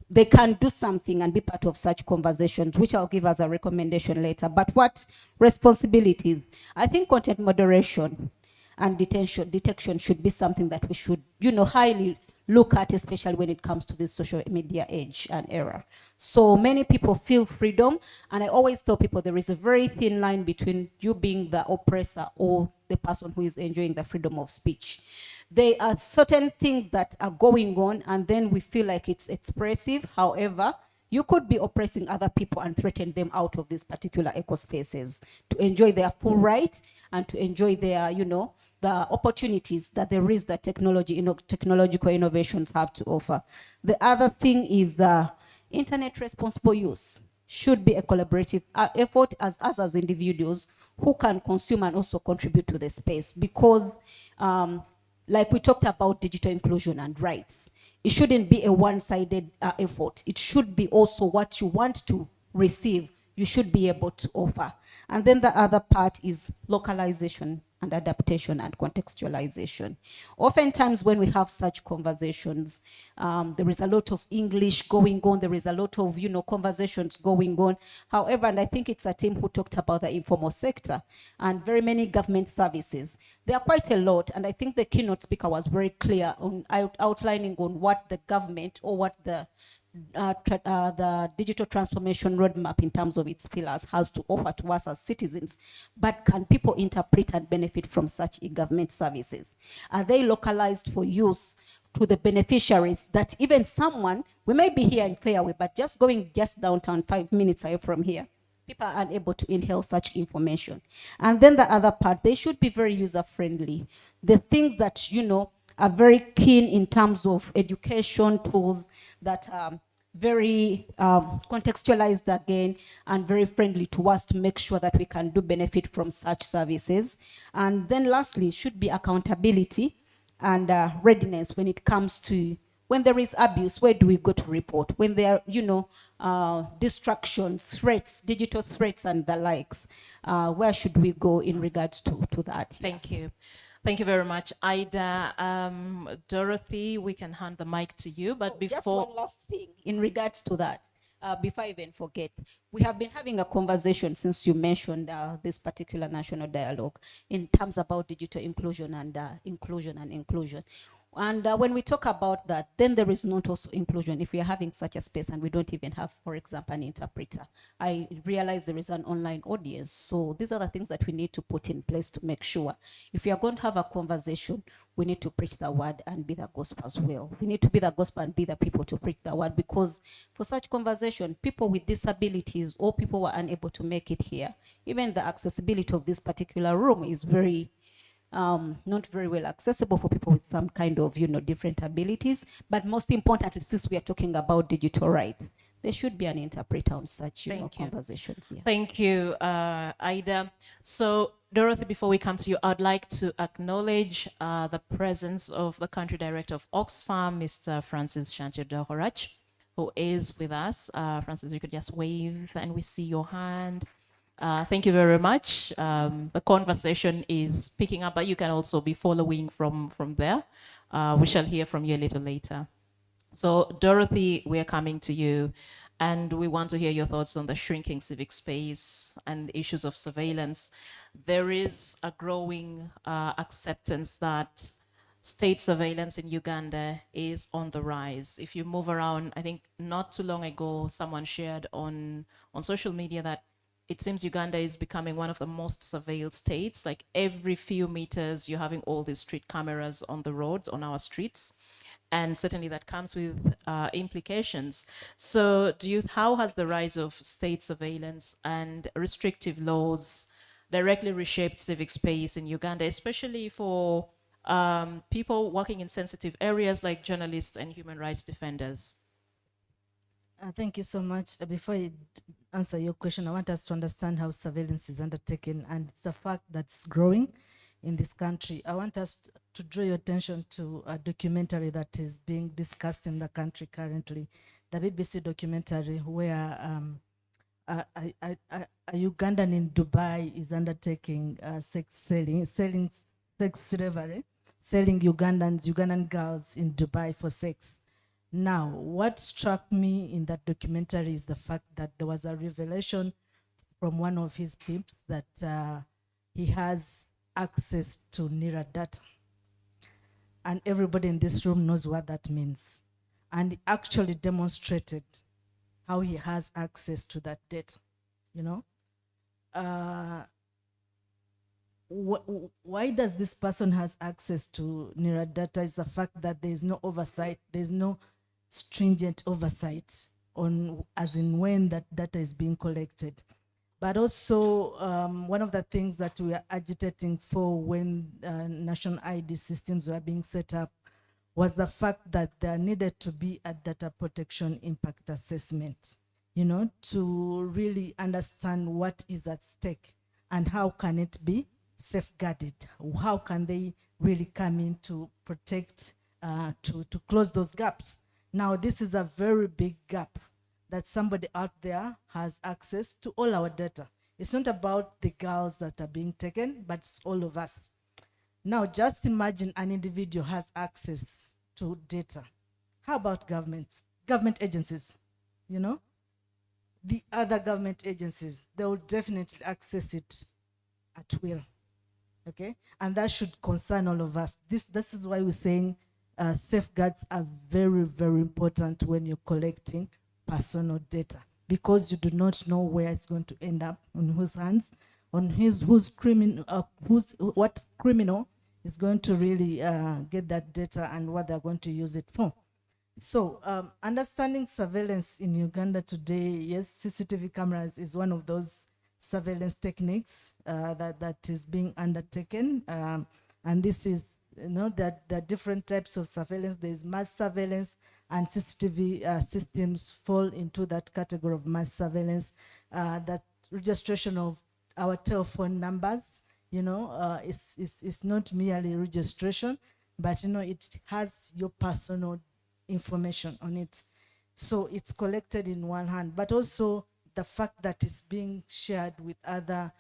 they can do something and be part of such conversations, which I'll give as a recommendation later. But what responsibilities? I think content moderation and detection should be something that we should, you know, highly look at, especially when it comes to this social media age and era. So many people feel freedom, and I always tell people there is a very thin line between you being the oppressor or the person who is enjoying the freedom of speech. There are certain things that are going on, and then we feel like it's expressive. However, you could be oppressing other people and threaten them out of these particular eco spaces to enjoy their full right and to enjoy their, the opportunities that there is that technological innovations have to offer. The other thing is the internet responsible use should be a collaborative effort as us as individuals who can consume and also contribute to the space, because like we talked about digital inclusion and rights, it shouldn't be a one-sided effort. It should be also what you want to receive, you should be able to offer. And then the other part is localization and adaptation and contextualization. Oftentimes when we have such conversations, there is a lot of English going on, there is a lot of, conversations going on. However, and I think it's a team who talked about the informal sector and very many government services. There are quite a lot, and I think the keynote speaker was very clear on outlining on what the government or what the digital transformation roadmap in terms of its pillars has to offer to us as citizens. But can people interpret and benefit from such e-government services? Are they localized for use to the beneficiaries that even someone, we may be here in Fairway, but just going downtown 5 minutes away from here, people are unable to inhale such information. And then the other part, they should be very user-friendly. The things that, are very keen in terms of education tools that are very contextualized again and very friendly to us to make sure that we can do benefit from such services. And then lastly, should be accountability and readiness when it comes to when there is abuse, where do we go to report? When there are, distractions, threats, digital threats and the likes, where should we go in regards to that? Thank you. Thank you very much, Ida. Dorothy, we can hand the mic to you, but before... Just one last thing in regards to that, before I even forget. We have been having a conversation since you mentioned this particular national dialogue in terms about digital inclusion and inclusion. And when we talk about that, then there is not also inclusion if we are having such a space and we don't even have, for example, an interpreter. I realize there is an online audience. So these are the things that we need to put in place to make sure if we are going to have a conversation, we need to preach the word and be the gospel as well. We need to be the gospel and be the people to preach the word, because for such conversation, people with disabilities or people who are unable to make it here, even the accessibility of this particular room is very not very well accessible for people with some kind of, different abilities. But most importantly, since we are talking about digital rights, there should be an interpreter on such conversations. Yeah. Thank you, Ida. So, Dorothy, before we come to you, I'd like to acknowledge the presence of the country director of Oxfam, Mr. Francis Chantier-Dororach, who is with us. Francis, you could just wave and we see your hand. Thank you very much. The conversation is picking up, but you can also be following from there. We shall hear from you a little later. So, Dorothy, we're coming to you, and we want to hear your thoughts on the shrinking civic space and issues of surveillance. There is a growing acceptance that state surveillance in Uganda is on the rise. If you move around, I think not too long ago, someone shared on social media that it seems Uganda is becoming one of the most surveilled states. Like every few meters, you're having all these street cameras on the roads, on our streets. And certainly that comes with implications. So how has the rise of state surveillance and restrictive laws directly reshaped civic space in Uganda, especially for people working in sensitive areas like journalists and human rights defenders? Thank you so much. Before I answer your question, I want us to understand how surveillance is undertaken, and it's a fact that's growing in this country. I want us to draw your attention to a documentary that is being discussed in the country currently, the BBC documentary where a Ugandan in Dubai is undertaking selling sex slavery, selling Ugandan girls in Dubai for sex. Now, what struck me in that documentary is the fact that there was a revelation from one of his pimps that he has access to NIRA data. and everybody in this room knows what that means. And he actually demonstrated how he has access to that data, you know. Why does this person has access to NIRA data is the fact that there is no oversight, there's no stringent oversight on as in when that data is being collected. But also one of the things that we are agitating for when national ID systems were being set up was the fact that there needed to be a data protection impact assessment, you know, to really understand what is at stake and how can it be safeguarded. How can they really come in to protect, to close those gaps? Now, this is a very big gap that somebody out there has access to all our data. It's not about the girls that are being taken, but it's all of us. Now, just imagine an individual has access to data. How about governments, government agencies, you know? The other government agencies, they will definitely access it at will, okay? And that should concern all of us. This is why we're saying safeguards are very, very important when you're collecting personal data, because you do not know where it's going to end up, on whose hands, on what criminal is going to really get that data and what they're going to use it for. So understanding surveillance in Uganda today, yes, CCTV cameras is one of those surveillance techniques that is being undertaken. And this is, you know, that there are different types of surveillance. There's mass surveillance, and CCTV systems fall into that category of mass surveillance. That registration of our telephone numbers, you know, is not merely registration, but, you know, it has your personal information on it. So it's collected in one hand, but also the fact that it's being shared with other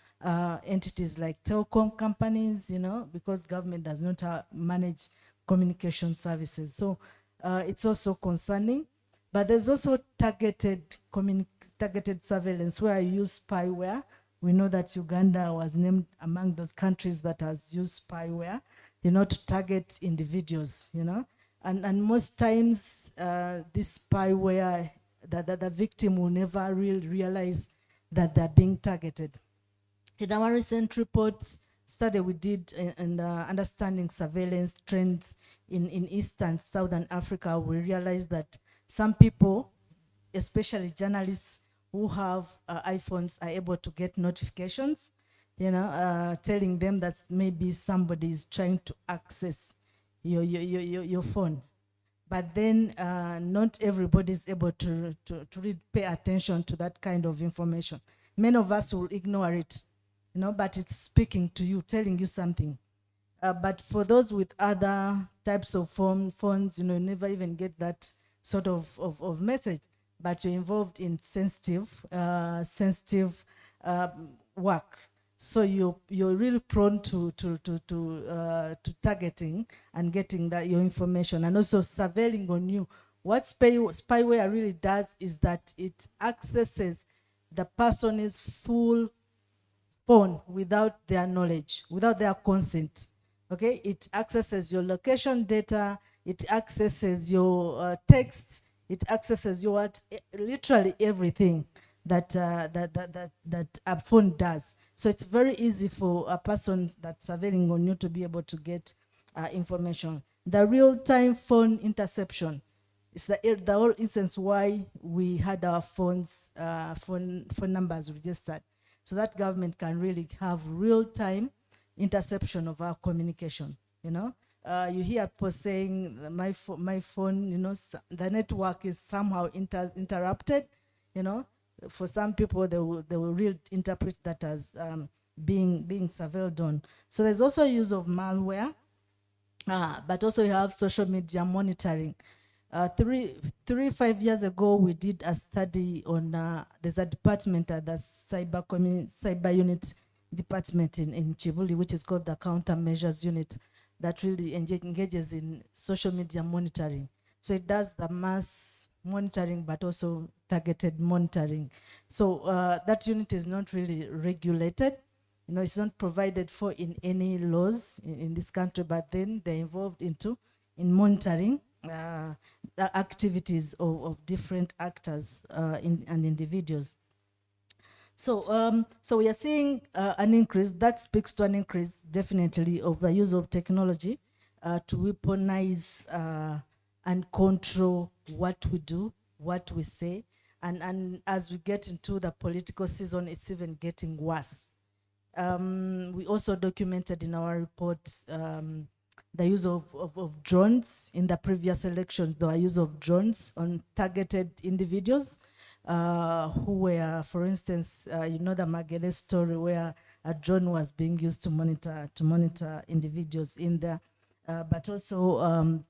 entities like telecom companies, you know, because government does not manage communication services. So it's also concerning, but there's also targeted surveillance where you use spyware. We know that Uganda was named among those countries that has used spyware, you know, to target individuals, you know. And most times this spyware, that the victim will never really realize that they're being targeted. In our recent report study we did in understanding surveillance trends in East and Southern Africa, we realized that some people, especially journalists who have iPhones, are able to get notifications, you know, telling them that maybe somebody is trying to access your phone. But then not everybody is able to really pay attention to that kind of information. Many of us will ignore it, you know, but it's speaking to you, telling you something. But for those with other types of phones, you know, you never even get that sort of message, but you're involved in sensitive work. So you're really prone to targeting and getting that your information, and also surveilling on you. What spyware really does is that it accesses the person's full phone without their knowledge, without their consent. Okay, it accesses your location data, it accesses your text, it accesses your literally everything that a phone does. So it's very easy for a person that's surveilling on you to be able to get information. The real-time phone interception is the whole instance why we had our phone numbers registered, so that government can really have real-time interception of our communication. You know, you hear people saying my phone, you know, the network is somehow interrupted. You know, for some people they will really interpret that as being surveilled on. So there's also use of malware, but also you have social media monitoring. 5 years ago, we did a study on, there's a department at the cyber unit department in Chibuli, which is called the countermeasures unit, that really engages in social media monitoring. So it does the mass monitoring, but also targeted monitoring. So that unit is not really regulated. You know, it's not provided for in any laws in this country, but then they're involved into in monitoring the activities of different actors and individuals. So, so we are seeing an increase. That speaks to an increase, definitely, of the use of technology to weaponize and control what we do, what we say. And as we get into the political season, it's even getting worse. We also documented in our report the use of drones. In the previous elections, the use of drones on targeted individuals who were, for instance, you know the Magele story where a drone was being used to monitor individuals in there. But also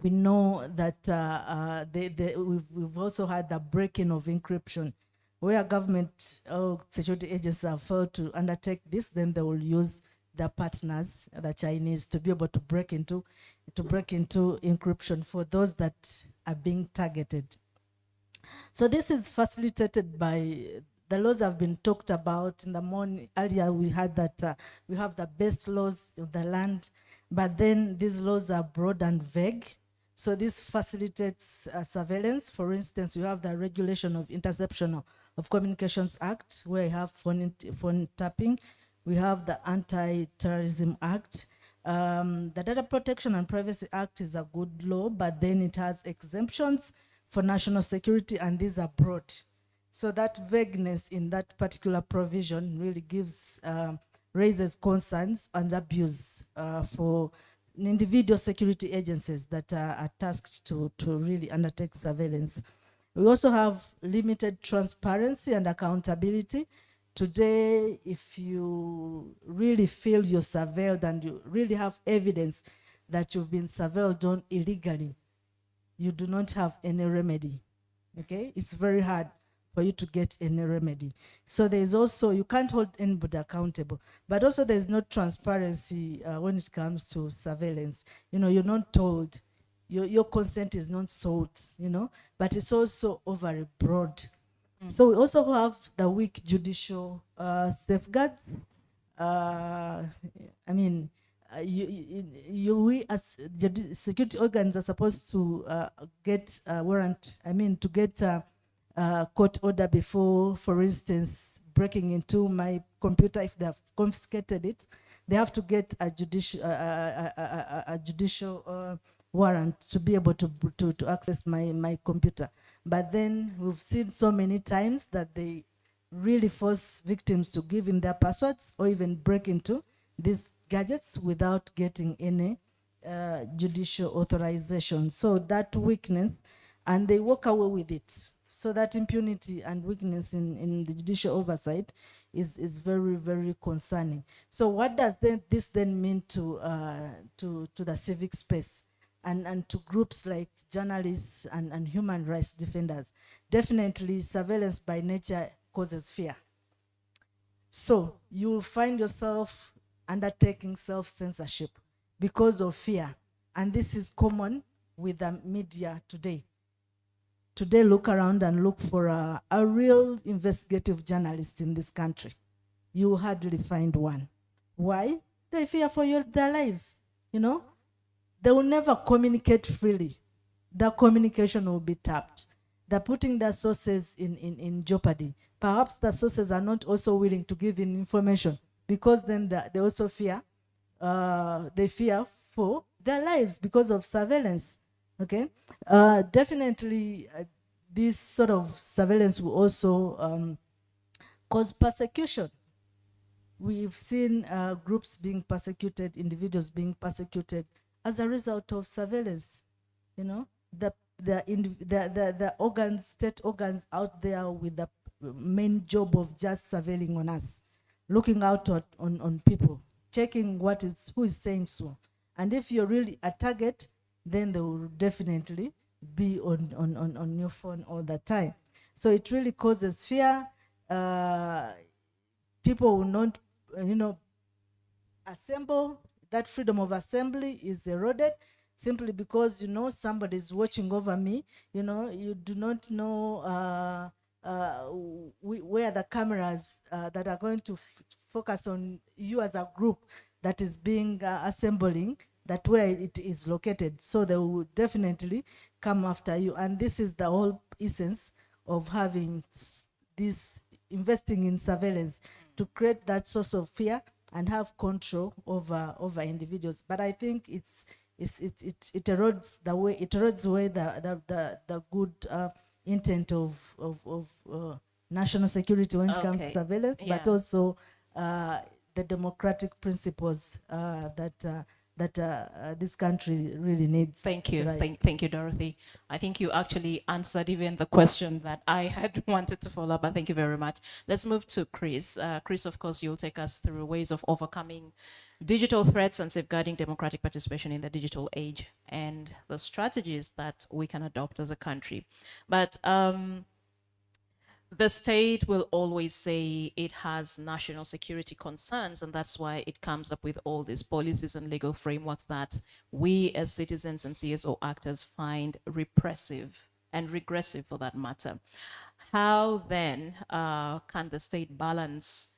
we know that we've also had the breaking of encryption, where government or security agencies have failed to undertake this, then they will use their partners, the Chinese, to be able to break into encryption for those that are being targeted. So this is facilitated by the laws have been talked about in the morning. Earlier we had that we have the best laws of the land, but then these laws are broad and vague. So this facilitates surveillance. For instance, we have the Regulation of Interception of Communications Act, where you have phone tapping. We have the Anti-Terrorism Act. The Data Protection and Privacy Act is a good law, but then it has exemptions for national security, and these are broad. So that vagueness in that particular provision really raises concerns and abuse for individual security agencies that are tasked to really undertake surveillance. We also have limited transparency and accountability. Today, if you really feel you're surveilled and you really have evidence that you've been surveilled on illegally, you do not have any remedy, okay? It's very hard for you to get any remedy. So there's also, you can't hold anybody accountable, but also there's no transparency when it comes to surveillance. You know, you're not told, your consent is not sought, you know, but it's also over broad. So we also have the weak judicial safeguards. I mean, we as security organs are supposed to get a warrant, to get a court order before, for instance, breaking into my computer. If they have confiscated it, they have to get a judicial warrant to be able to access my computer. But then we've seen so many times that they really force victims to give in their passwords or even break into these gadgets without getting any judicial authorization. So that weakness, and they walk away with it. So that impunity and weakness in the judicial oversight is very, very concerning. So what does this then mean to the civic space and to groups like journalists and human rights defenders? Definitely, surveillance by nature causes fear. So you will find yourself undertaking self-censorship because of fear. And this is common with the media today. Today, look around and look for a real investigative journalist in this country. You will hardly find one. Why? They fear for their lives, you know? They will never communicate freely. Their communication will be tapped. They're putting their sources in jeopardy. Perhaps the sources are not also willing to give in information because then they also fear, they fear for their lives because of surveillance, okay? Definitely, this sort of surveillance will also cause persecution. We've seen groups being persecuted, individuals being persecuted as a result of surveillance. You know, the organs, state organs out there with the main job of just surveilling on us, looking out on people, checking who is saying so. And if you're really a target, then they will definitely be on your phone all the time. So it really causes fear. People will not, assemble. That freedom of assembly is eroded simply because, somebody is watching over me. You do not know where the cameras that are going to focus on you as a group that is being assembling that where it is located. So they will definitely come after you. And this is the whole essence of having this, investing in surveillance, to create that source of fear and have control over individuals. But I think it erodes away the good intent of national security when it comes to surveillance, but also the democratic principles that this country really needs. Thank you. Right. Thank you, Dorothy. I think you actually answered even the question that I had wanted to follow up, but thank you very much. Let's move to Chris. Chris, of course, you'll take us through ways of overcoming digital threats and safeguarding democratic participation in the digital age and the strategies that we can adopt as a country. But the state will always say it has national security concerns, and that's why it comes up with all these policies and legal frameworks that we as citizens and CSO actors find repressive and regressive for that matter. How then can the state balance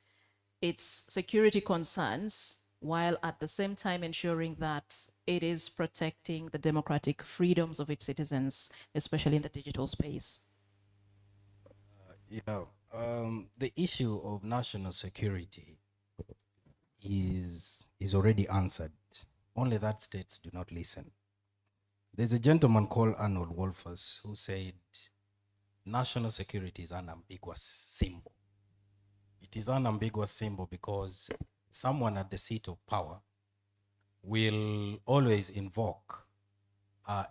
its security concerns while at the same time ensuring that it is protecting the democratic freedoms of its citizens, especially in the digital space? The issue of national security is already answered. Only that states do not listen. There's a gentleman called Arnold Wolfers who said, national security is an ambiguous symbol. It is an ambiguous symbol because someone at the seat of power will always invoke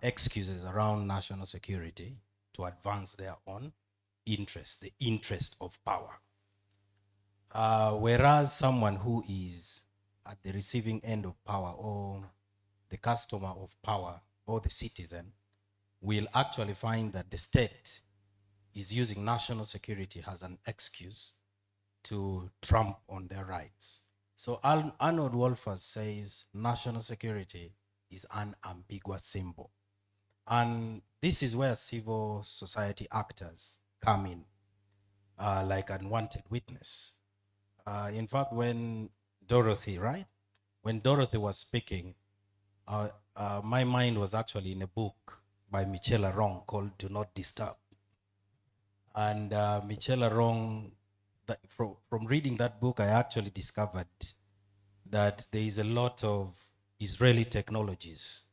excuses around national security to advance their own interest, the interest of power. Whereas someone who is at the receiving end of power, or the customer of power, or the citizen, will actually find that the state is using national security as an excuse to trump on their rights. So Arnold Wolfers says national security is an ambiguous symbol. And this is where civil society actors come in, like unwanted witness. In fact, when Dorothy was speaking, my mind was actually in a book by Michel Arong called Do Not Disturb. And Michel Arong, from reading that book, I actually discovered that there is a lot of Israeli technologies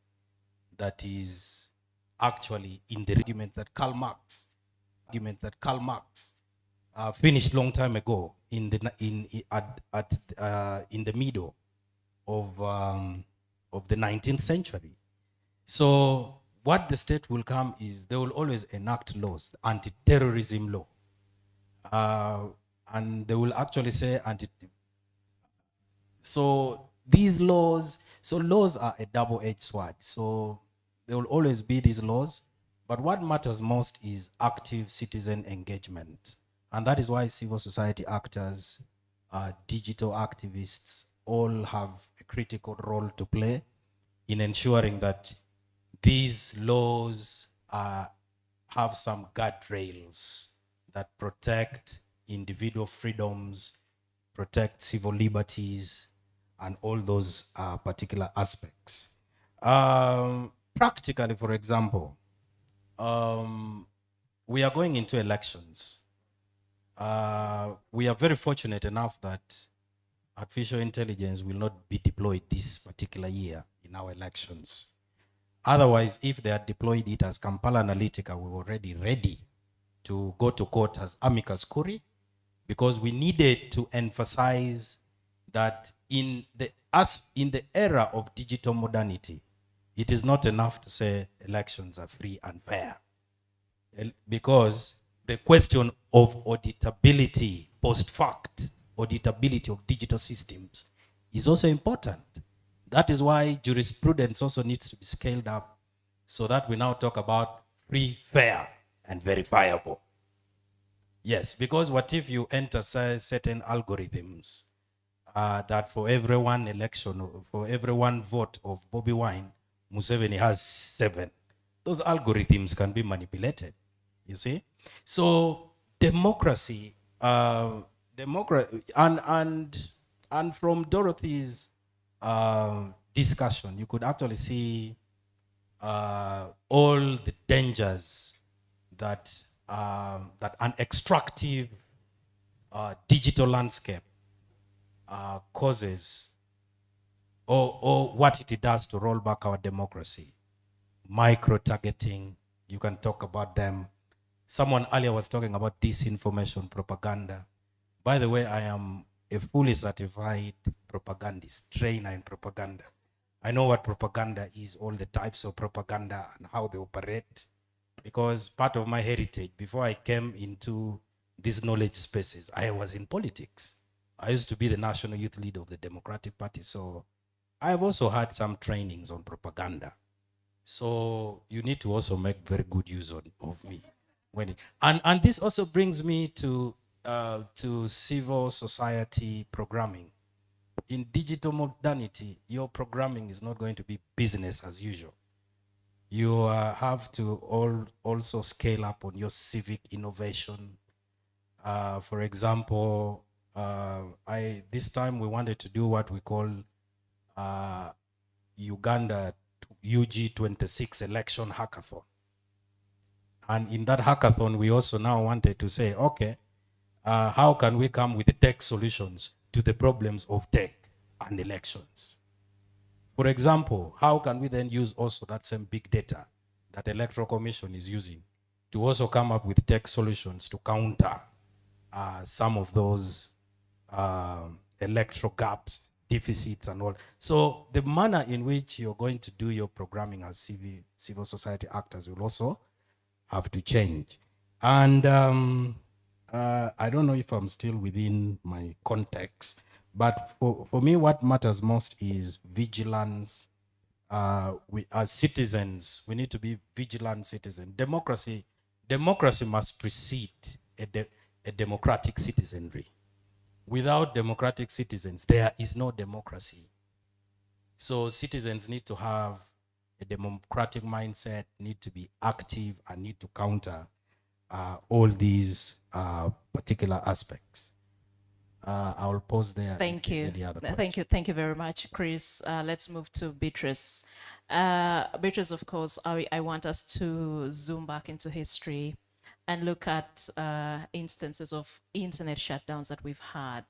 that is actually in the argument that Karl Marx finished long time ago in the middle of the 19th century. So what the state will come is they will always enact laws, anti-terrorism law, and they will actually say so these laws. So laws are a double-edged sword. So there will always be these laws. But what matters most is active citizen engagement. And that is why civil society actors, digital activists, all have a critical role to play in ensuring that these laws have some guardrails that protect individual freedoms, protect civil liberties, and all those particular aspects. Practically, for example, we are going into elections. We are very fortunate enough that artificial intelligence will not be deployed this particular year in our elections. Otherwise, if they had deployed it as Kampala Analytica, we were already ready to go to court as amicus curiae, because we needed to emphasize that in the era of digital modernity, it is not enough to say elections are free and fair, because the question of auditability, post-fact auditability of digital systems is also important. That is why jurisprudence also needs to be scaled up, so that we now talk about free, fair, and verifiable. Yes, because what if you enter certain algorithms that for every one election, for every one vote of Bobby Wine, Museveni has 7. Those algorithms can be manipulated, you see? So democracy, and from Dorothy's discussion, you could actually see all the dangers that that an extractive digital landscape causes, or what it does to roll back our democracy. Micro-targeting, you can talk about them. Someone earlier was talking about disinformation, propaganda. By the way, I am a fully certified propagandist, trainer in propaganda. I know what propaganda is, all the types of propaganda and how they operate, because part of my heritage, before I came into these knowledge spaces, I was in politics. I used to be the national youth leader of the Democratic Party, so I have also had some trainings on propaganda. So you need to also make very good use of me. And this also brings me to civil society programming. In digital modernity, your programming is not going to be business as usual. You have to also scale up on your civic innovation. For example, this time we wanted to do what we call Uganda UG26 election hackathon. And in that hackathon, we also now wanted to say, okay, how can we come with the tech solutions to the problems of tech and elections? For example, how can we then use also that same big data that Electoral Commission is using to also come up with tech solutions to counter some of those electoral gaps, deficits and all. So the manner in which you're going to do your programming as civil society actors will also have to change. And I don't know if I'm still within my context, but for me, what matters most is vigilance. We, as citizens, we need to be vigilant citizens. Democracy must precede a democratic citizenry. Without democratic citizens, there is no democracy. So citizens need to have a democratic mindset, need to be active, and need to counter all these particular aspects. I'll pause there. Thank you. Thank you very much, Chris. Let's move to Beatrice. Beatrice, of course, I want us to zoom back into history and look at instances of internet shutdowns that we've had.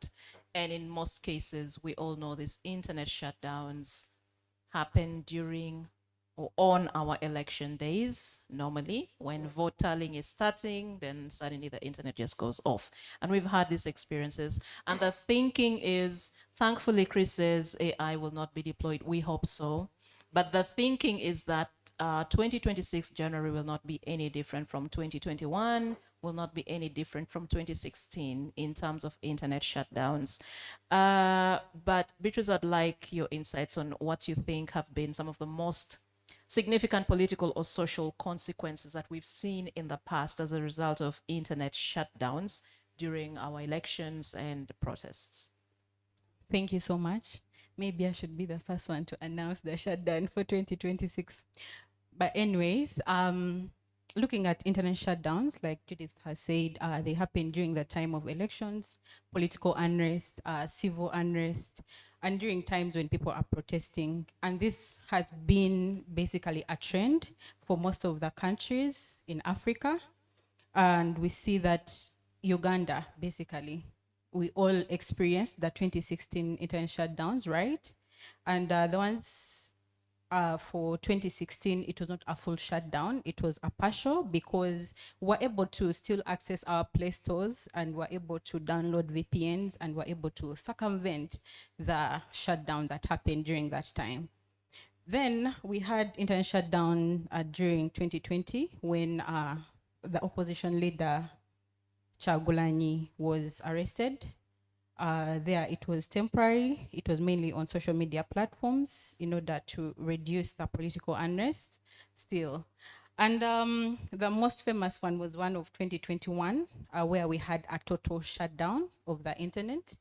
And in most cases, we all know these internet shutdowns happen during or on our election days. Normally, when vote tallying is starting, then suddenly the internet just goes off. And we've had these experiences. And the thinking is, thankfully, Chris says AI will not be deployed. We hope so. But the thinking is that 2026 January will not be any different from 2021, will not be any different from 2016 in terms of internet shutdowns. But Beatrice, I'd like your insights on what you think have been some of the most significant political or social consequences that we've seen in the past as a result of internet shutdowns during our elections and protests. Thank you so much. Maybe I should be the first one to announce the shutdown for 2026. But anyways, looking at internet shutdowns, like Judith has said, they happen during the time of elections, political unrest, civil unrest, and during times when people are protesting. And this has been basically a trend for most of the countries in Africa. And we see that Uganda, basically, we all experienced the 2016 internet shutdowns, right? And the ones for 2016, it was not a full shutdown, it was a partial, because we're able to still access our Play stores and we're able to download VPNs and we're able to circumvent the shutdown that happened during that time. Then we had internet shutdown during 2020 when the opposition leader Chagulanyi was arrested. There it was temporary. It was mainly on social media platforms in order to reduce the political unrest still. And the most famous one was one of 2021, where we had a total shutdown of the internet.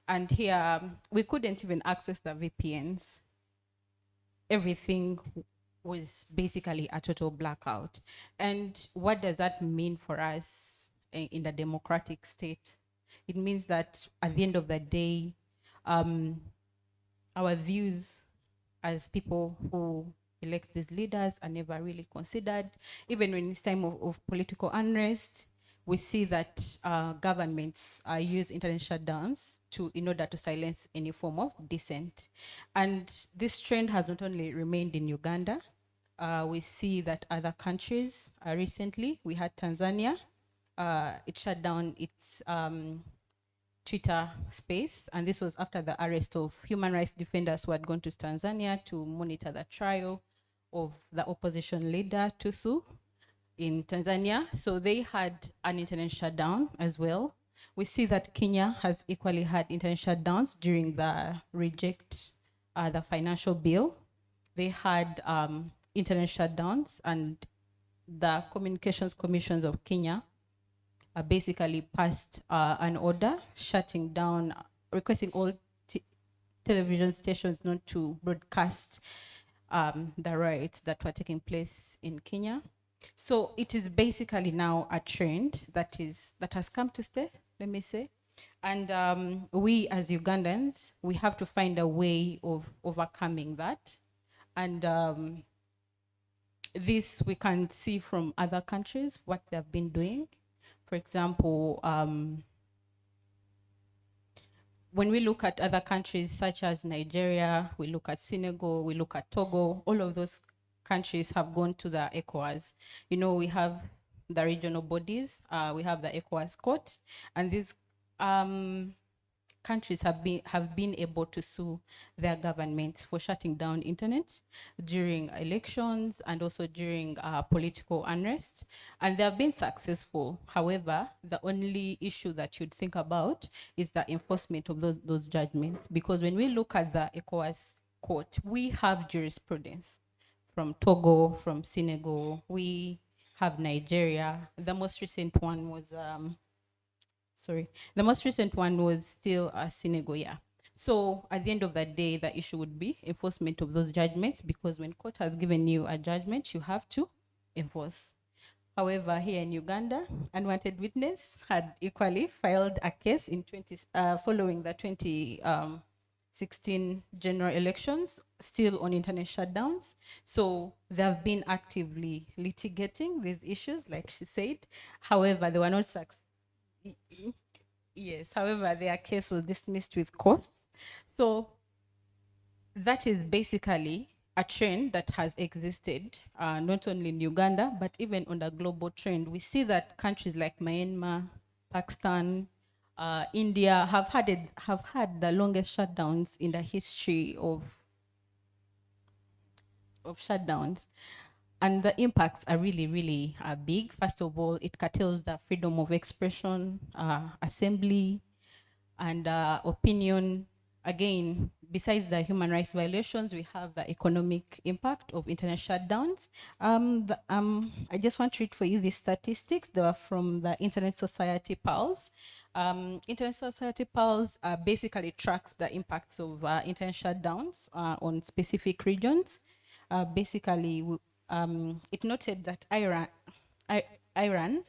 And here we couldn't even access the VPNs. Everything was basically a total blackout. And what does that mean for us in the democratic state? It means that at the end of the day, our views as people who elect these leaders are never really considered. Even when it's time of political unrest, we see that governments use internet shutdowns in order to silence any form of dissent. And this trend has not only remained in Uganda, we see that other countries, recently we had Tanzania, it shut down its Twitter space, and this was after the arrest of human rights defenders who had gone to Tanzania to monitor the trial of the opposition leader Tusu in Tanzania. So they had an internet shutdown as well. We see that Kenya has equally had internet shutdowns during the reject the financial bill. They had internet shutdowns, and the communications commissions of Kenya basically passed an order shutting down, requesting all television stations not to broadcast the riots that were taking place in Kenya. So it is basically now a trend that has come to stay, let me say. And we as Ugandans, we have to find a way of overcoming that. And this we can see from other countries, what they've been doing. For example, when we look at other countries such as Nigeria, we look at Senegal, we look at Togo, all of those countries have gone to the ECOWAS. You know, we have the regional bodies, we have the ECOWAS court, and these countries have been able to sue their governments for shutting down internet during elections and also during political unrest, and they have been successful. However, the only issue that you'd think about is the enforcement of those judgments, because when we look at the ECOWAS court, we have jurisprudence from Togo, from Senegal, we have Nigeria. The most recent one was the most recent one was still Senegal, yeah. So at the end of the day, the issue would be enforcement of those judgments, because when court has given you a judgment, you have to enforce. However, here in Uganda, Unwanted Witness had equally filed a case in following the 2016 general elections, still on internet shutdowns. So they have been actively litigating these issues, like she said. However, they were not successful. Yes, however, their case was dismissed with costs. So that is basically a trend that has existed, not only in Uganda, but even on the global trend. We see that countries like Myanmar, Pakistan, India have had the longest shutdowns in the history of shutdowns. And the impacts are really, really big. First of all, it curtails the freedom of expression, assembly, and opinion. Again, besides the human rights violations, we have the economic impact of internet shutdowns. I just want to read for you these statistics. They are from the Internet Society Pulse. Internet Society Pulse basically tracks the impacts of internet shutdowns on specific regions. Basically, it noted that Iran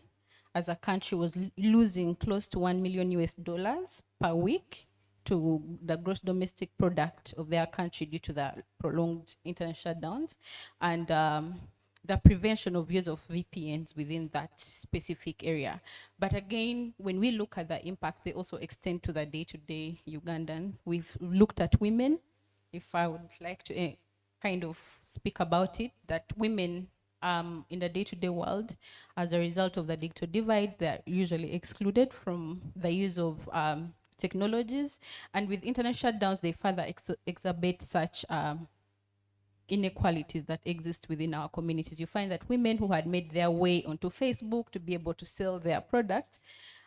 as a country was losing close to $1 million per week to the gross domestic product of their country due to the prolonged internet shutdowns and the prevention of use of VPNs within that specific area. But again, when we look at the impacts, they also extend to the day-to-day Ugandan. We've looked at women. If I would like to kind of speak about it, that women in the day-to-day world, as a result of the digital divide, they're usually excluded from the use of technologies. And with internet shutdowns, they further exacerbate such inequalities that exist within our communities. You find that women who had made their way onto Facebook to be able to sell their products,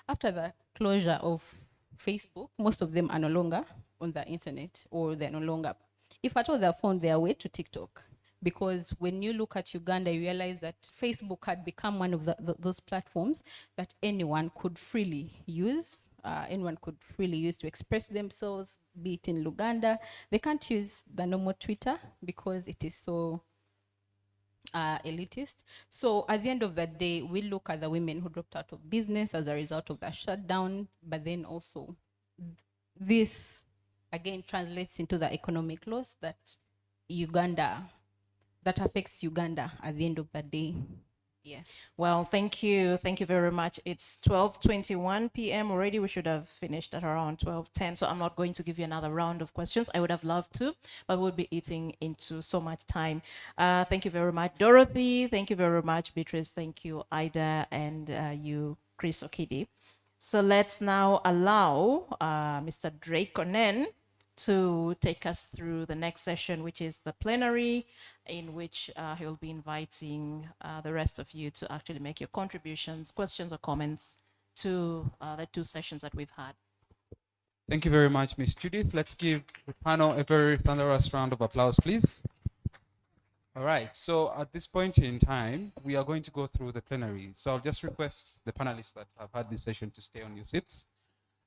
after the closure of Facebook, most of them are no longer on the internet, or they're no longer, if at all, they found their way to TikTok. Because when you look at Uganda, you realize that Facebook had become one of those platforms that anyone could freely use. Anyone could freely use to express themselves, be it in Uganda. They can't use the normal Twitter because it is so elitist. So at the end of the day, we look at the women who dropped out of business as a result of that shutdown, but then also this again translates into the economic loss that Uganda, that affects Uganda at the end of the day. Yes. Well, thank you. Thank you very much. It's 12:21 p.m. already. We should have finished at around 12:10. So I'm not going to give you another round of questions. I would have loved to, but we'll be eating into so much time. Thank you very much, Dorothy. Thank you very much, Beatrice. Thank you, Ida, and you, Chris Okidi. So let's now allow Mr. Drake Onen to take us through the next session, which is the plenary, in which he'll be inviting the rest of you to actually make your contributions, questions, or comments to the two sessions that we've had. Thank you very much, Ms. Judith. Let's give the panel a very thunderous round of applause, please. All right, so at this point in time, we are going to go through the plenary. So I'll just request the panelists that have had this session to stay on your seats.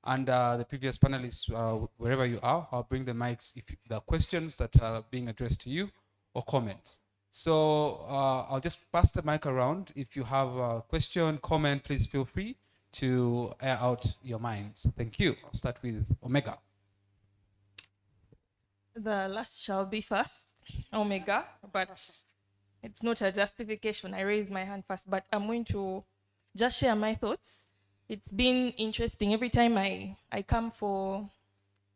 And the previous panelists, wherever you are, I'll bring the mics if there are questions that are being addressed to you or comments. So I'll just pass the mic around. If you have a question, comment, please feel free to air out your minds. Thank you. I'll start with Omega. The last shall be first, Omega, but it's not a justification. I raised my hand first, but I'm going to just share my thoughts. It's been interesting. Every time I come for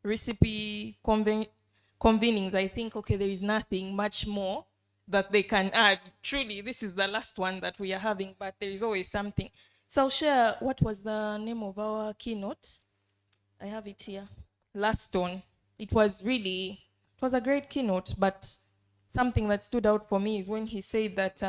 recipe convenings, I think, okay, there is nothing much more that they can add. Truly, this is the last one that we are having, but there is always something. So I'll share what was the name of our keynote. I have it here. Last one. It was a great keynote, but something that stood out for me is when he said that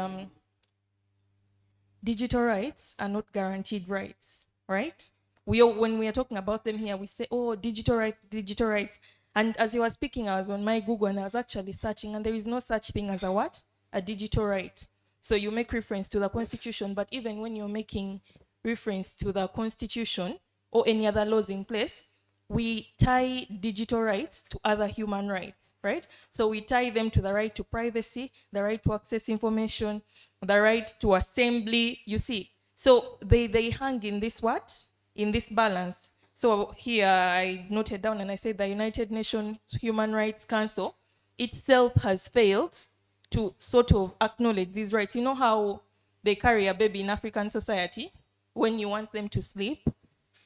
digital rights are not guaranteed rights. Right? When we are talking about them here, we say, oh, digital rights. And as you were speaking, I was on my Google and I was actually searching, and there is no such thing as a what? A digital right. So you make reference to the Constitution, but even when you're making reference to the Constitution or any other laws in place, we tie digital rights to other human rights, right? So we tie them to the right to privacy, the right to access information, the right to assembly, you see. So they hang in this what? In this balance. So here I noted down and I said the United Nations Human Rights Council itself has failed to sort of acknowledge these rights. You know how they carry a baby in African society? When you want them to sleep,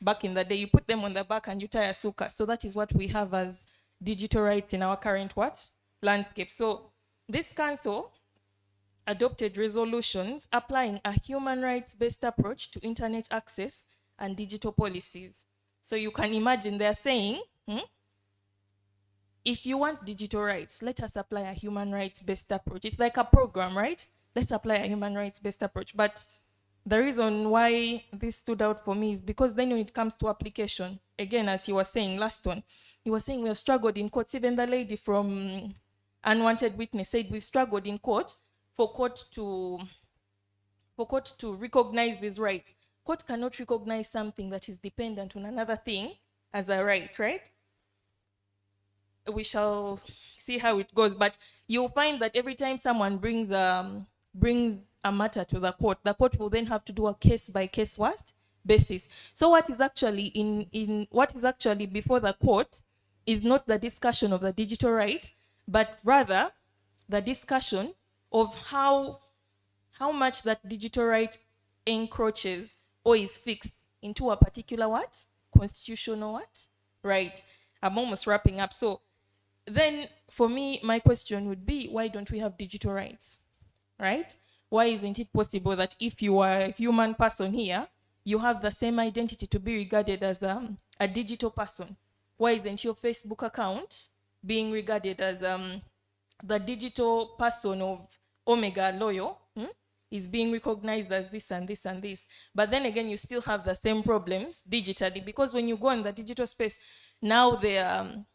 back in the day, you put them on the back and you tie a suka. So that is what we have as digital rights in our current what? Landscape. So this council adopted resolutions applying a human rights-based approach to internet access and digital policies. So you can imagine they're saying, if you want digital rights, let us apply a human rights-based approach. It's like a program, right? Let's apply a human rights-based approach. But the reason why this stood out for me is because then when it comes to application, again, as he was saying last one, he was saying we have struggled in courts. Even the lady from Unwanted Witness said we've struggled in court for court to recognize these rights. Court cannot recognize something that is dependent on another thing as a right, right? We shall see how it goes, but you'll find that every time someone brings a matter to the court will then have to do a case-by-case basis. So what is actually what is actually before the court is not the discussion of the digital right, but rather the discussion of how much that digital right encroaches or is fixed into a particular what? Constitutional what? Right. I'm almost wrapping up. So then for me, my question would be, why don't we have digital rights? Right? Why isn't it possible that if you are a human person here, you have the same identity to be regarded as a digital person? Why isn't your Facebook account being regarded as the digital person of Omega Loyal is being recognized as this and this and this? But then again, you still have the same problems digitally, because when you go in the digital space, now they are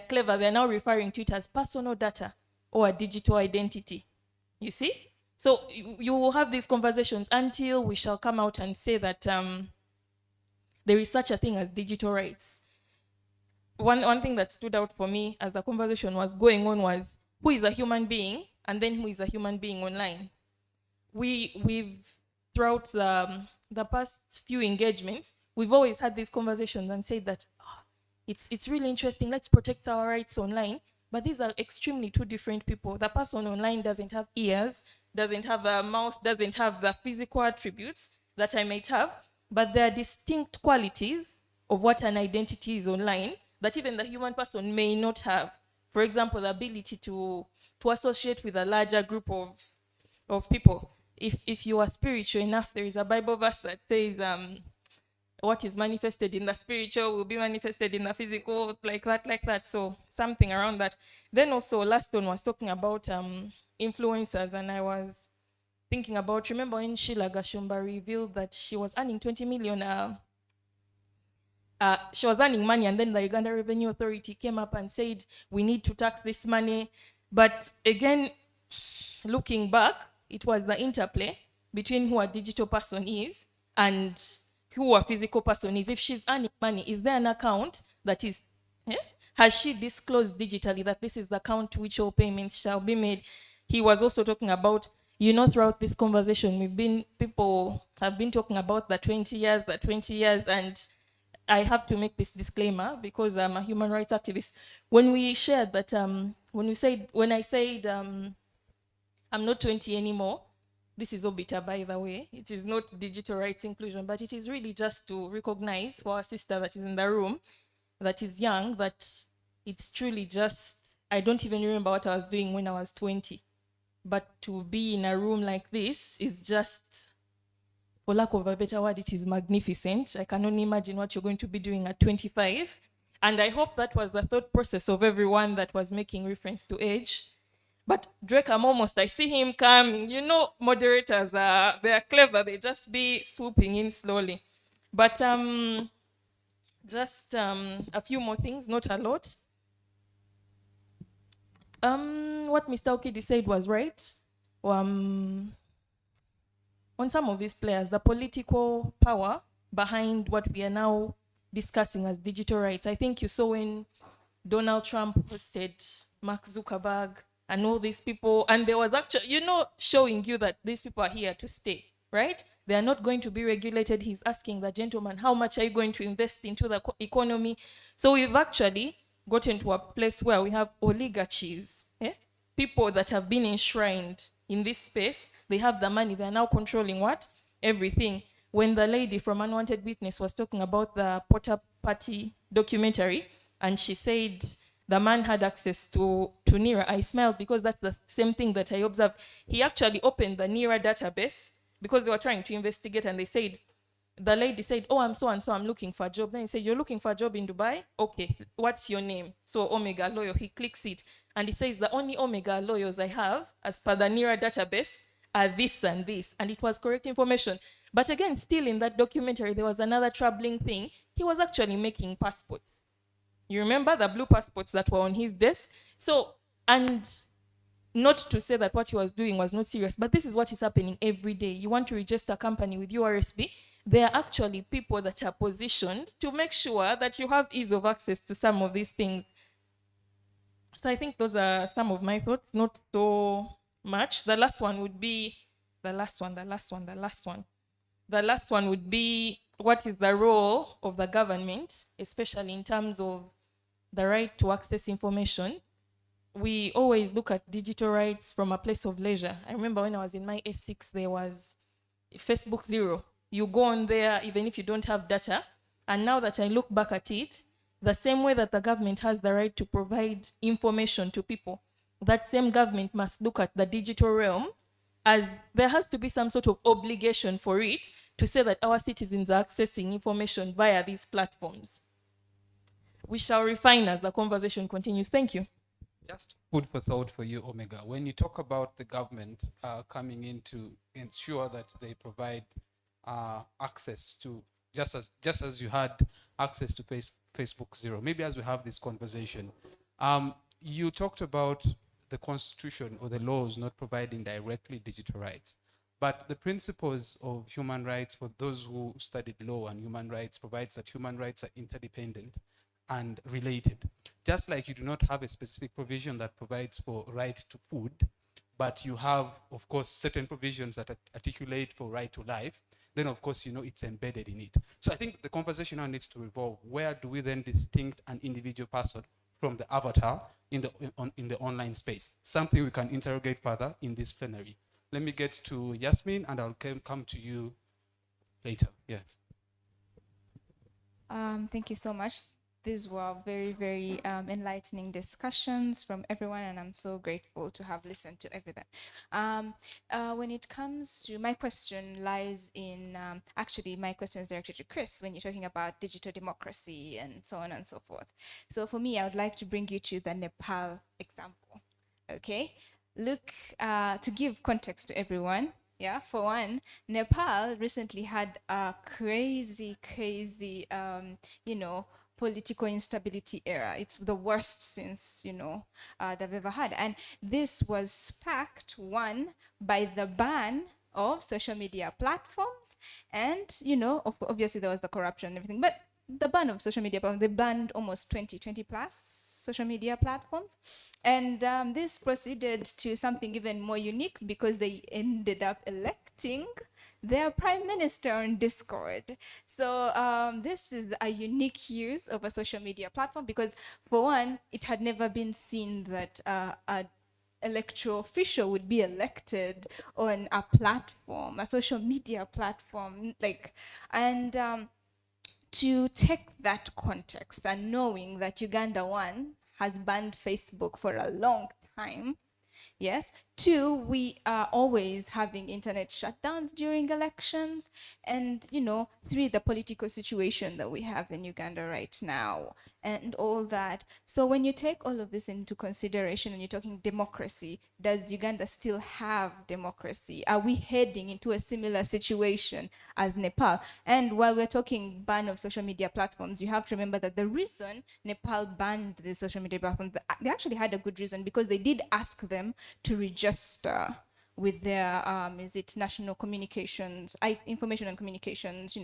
clever. They're now referring to it as personal data or a digital identity. You see? So you will have these conversations until we shall come out and say that there is such a thing as digital rights. One thing that stood out for me as the conversation was going on was, who is a human being and then who is a human being online? We've throughout the past few engagements, we've always had these conversations and said that it's really interesting, let's protect our rights online. But these are extremely two different people. The person online doesn't have ears, doesn't have a mouth, doesn't have the physical attributes that I might have, but there are distinct qualities of what an identity is online that even the human person may not have. For example, the ability to associate with a larger group of people. If you are spiritual enough, there is a Bible verse that says, what is manifested in the spiritual will be manifested in the physical, like that. So something around that. Then also, last one was talking about influencers, and I was thinking about, remember when Sheila Gashumba revealed that she was earning 20 million, she was earning money, and then the Uganda Revenue Authority came up and said, we need to tax this money. But again, looking back, it was the interplay between who a digital person is and who a physical person is. If she's earning money, is there an account that is, has she disclosed digitally that this is the account to which all payments shall be made? He was also talking about, throughout this conversation, people have been talking about the 20 years, and I have to make this disclaimer because I'm a human rights activist. When we shared that, when I said I'm not 20 anymore, this is Obita, by the way. It is not digital rights inclusion, but it is really just to recognize for our sister that is in the room, that is young, that it's truly just, I don't even remember what I was doing when I was 20. But to be in a room like this is just, for lack of a better word, it is magnificent. I can only imagine what you're going to be doing at 25. And I hope that was the thought process of everyone that was making reference to age. But Drake, I see him coming. Moderators, they're clever. They just be swooping in slowly. But just a few more things, not a lot. What Mr. Okidi said was right. On some of these players, the political power behind what we are now discussing as digital rights. I think you saw when Donald Trump hosted Mark Zuckerberg and all these people, and there was actually, showing you that these people are here to stay, right? They are not going to be regulated. He's asking the gentleman, how much are you going to invest into the economy? So we've actually gotten to a place where we have oligarchies, people that have been enshrined in this space. They have the money. They're now controlling what? Everything. When the lady from Unwanted Witness was talking about the Potter Party documentary, and she said the man had access to NERA, I smiled because that's the same thing that I observed. He actually opened the NERA database because they were trying to investigate, and they said, the lady said, oh, I'm so and so, I'm looking for a job. Then he said, you're looking for a job in Dubai? Okay, what's your name? So Omega Lawyer, he clicks it, and he says, the only Omega lawyers I have, as per the NERA database, are this and this. And it was correct information. But again, still in that documentary, there was another troubling thing. He was actually making passports. You remember the blue passports that were on his desk? So, and not to say that what he was doing was not serious, but this is what is happening every day. You want to register a company with URSB, there are actually people that are positioned to make sure that you have ease of access to some of these things. So I think those are some of my thoughts, not so much. The last one would be, the last one would be, what is the role of the government, especially in terms of the right to access information? We always look at digital rights from a place of leisure. I remember when I was in my S6, there was Facebook Zero. You go on there even if you don't have data. And now that I look back at it, the same way that the government has the right to provide information to people, that same government must look at the digital realm as there has to be some sort of obligation for it to say that our citizens are accessing information via these platforms. We shall refine as the conversation continues. Thank you. Just food for thought for you, Omega. When you talk about the government coming in to ensure that they provide access to, just as you had access to Facebook Zero, maybe as we have this conversation, you talked about the constitution or the laws not providing directly digital rights. But the principles of human rights, for those who studied law and human rights, provides that human rights are interdependent and related. Just like you do not have a specific provision that provides for right to food, but you have, of course, certain provisions that articulate for right to life, then of course, you know, it's embedded in it. So I think the conversation now needs to revolve. Where do we then distinct an individual person from the avatar in the online space. Something we can interrogate further in this plenary. Let me get to Yasmin, and I'll come to you later. Yeah. Thank you so much. These were very, very enlightening discussions from everyone, and I'm so grateful to have listened to everything. When it comes to my question lies in, actually my question is directed to Chris when you're talking about digital democracy and so on and so forth. So for me, I would like to bring you to the Nepal example, okay? Look, to give context to everyone, yeah, for one, Nepal recently had a crazy, political instability era. It's the worst since, they've ever had. And this was sparked, one, by the ban of social media platforms. And, obviously there was the corruption and everything, but the ban of social media platforms, they banned almost 20 plus social media platforms. And this proceeded to something even more unique because they ended up electing their prime minister on Discord. So this is a unique use of a social media platform because, for one, it had never been seen that an electoral official would be elected on a platform, a social media platform, to take that context and knowing that Uganda, one, has banned Facebook for a long time, yes. Two, we are always having internet shutdowns during elections. And, three, the political situation that we have in Uganda right now and all that. So when you take all of this into consideration and you're talking democracy, does Uganda still have democracy? Are we heading into a similar situation as Nepal? And while we're talking ban of social media platforms, you have to remember that the reason Nepal banned the social media platforms, they actually had a good reason because they did ask them to register with their national communications, information and communications,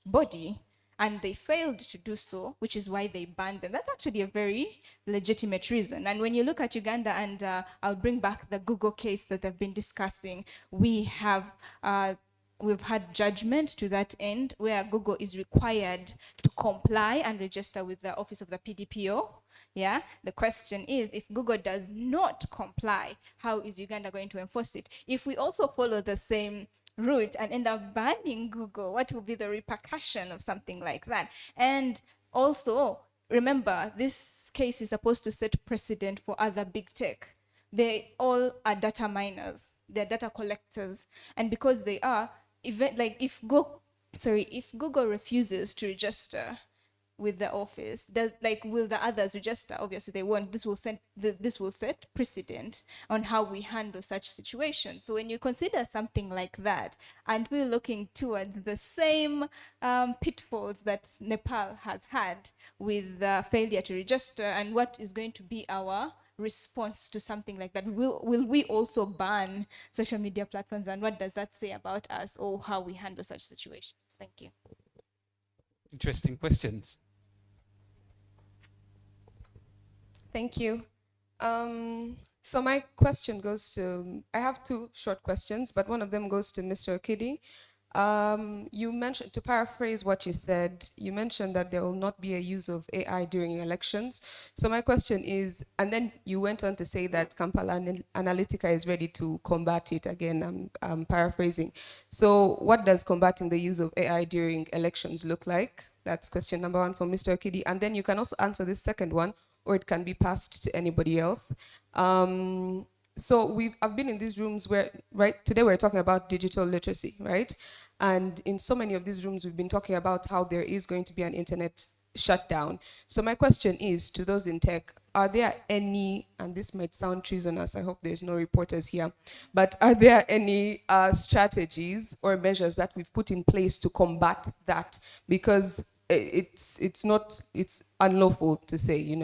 body, and they failed to do so, which is why they banned them. That's actually a very legitimate reason. And when you look at Uganda, and I'll bring back the Google case that they've been discussing, we've had judgment to that end where Google is required to comply and register with the Office of the PDPO. Yeah, the question is, if Google does not comply, how is Uganda going to enforce it? If we also follow the same route and end up banning Google, what will be the repercussion of something like that? And also, remember, this case is supposed to set precedent for other big tech. They all are data miners, they're data collectors, and because they are, if Google refuses to register with the office, will the others register? Obviously they won't. This will set precedent on how we handle such situations. So when you consider something like that, and we're looking towards the same pitfalls that Nepal has had with failure to register, and what is going to be our response to something like that? Will we also ban social media platforms, and what does that say about us or how we handle such situations? Thank you. Interesting questions. Thank you. So my question goes to, I have two short questions, but one of them goes to Mr. Okidi. You mentioned, to paraphrase what you said, you mentioned that there will not be a use of AI during elections. So my question is, and then you went on to say that Kampala Analytica is ready to combat it. Again, I'm paraphrasing. So what does combating the use of AI during elections look like? That's question number one for Mr. Okidi. And then you can also answer this second one, or it can be passed to anybody else. So I've been in these rooms where, today we're talking about digital literacy, right? And in so many of these rooms, we've been talking about how there is going to be an internet shutdown. So my question is to those in tech, are there any, and this might sound treasonous, I hope there's no reporters here, but are there any strategies or measures that we've put in place to combat that? Because it's unlawful to say,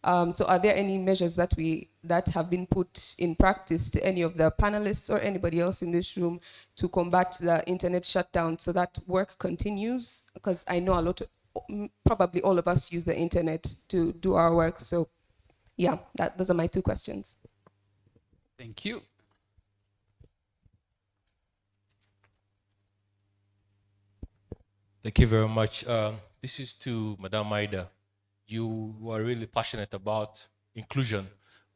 so are there any measures that have been put in practice to any of the panelists or anybody else in this room to combat the internet shutdown so that work continues? Because I know probably all of us use the internet to do our work. So yeah, those are my two questions. Thank you. Thank you very much. This is to Madam Maida. you were really passionate about inclusion,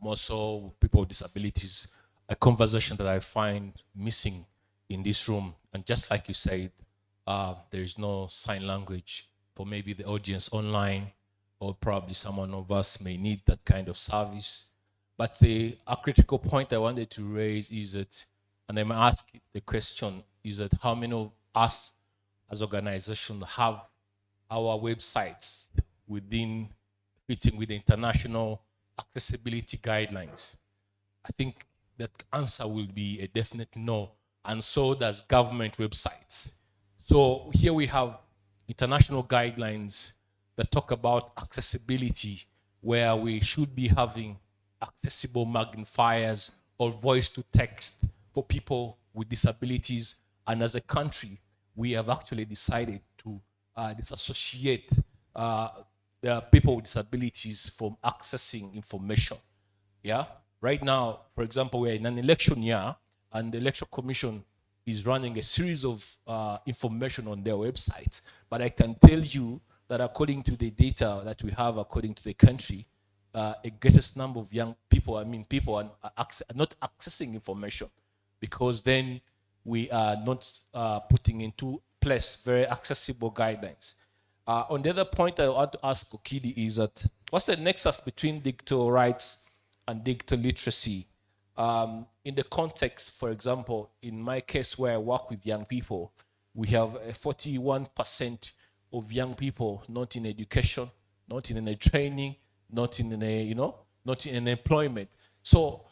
more so people with disabilities, a conversation that I find missing in this room. And just like you said, there is no sign language for maybe the audience online, or probably someone of us may need that kind of service. But a critical point I wanted to raise is that, and I'm asking the question, is that how many of us as organizations have our websites fitting with the international accessibility guidelines? I think that answer will be a definite no, and so does government websites. So here we have international guidelines that talk about accessibility, where we should be having accessible magnifiers or voice to text for people with disabilities. And as a country, we have actually decided to disassociate the people with disabilities from accessing information. Yeah. Right now, for example, we're in an election year, and the Election Commission is running a series of information on their website. But I can tell you that according to the data that we have, according to the country, a greatest number of young people, people are not accessing information, because then we are not putting into place very accessible guidelines. On the other point I want to ask Okidi is that, what's the nexus between digital rights and digital literacy? In the context, for example, in my case where I work with young people, we have a 41% of young people not in education, not in a training, not in not in employment. So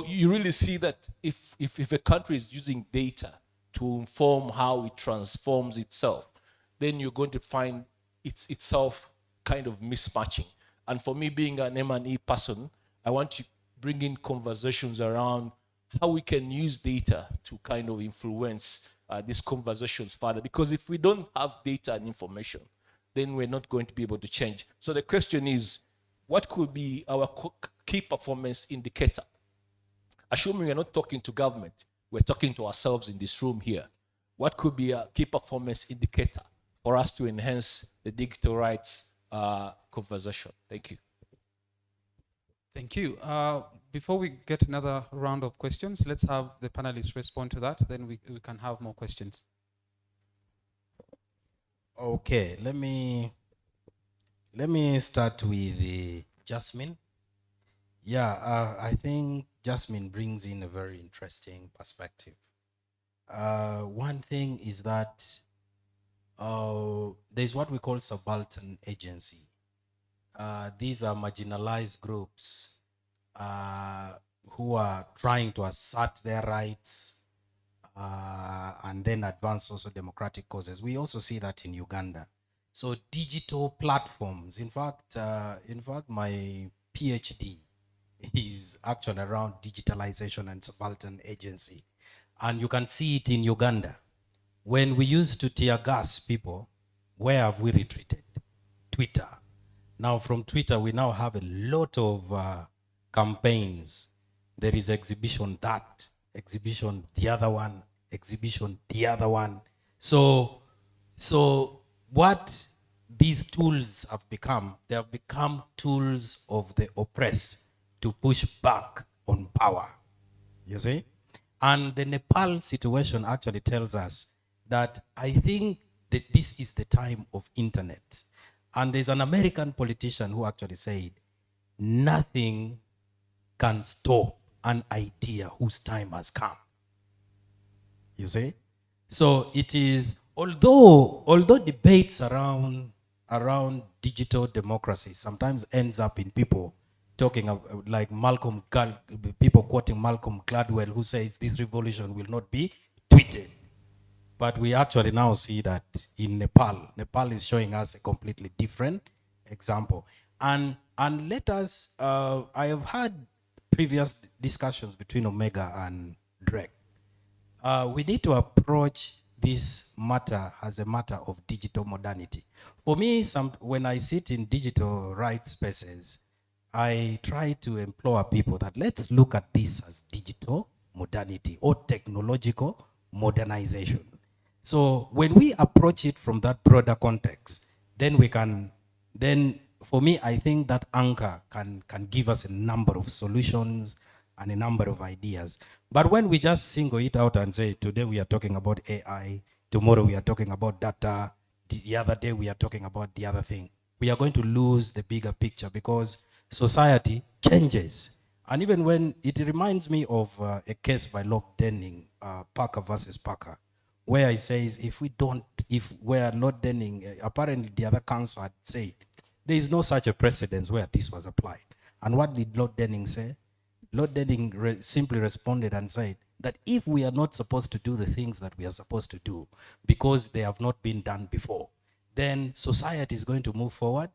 you really see that if a country is using data to inform how it transforms itself, then you're going to find itself kind of mismatching. And for me, being an M&E person, I want to bring in conversations around how we can use data to kind of influence these conversations further. Because if we don't have data and information, then we're not going to be able to change. So the question is, what could be our key performance indicator? Assuming we're not talking to government, we're talking to ourselves in this room here. What could be a key performance indicator for us to enhance the digital rights conversation? Thank you. Thank you. Before we get another round of questions, let's have the panelists respond to that, then we can have more questions. Okay, let me start with Jasmine. Yeah, I think Jasmine brings in a very interesting perspective. One thing is that there's what we call subaltern agency. These are marginalized groups who are trying to assert their rights and then advance also democratic causes. We also see that in Uganda. So digital platforms, in fact, my PhD is actually around digitalization and subaltern agency. And you can see it in Uganda. When we used to tear gas people, where have we retreated? Twitter. Now from Twitter, we now have a lot of campaigns. There is exhibition that, exhibition the other one, exhibition the other one. So what these tools have become, they have become tools of the oppressed to push back on power, you see? And the Nepal situation actually tells us that I think that this is the time of internet. And there's an American politician who actually said, nothing can stop an idea whose time has come. You see? So it is, although debates around digital democracy sometimes ends up in people talking of, like people quoting Malcolm Gladwell, who says this revolution will not be tweeted. But we actually now see that in Nepal is showing us a completely different example. And let us, I have had previous discussions between Omega and Drake. We need to approach this matter as a matter of digital modernity. For me, when I sit in digital rights spaces, I try to implore people that let's look at this as digital modernity or technological modernization. So when we approach it from that broader context, then we can then for me, I think that anchor can give us a number of solutions and a number of ideas. But when we just single it out and say, today we are talking about AI, tomorrow we are talking about data, the other day we are talking about the other thing, we are going to lose the bigger picture because society changes. And even when, it reminds me of a case by Lord Denning, Parker versus Parker, where he says, where Lord Denning, apparently the other council had said, there is no such a precedence where this was applied. And what did Lord Denning say? Lord Denning simply responded and said that if we are not supposed to do the things that we are supposed to do because they have not been done before, then society is going to move forward,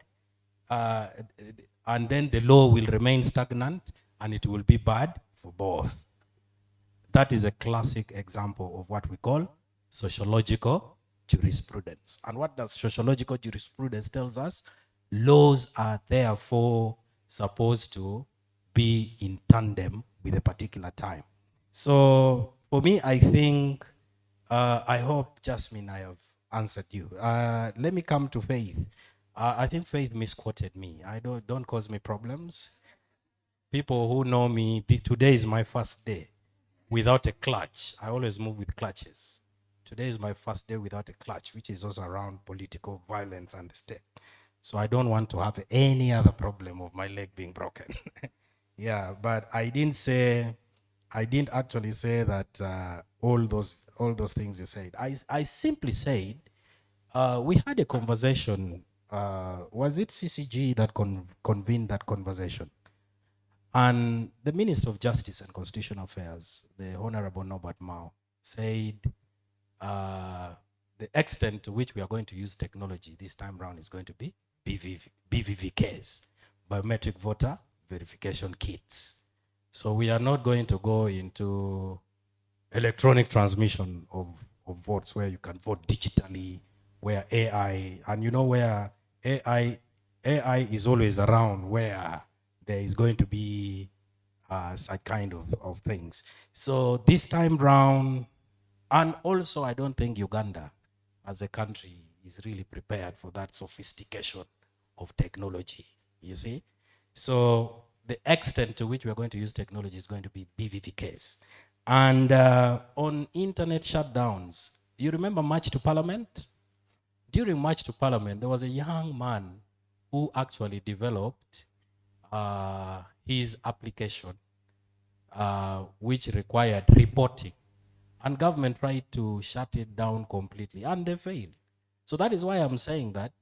and then the law will remain stagnant, and it will be bad for both. That is a classic example of what we call sociological jurisprudence. And what does sociological jurisprudence tells us? Laws are therefore supposed to be in tandem with a particular time. So for me, I think, I hope, Jasmine, I have answered you. Let me come to Faith. I think Faith misquoted me. Don't cause me problems. People who know me, today is my first day without a clutch. I always move with clutches. Today is my first day without a clutch, which is also around political violence and the state. So I don't want to have any other problem of my leg being broken. Yeah, but I didn't actually say that all those things you said. I simply said, we had a conversation, was it CCG that convened that conversation? And the Minister of Justice and Constitutional Affairs, the Honorable Norbert Mao, said the extent to which we are going to use technology this time around is going to be BVVKs, biometric voter verification kits. So we are not going to go into electronic transmission of votes where you can vote digitally, where AI, and you know where AI is always around, where there is going to be such kind of things. So this time round, and also I don't think Uganda as a country is really prepared for that sophistication of technology, you see? So the extent to which we are going to use technology is going to be BVVKs. And on internet shutdowns, you remember March to Parliament? During March to Parliament, there was a young man who actually developed his application, which required reporting. And government tried to shut it down completely, and they failed. So that is why I'm saying that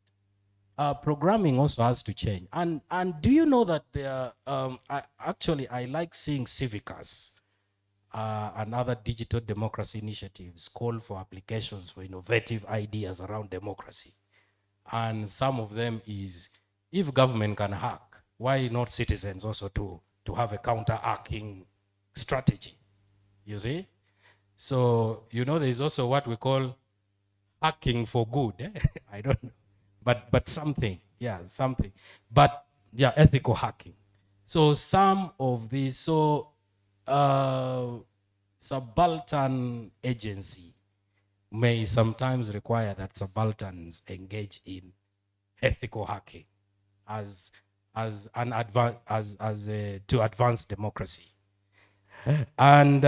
programming also has to change. And do you know that there I like seeing Civic and other digital democracy initiatives call for applications for innovative ideas around democracy. And some of them is, if government can hack, why not citizens also to have a counter-hacking strategy, you see? So, you know, there's also what we call hacking for good. I don't know. But something, yeah, something. But, yeah, ethical hacking. So some of these, subaltern agency may sometimes require that subalterns engage in ethical hacking to advance democracy. And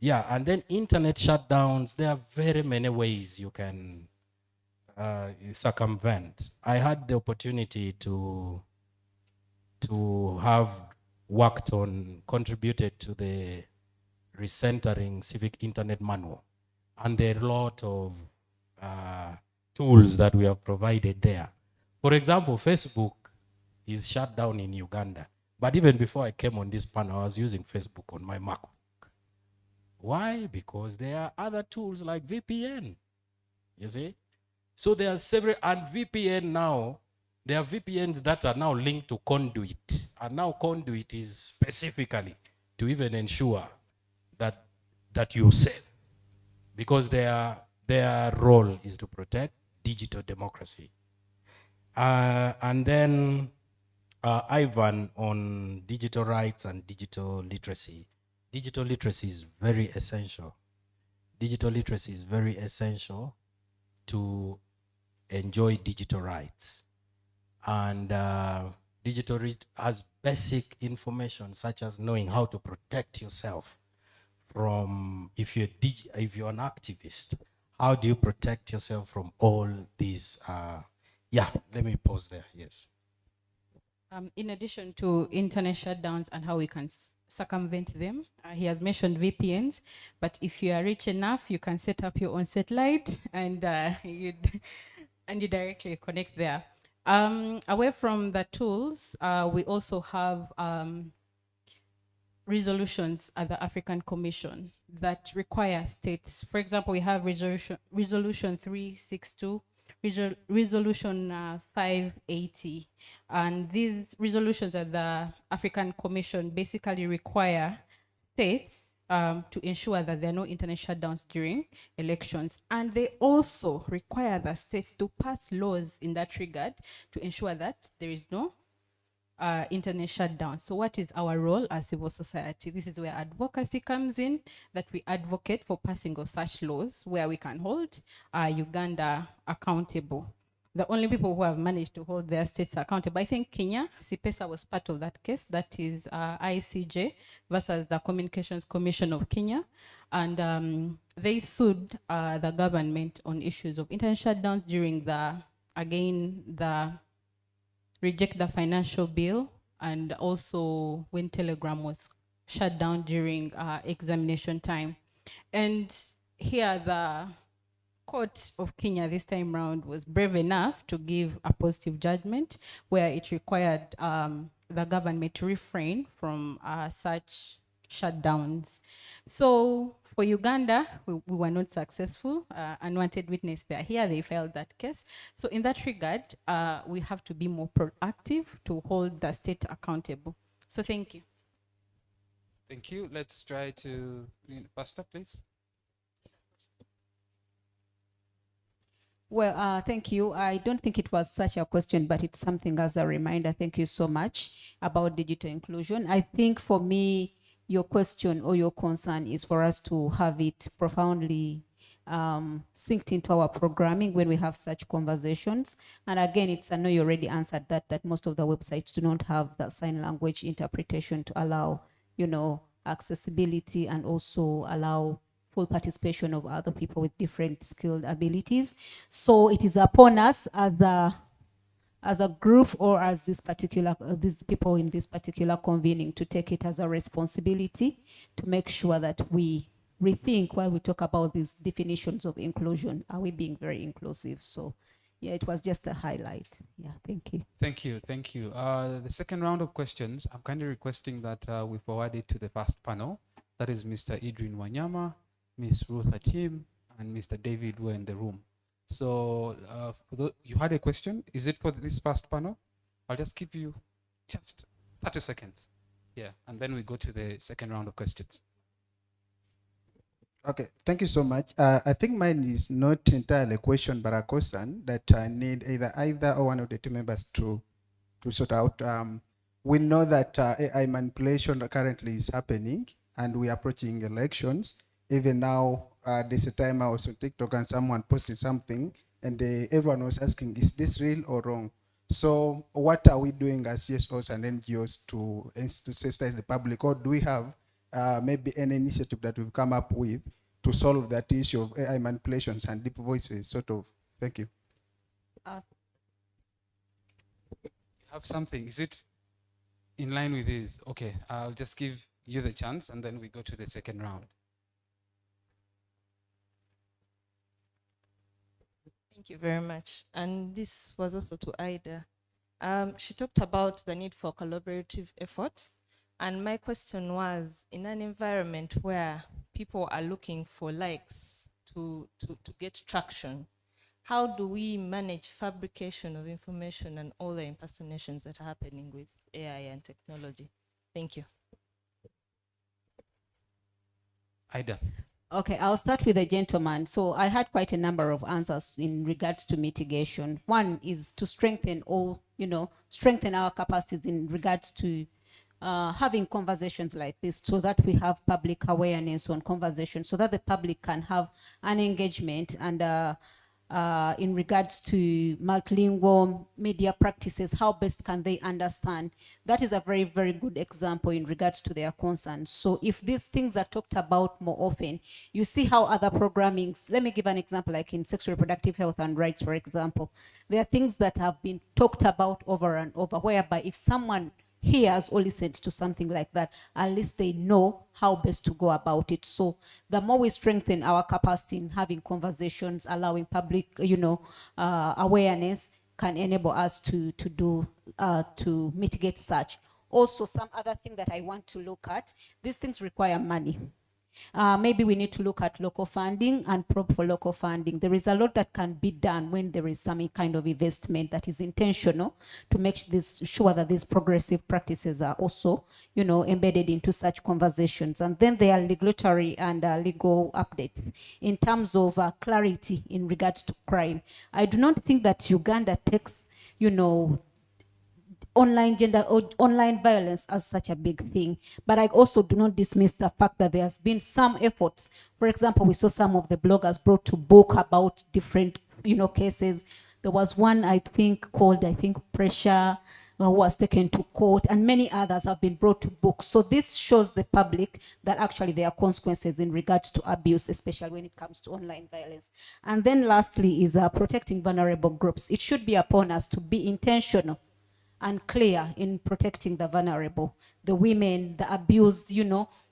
yeah, and then internet shutdowns, there are very many ways you can circumvent. I had the opportunity to have contributed to the recentering Civic Internet Manual. And there are a lot of tools that we have provided there. For example, Facebook is shut down in Uganda. But even before I came on this panel, I was using Facebook on my MacBook. Why? Because there are other tools like VPN, you see? So there are several, and VPN now, there are VPNs that are now linked to Conduit. And now Conduit is specifically to even ensure that you're safe. Because their role is to protect digital democracy. And then Ivan on digital rights and digital literacy. Digital literacy is very essential. Digital literacy is very essential to enjoy digital rights. And digital has basic information such as knowing how to protect yourself from, if you're an activist, how do you protect yourself from all these? Yeah, let me pause there. Yes. In addition to internet shutdowns and how we can circumvent them, he has mentioned VPNs, but if you are rich enough, you can set up your own satellite and you directly connect there. Away from the tools, we also have resolutions at the African Commission that require states. For example, we have resolution 362, resolution 580, and these resolutions at the African Commission basically require states to ensure that there are no internet shutdowns during elections. And they also require the states to pass laws in that regard to ensure that there is no internet shutdown. So what is our role as civil society? This is where advocacy comes in, that we advocate for passing of such laws where we can hold Uganda accountable. The only people who have managed to hold their states accountable, I think Kenya, CPESA was part of that case, that is ICJ versus the Communications Commission of Kenya. And they sued the government on issues of internet shutdowns during the reject the financial bill, and also when Telegram was shut down during examination time. And here the Court of Kenya this time round was brave enough to give a positive judgment where it required the government to refrain from such shutdowns. So for Uganda, we were not successful. Unwanted witness, they are here, they filed that case. So in that regard, we have to be more proactive to hold the state accountable. So thank you. Thank you. Let's try to, Pastor, please. Well, thank you. I don't think it was such a question, but it's something as a reminder. Thank you so much about digital inclusion. I think for me, your question or your concern is for us to have it profoundly synced into our programming when we have such conversations. And again, I know you already answered that most of the websites do not have the sign language interpretation to allow, accessibility and also allow full participation of other people with different skilled abilities. So it is upon us as a group or as these people in this particular convening to take it as a responsibility to make sure that we rethink while we talk about these definitions of inclusion. Are we being very inclusive? So yeah, it was just a highlight. Yeah, thank you. Thank you, thank you. The second round of questions, I'm kindly requesting that we forward it to the first panel. That is Mr. Idrin Wanyama, Ms. Ruth Atim, and Mr. David were in the room. So you had a question. Is it for this first panel? I'll just give you just 30 seconds. Yeah, and then we go to the second round of questions. Okay, thank you so much. I think mine is not entirely a question, but a question that I need either or one of the two members to sort out. We know that AI manipulation currently is happening, and we are approaching elections. Even now, there's a time I was on TikTok and someone posted something, and everyone was asking, is this real or wrong? So what are we doing as CSOs and NGOs to sensitize the public, or do we have maybe an initiative that we've come up with to solve that issue of AI manipulations and deep voices, sort of? Thank you. Have something, is it in line with this? Okay, I'll just give you the chance and then we go to the second round. Thank you very much. And this was also to Ida. She talked about the need for collaborative efforts. And my question was, in an environment where people are looking for likes to get traction, how do we manage fabrication of information and all the impersonations that are happening with AI and technology? Thank you. Ida. Okay, I'll start with the gentleman. So I had quite a number of answers in regards to mitigation. One is to strengthen strengthen our capacities in regards to having conversations like this, so that we have public awareness on conversations, so that the public can have an engagement and in regards to multilingual media practices, how best can they understand? That is a very, very good example in regards to their concerns. So if these things are talked about more often, you see how other programmings, let me give an example, like in sexual reproductive health and rights, for example, there are things that have been talked about over and over, whereby if someone hears or listens to something like that, at least they know how best to go about it. So the more we strengthen our capacity in having conversations, allowing public, awareness, can enable us to mitigate such. Also, some other thing that I want to look at, these things require money. Maybe we need to look at local funding and probe for local funding. There is a lot that can be done when there is some kind of investment that is intentional to make this sure that these progressive practices are also, embedded into such conversations. And then there are regulatory and legal updates in terms of clarity in regards to crime. I do not think that Uganda takes, online violence as such a big thing. But I also do not dismiss the fact that there has been some efforts. For example, we saw some of the bloggers brought to book about different, cases. There was one, I think, called, Pressure, who was taken to court, and many others have been brought to book. So this shows the public that actually there are consequences in regards to abuse, especially when it comes to online violence. And then lastly is protecting vulnerable groups. It should be upon us to be intentional and clear in protecting the vulnerable, the women, the abused,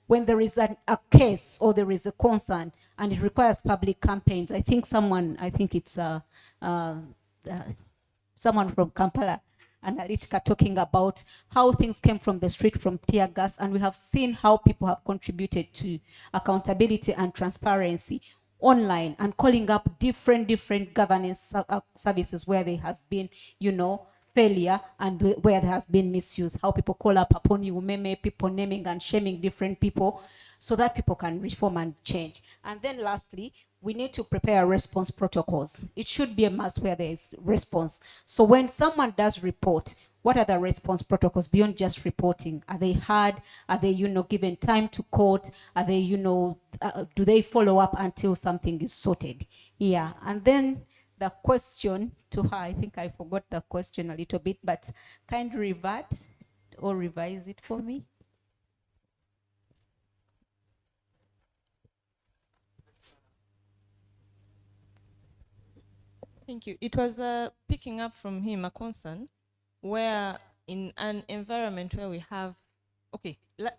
when there is a case or there is a concern and it requires public campaigns. I think it's someone from Kampala Analytica talking about how things came from the street, from tear gas, and we have seen how people have contributed to accountability and transparency online and calling up different governance services where there has been, failure and where there has been misuse, how people call up upon you, people naming and shaming different people so that people can reform and change. And then lastly, we need to prepare response protocols. It should be a must where there is response. So when someone does report, what are the response protocols beyond just reporting? Are they heard? Are they, given time to court? Are they, do they follow up until something is sorted? Yeah, and then the question to her, I think I forgot the question a little bit, but kindly revert or revise it for me. Thank you. It was picking up from him a concern where in an environment where we have,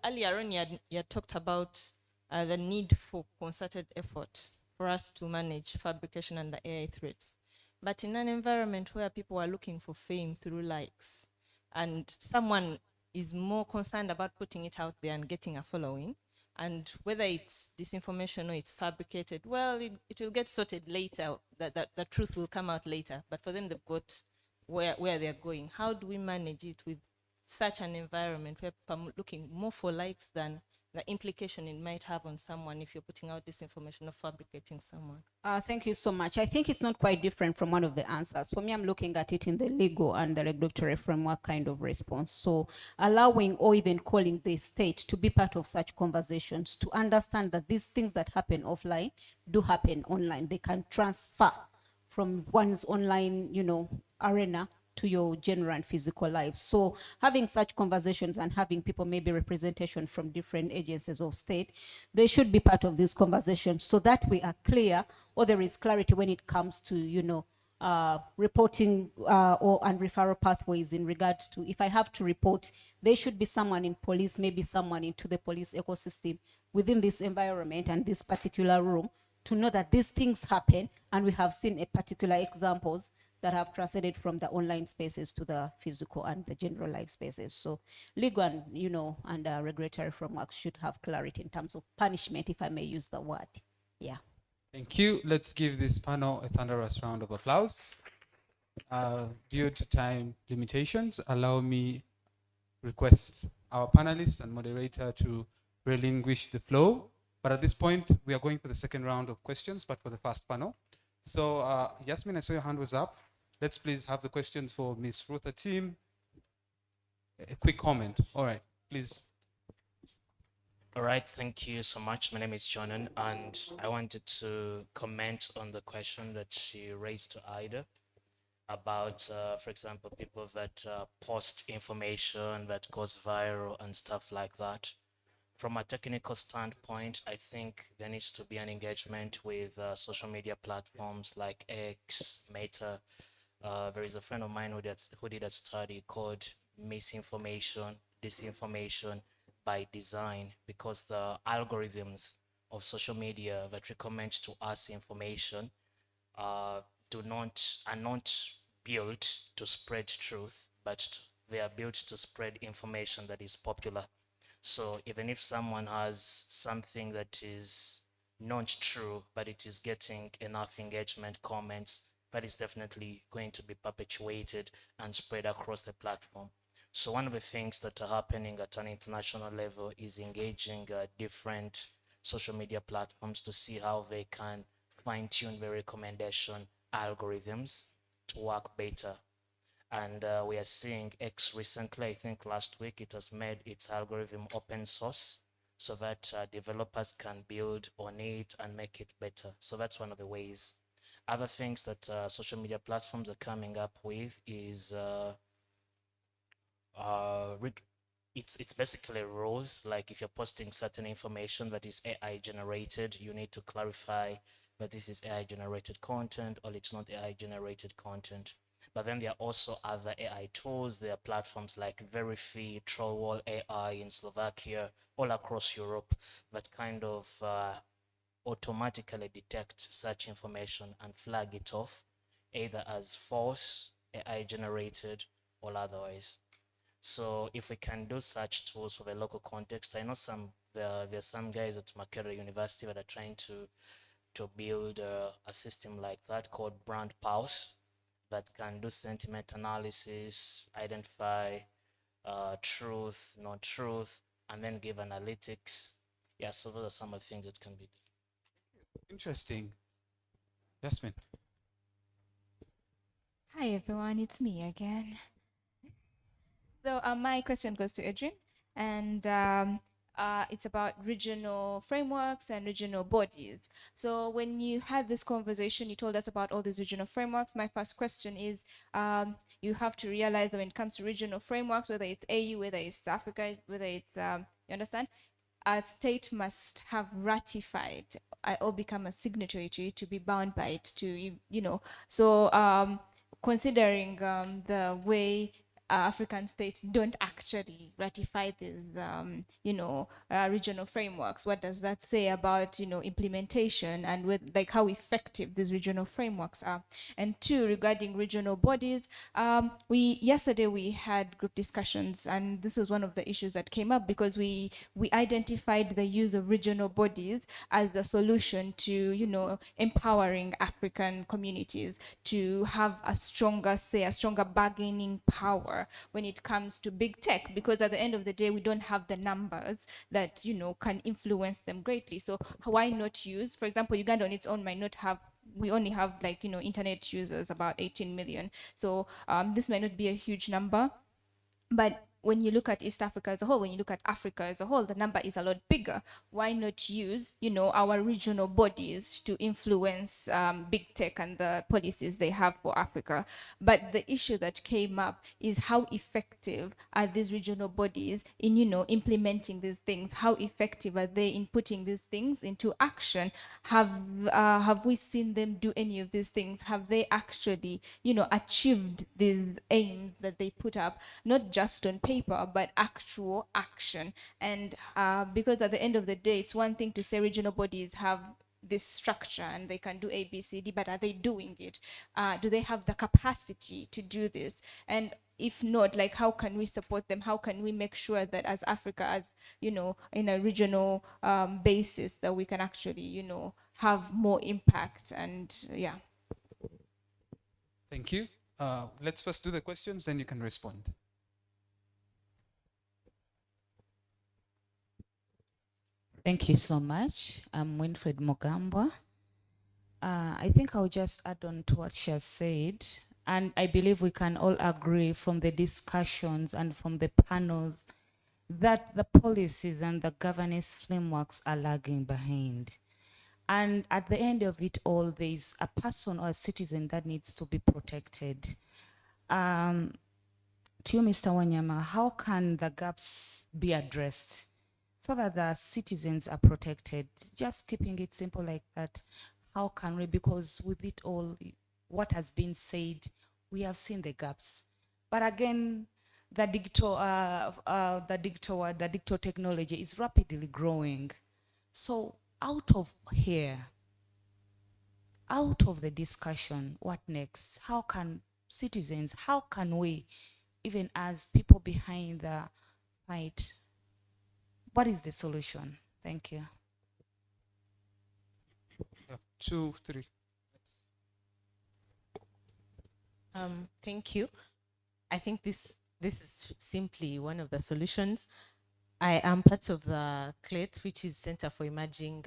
earlier on you had talked about the need for concerted effort for us to manage fabrication and the AI threats. But in an environment where people are looking for fame through likes, and someone is more concerned about putting it out there and getting a following, and whether it's disinformation or it's fabricated, well, it will get sorted later, the truth will come out later. But for them, they've got where they're going. How do we manage it with such an environment where people are looking more for likes than the implication it might have on someone if you're putting out disinformation or fabricating someone? Thank you so much. I think it's not quite different from one of the answers. For me, I'm looking at it in the legal and the regulatory framework kind of response. So allowing or even calling the state to be part of such conversations, to understand that these things that happen offline do happen online. They can transfer from one's online, arena to your general and physical life. So having such conversations and having people, maybe representation from different agencies of state, they should be part of these conversations so that we are clear, or there is clarity when it comes to, reporting and referral pathways in regards to, if I have to report, there should be someone in police, maybe someone into the police ecosystem within this environment and this particular room to know that these things happen, and we have seen a particular examples that have translated from the online spaces to the physical and the general life spaces. So legal and, and regulatory frameworks should have clarity in terms of punishment, if I may use the word. Yeah. Thank you. Let's give this panel a thunderous round of applause. Due to time limitations, allow me request our panelists and moderator to relinquish the flow. But at this point, we are going for the second round of questions, but for the first panel. So Yasmin, I saw your hand was up. Let's please have the questions for Ms. Ruther team. A quick comment. All right, please. All right, thank you so much. My name is Jonan, and I wanted to comment on the question that she raised to Ida about, for example, people that post information that goes viral and stuff like that. From a technical standpoint, I think there needs to be an engagement with social media platforms like X, Meta. There is a friend of mine who did a study called Misinformation, Disinformation by Design, because the algorithms of social media that recommend to us information are not built to spread truth, but they are built to spread information that is popular. So even if someone has something that is not true, but it is getting enough engagement, comments, that is definitely going to be perpetuated and spread across the platform. So one of the things that are happening at an international level is engaging different social media platforms to see how they can fine-tune the recommendation algorithms to work better. And we are seeing X recently, I think last week, it has made its algorithm open source so that developers can build on it and make it better. So that's one of the ways. Other things that social media platforms are coming up with is it's basically rules. Like if you're posting certain information that is AI generated, you need to clarify that this is AI generated content or it's not AI generated content. But then there are also other AI tools. There are platforms like Verify, Trollwall AI in Slovakia, all across Europe, that kind of automatically detect such information and flag it off, either as false, AI generated, or otherwise. So if we can do such tools for the local context, I know there's some guys at Makerere University that are trying to build a system like that called Brand Pulse that can do sentiment analysis, identify truth, not truth, and then give analytics. Yeah, so those are some of the things that can be done. Interesting. Yasmin. Hi everyone, it's me again. So my question goes to Adrian, and it's about regional frameworks and regional bodies. So when you had this conversation, you told us about all these regional frameworks. My first question is, you have to realize that when it comes to regional frameworks, whether it's AU, whether it's Africa, whether it's, you understand? A state must have ratified or become a signatory to it to be bound by it to, you know. So considering the way African states don't actually ratify these, you know, regional frameworks. What does that say about, you know, implementation and with like how effective these regional frameworks are? And two, regarding regional bodies, yesterday we had group discussions, and this was one of the issues that came up because we identified the use of regional bodies as the solution to, you know, empowering African communities to have a stronger say, a stronger bargaining power when it comes to big tech, because at the end of the day we don't have the numbers that, you know, can influence them greatly. So why not use, for example, Uganda on its own might not have, we only have like, you know, internet users about 18 million, so this might not be a huge number, but when you look at East Africa as a whole, when you look at Africa as a whole, the number is a lot bigger. Why not use, you know, our regional bodies to influence big tech and the policies they have for Africa? But the issue that came up is how effective are these regional bodies in, you know, implementing these things? How effective are they in putting these things into action? Have we seen them do any of these things? Have they actually, you know, achieved these aims that they put up, not just on paper, but actual action? And because at the end of the day, it's one thing to say regional bodies have this structure and they can do A, B, C, D, but are they doing it? Do they have the capacity to do this? And if not, like, how can we support them? How can we make sure that as Africa, as, you know, in a regional basis, that we can actually, you know, have more impact? And yeah. Thank you. Let's first do the questions, then you can respond. Thank you so much. I'm Winfred Mogamba. I think I'll just add on to what she has said. And I believe we can all agree from the discussions and from the panels that the policies and the governance frameworks are lagging behind. And at the end of it all, there is a person or a citizen that needs to be protected. To you, Mr. Wanyama, how can the gaps be addressed so that the citizens are protected? Just keeping it simple like that. How can we, because with it all, what has been said, we have seen the gaps. But again, the digital technology is rapidly growing. So out of here, out of the discussion, what next? How can citizens, how can we, even as people behind the fight, what is the solution? Thank you. 2, 3. Thank you. I think this is simply one of the solutions. I am part of the CLET, which is Center for Emerging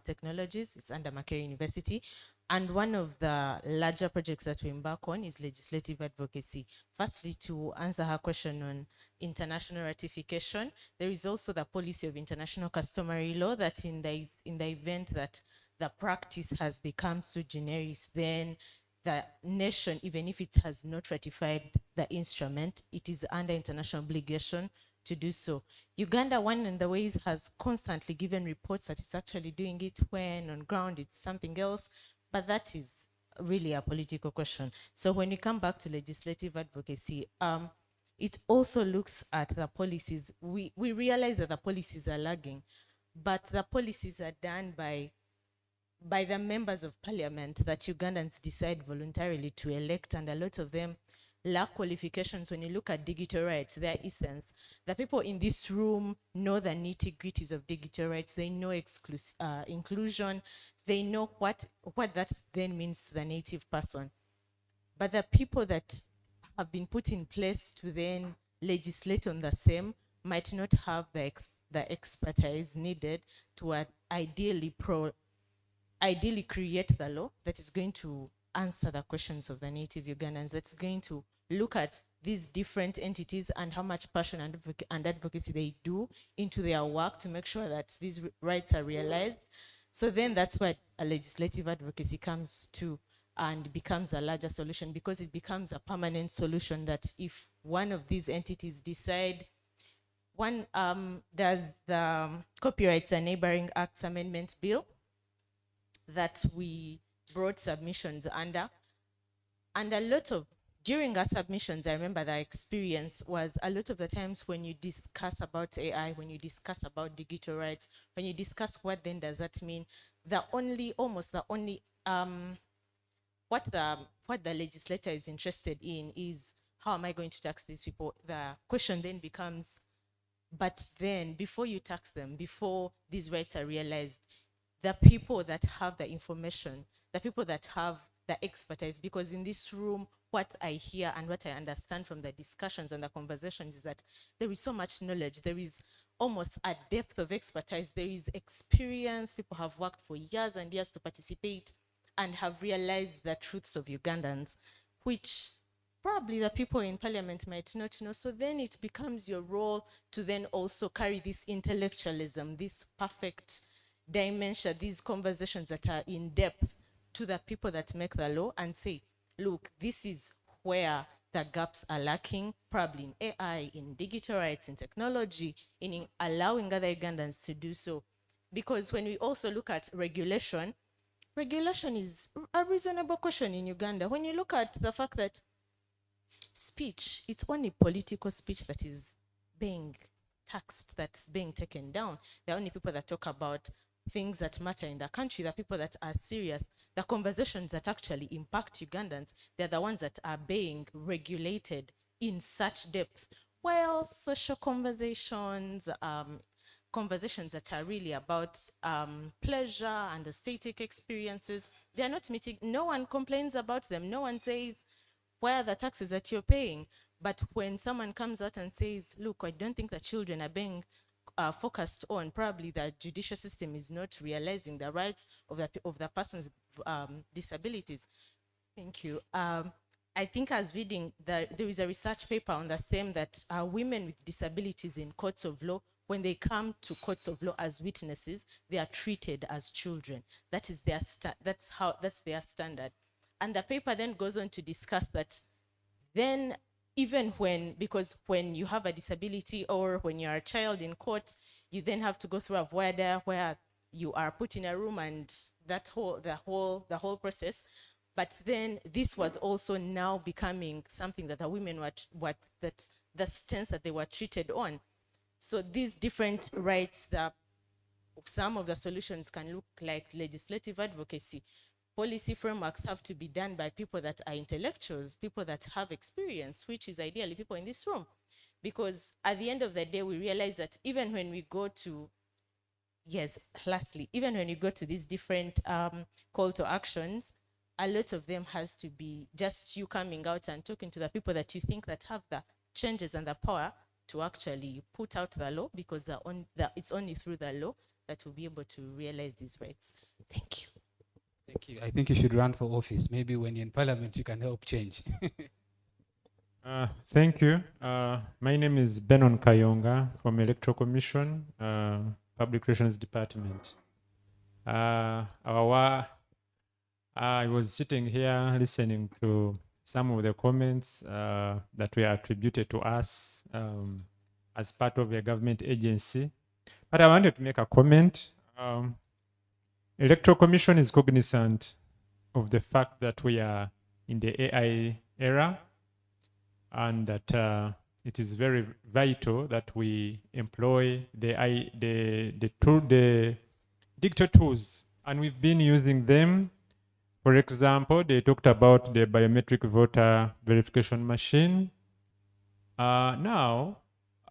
Technologies. It's under Makerere University. And one of the larger projects that we embark on is legislative advocacy. Firstly, to answer her question on international ratification, there is also the policy of international customary law that in the event that the practice has become sui generis, then the nation, even if it has not ratified the instrument, it is under international obligation to do so. Uganda, one of the ways, has constantly given reports that it's actually doing it when on ground it's something else, but that is really a political question. So when we come back to legislative advocacy, it also looks at the policies. We realize that the policies are lagging, but the policies are done by the members of parliament that Ugandans decide voluntarily to elect, and a lot of them lack qualifications. When you look at digital rights, their essence, the people in this room know the nitty-gritties of digital rights. They know inclusion. They know what that then means to the native person. But the people that have been put in place to then legislate on the same might not have the expertise needed to ideally create the law that is going to answer the questions of the native Ugandans, that's going to look at these different entities and how much passion and advocacy they do into their work to make sure that these rights are realized. So then that's where a legislative advocacy comes to and becomes a larger solution, because it becomes a permanent solution that if one of these entities decide, there's the Copyrights and Neighboring Acts Amendment Bill that we brought submissions under. And during our submissions, I remember the experience was a lot of the times when you discuss about AI, when you discuss about digital rights, when you discuss what then does that mean, what the legislator is interested in is, how am I going to tax these people? The question then becomes, but then before you tax them, before these rights are realized, the people that have the information, the people that have the expertise, because in this room, what I hear and what I understand from the discussions and the conversations is that there is so much knowledge, there is almost a depth of expertise, there is experience, people have worked for years and years to participate and have realized the truths of Ugandans, which probably the people in parliament might not know. So then it becomes your role to then also carry this intellectualism, this perfect dimension, these conversations that are in depth to the people that make the law and say, look, this is where the gaps are lacking, probably in AI, in digital rights, in technology, in allowing other Ugandans to do so. Because when we also look at regulation is a reasonable question in Uganda. When you look at the fact that speech, it's only political speech that is being taxed, that's being taken down. The only people that talk about things that matter in the country, the people that are serious, the conversations that actually impact Ugandans, they're the ones that are being regulated in such depth. While social conversations, conversations that are really about pleasure and aesthetic experiences, they are not meeting, no one complains about them. No one says, where are the taxes that you're paying? But when someone comes out and says, look, I don't think the children are being focused on, probably the judicial system is not realizing the rights of the person's disabilities. Thank you. I think I was reading that there is a research paper on the same that women with disabilities in courts of law, when they come to courts of law as witnesses, they are treated as children. That is their that's their standard. And the paper then goes on to discuss that then even because when you have a disability or when you're a child in court, you then have to go through a voir dire where you are put in a room and the whole process. But then this was also now becoming something that the women that the stance that they were treated on. So these different rights, some of the solutions can look like legislative advocacy. Policy frameworks have to be done by people that are intellectuals, people that have experience, which is ideally people in this room. Because at the end of the day, we realize that even when we go to, even when you go to these different call to actions, a lot of them has to be just you coming out and talking to the people that you think that have the changes and the power to actually put out the law, because it's only through the law that we'll be able to realize these rights. Thank you. Thank you. I think you should run for office. Maybe when you're in parliament, you can help change. Thank you. My name is Benon Kayonga from Electoral Commission, Public Relations Department. I was sitting here listening to some of the comments that were attributed to us as part of a government agency. But I wanted to make a comment. Electoral Commission is cognizant of the fact that we are in the AI era, and that it is very vital that we employ the digital tools, and we've been using them. For example, they talked about the biometric voter verification machine. Now,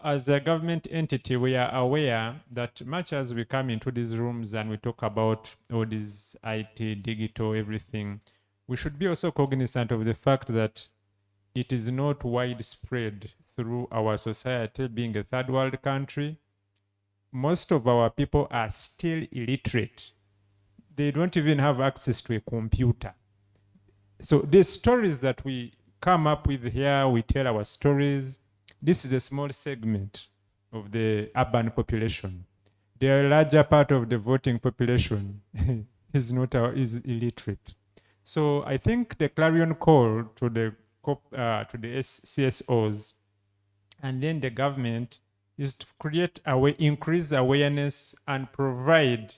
as a government entity, we are aware that much as we come into these rooms and we talk about all these IT, digital, everything, we should be also cognizant of the fact that it is not widespread through our society, being a third world country. Most of our people are still illiterate. They don't even have access to a computer. So the stories that we come up with here, we tell our stories. This is a small segment of the urban population. The larger part of the voting population is illiterate. So I think the clarion call to the CSOs and then the government is to increase awareness and provide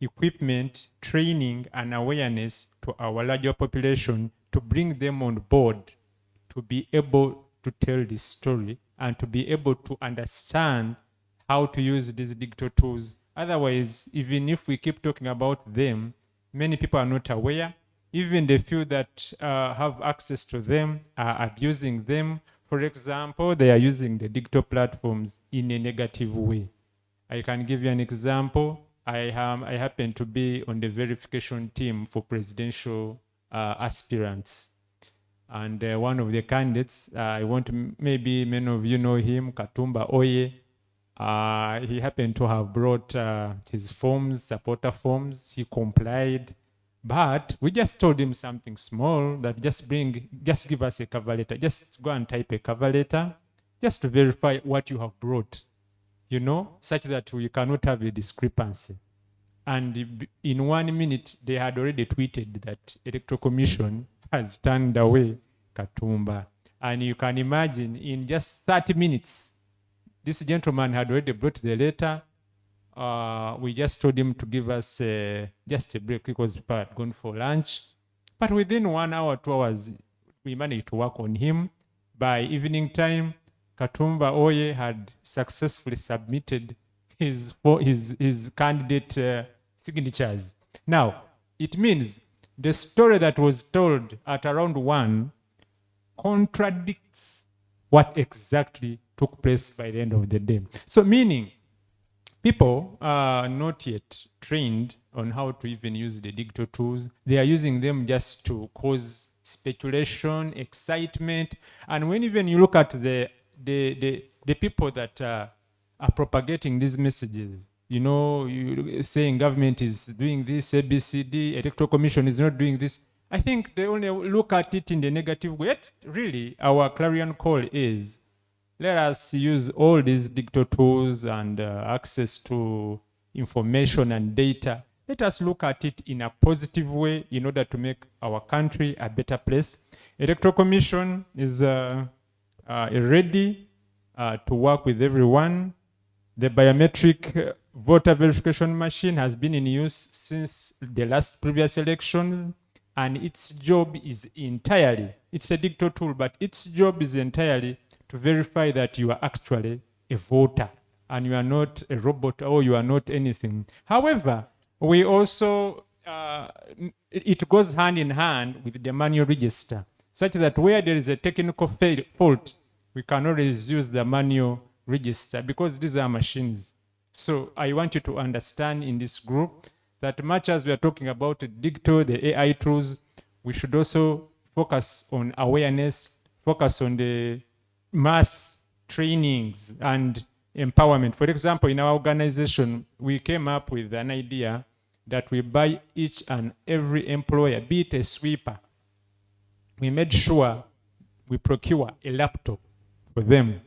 equipment, training, and awareness to our larger population to bring them on board to be able to tell this story and to be able to understand how to use these digital tools. Otherwise, even if we keep talking about them, many people are not aware. Even the few that have access to them are abusing them. For example, they are using the digital platforms in a negative way. I can give you an example. I happen to be on the verification team for presidential aspirants. And one of the candidates, maybe many of you know him, Katumba Oye. He happened to have brought his forms, supporter forms. He complied. But we just told him something small, that just give us a cover letter. Just go and type a cover letter, just to verify what you have brought, such that we cannot have a discrepancy. And in 1 minute, they had already tweeted that Electoral Commission has turned away Katumba. And you can imagine, in just 30 minutes, this gentleman had already brought the letter. We just told him to give us just a break because people had gone for lunch. But within 1 hour, 2 hours, we managed to work on him. By evening time, Katumba Oye had successfully submitted his candidate signatures. Now, it means the story that was told at around 1 contradicts what exactly took place by the end of the day. So meaning, people are not yet trained on how to even use the digital tools. They are using them just to cause speculation, excitement. And when even you look at the people that are propagating these messages, you saying government is doing this, ABCD, Electoral Commission is not doing this. I think they only look at it in the negative way. Yet, really, our clarion call is, let us use all these digital tools and access to information and data. Let us look at it in a positive way in order to make our country a better place. Electoral Commission is ready to work with everyone. The biometric voter verification machine has been in use since the last previous elections, and its job is entirely, it's a digital tool, but its job is entirely to verify that you are actually a voter and you are not a robot or you are not anything. However, we also, it goes hand in hand with the manual register, such that where there is a technical fault, we can always use the manual register because these are machines. So I want you to understand in this group that much as we are talking about digital, the AI tools, we should also focus on awareness, focus on the mass trainings and empowerment. For example, in our organization, we came up with an idea that we buy each and every employer, be it a sweeper. We made sure we procure a laptop for them.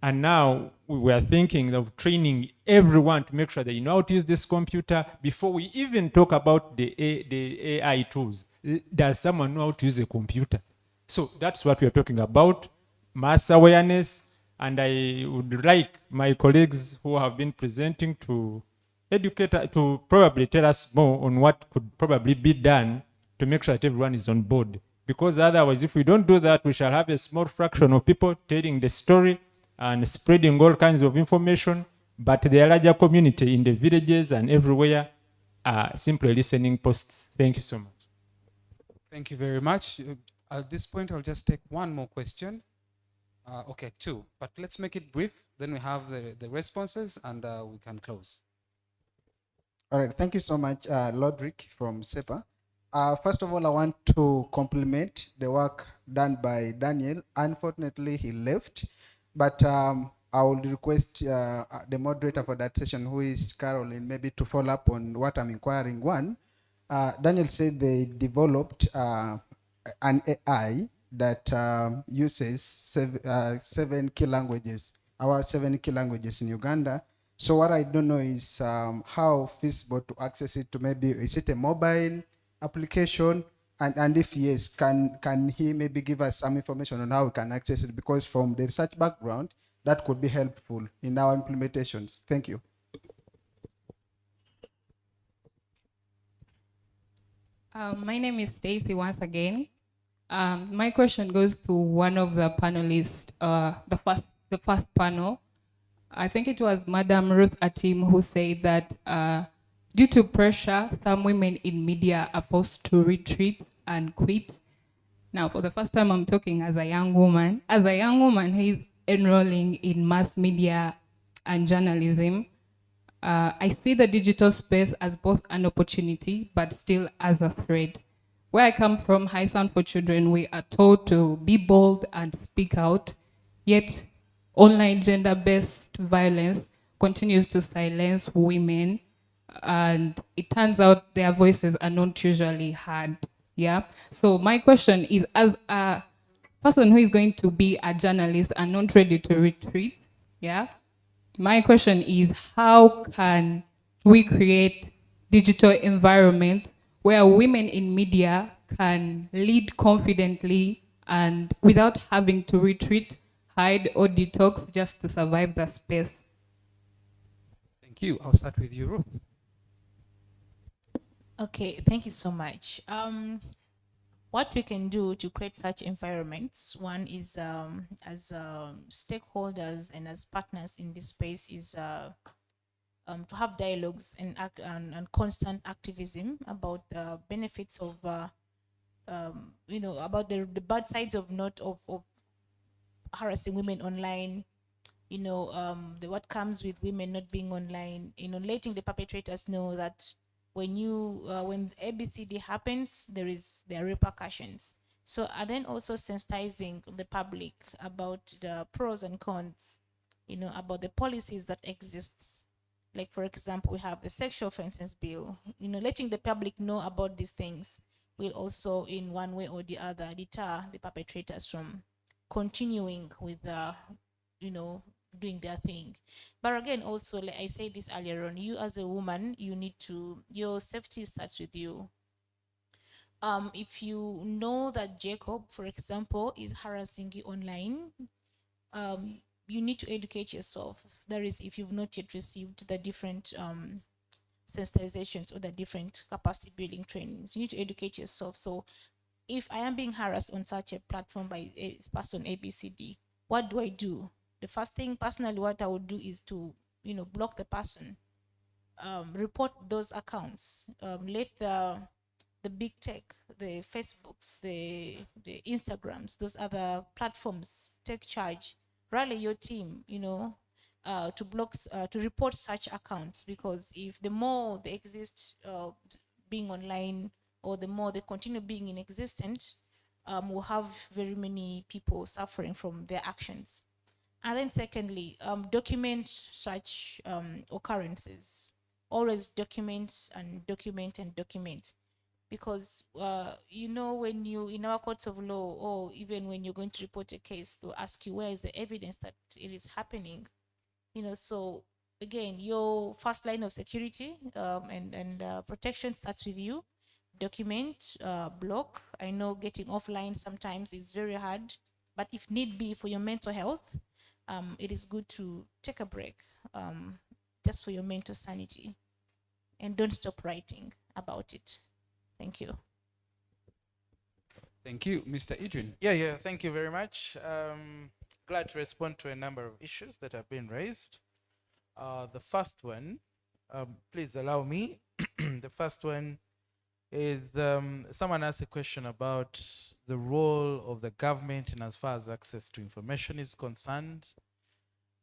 And now we are thinking of training everyone to make sure that you know how to use this computer before we even talk about the AI tools. Does someone know how to use a computer? So that's what we are talking about, mass awareness. And I would like my colleagues who have been presenting to educate, to probably tell us more on what could probably be done to make sure that everyone is on board. Because otherwise, if we don't do that, we shall have a small fraction of people telling the story and spreading all kinds of information, but the larger community in the villages and everywhere are simply listening posts. Thank you so much. Thank you very much. At this point, I'll just take one more question. Okay, two, but let's make it brief. Then we have the responses and we can close. All right, thank you so much, Lodrick from SEPA. First of all, I want to compliment the work done by Daniel. Unfortunately, he left, but I will request the moderator for that session, who is Caroline, maybe to follow up on what I'm inquiring. One, Daniel said they developed an AI that uses seven key languages, our 7 key languages in Uganda. So what I don't know is how feasible to access it to, maybe, is it a mobile application? And if yes, can he maybe give us some information on how we can access it? Because from the research background, that could be helpful in our implementations. Thank you. My name is Stacy once again. My question goes to one of the panelists, the first panel. I think it was Madam Ruth Atim who said that due to pressure, some women in media are forced to retreat and quit. Now, for the first time, I'm talking as a young woman. As a young woman who is enrolling in mass media and journalism, I see the digital space as both an opportunity, but still as a threat. Where I come from, High Sound for Children, we are told to be bold and speak out, yet online gender-based violence continues to silence women, and it turns out their voices are not usually heard. Yeah. So my question is, as a person who is going to be a journalist and not ready to retreat, yeah, my question is, how can we create digital environment where women in media can lead confidently and without having to retreat, hide, or detox just to survive the space? Thank you. I'll start with you, Ruth. Okay, thank you so much. What we can do to create such environments, one is as stakeholders and as partners in this space, is to have dialogues and constant activism about the benefits of, about the bad sides of of harassing women online, what comes with women not being online, letting the perpetrators know that when ABCD happens, there are repercussions. So, and then also sensitizing the public about the pros and cons, about the policies that exists. Like, for example, we have the sexual offences bill, letting the public know about these things. will also, in one way or the other, deter the perpetrators from continuing with doing their thing. But again, also, like I said this earlier on, you as a woman, your safety starts with you. If you know that Jacob, for example, is harassing you online, you need to educate yourself. That is, if you've not yet received the different sensitizations or the different capacity building trainings, you need to educate yourself. So if I am being harassed on such a platform by a person ABCD, what do I do? The first thing, personally, what I would do is to, block the person, report those accounts, let the big tech, the Facebooks, the Instagrams, those other platforms take charge. Rally your team, to block, to report such accounts, because if the more they exist being online, or the more they continue being in existence, we'll have very many people suffering from their actions. And then secondly, document such occurrences. Always document and document and document. Because, when you, in our courts of law, or even when you're going to report a case, they'll ask you, where is the evidence that it is happening? So again, your first line of security and protection starts with you. Document, block. I know getting offline sometimes is very hard, but if need be for your mental health, it is good to take a break, just for your mental sanity, and don't stop writing about it. Thank you. Thank you, Mr. Adrian. Yeah, thank you very much. Glad to respond to a number of issues that have been raised. The first one, please allow me. The first one is someone asked a question about the role of the government in as far as access to information is concerned.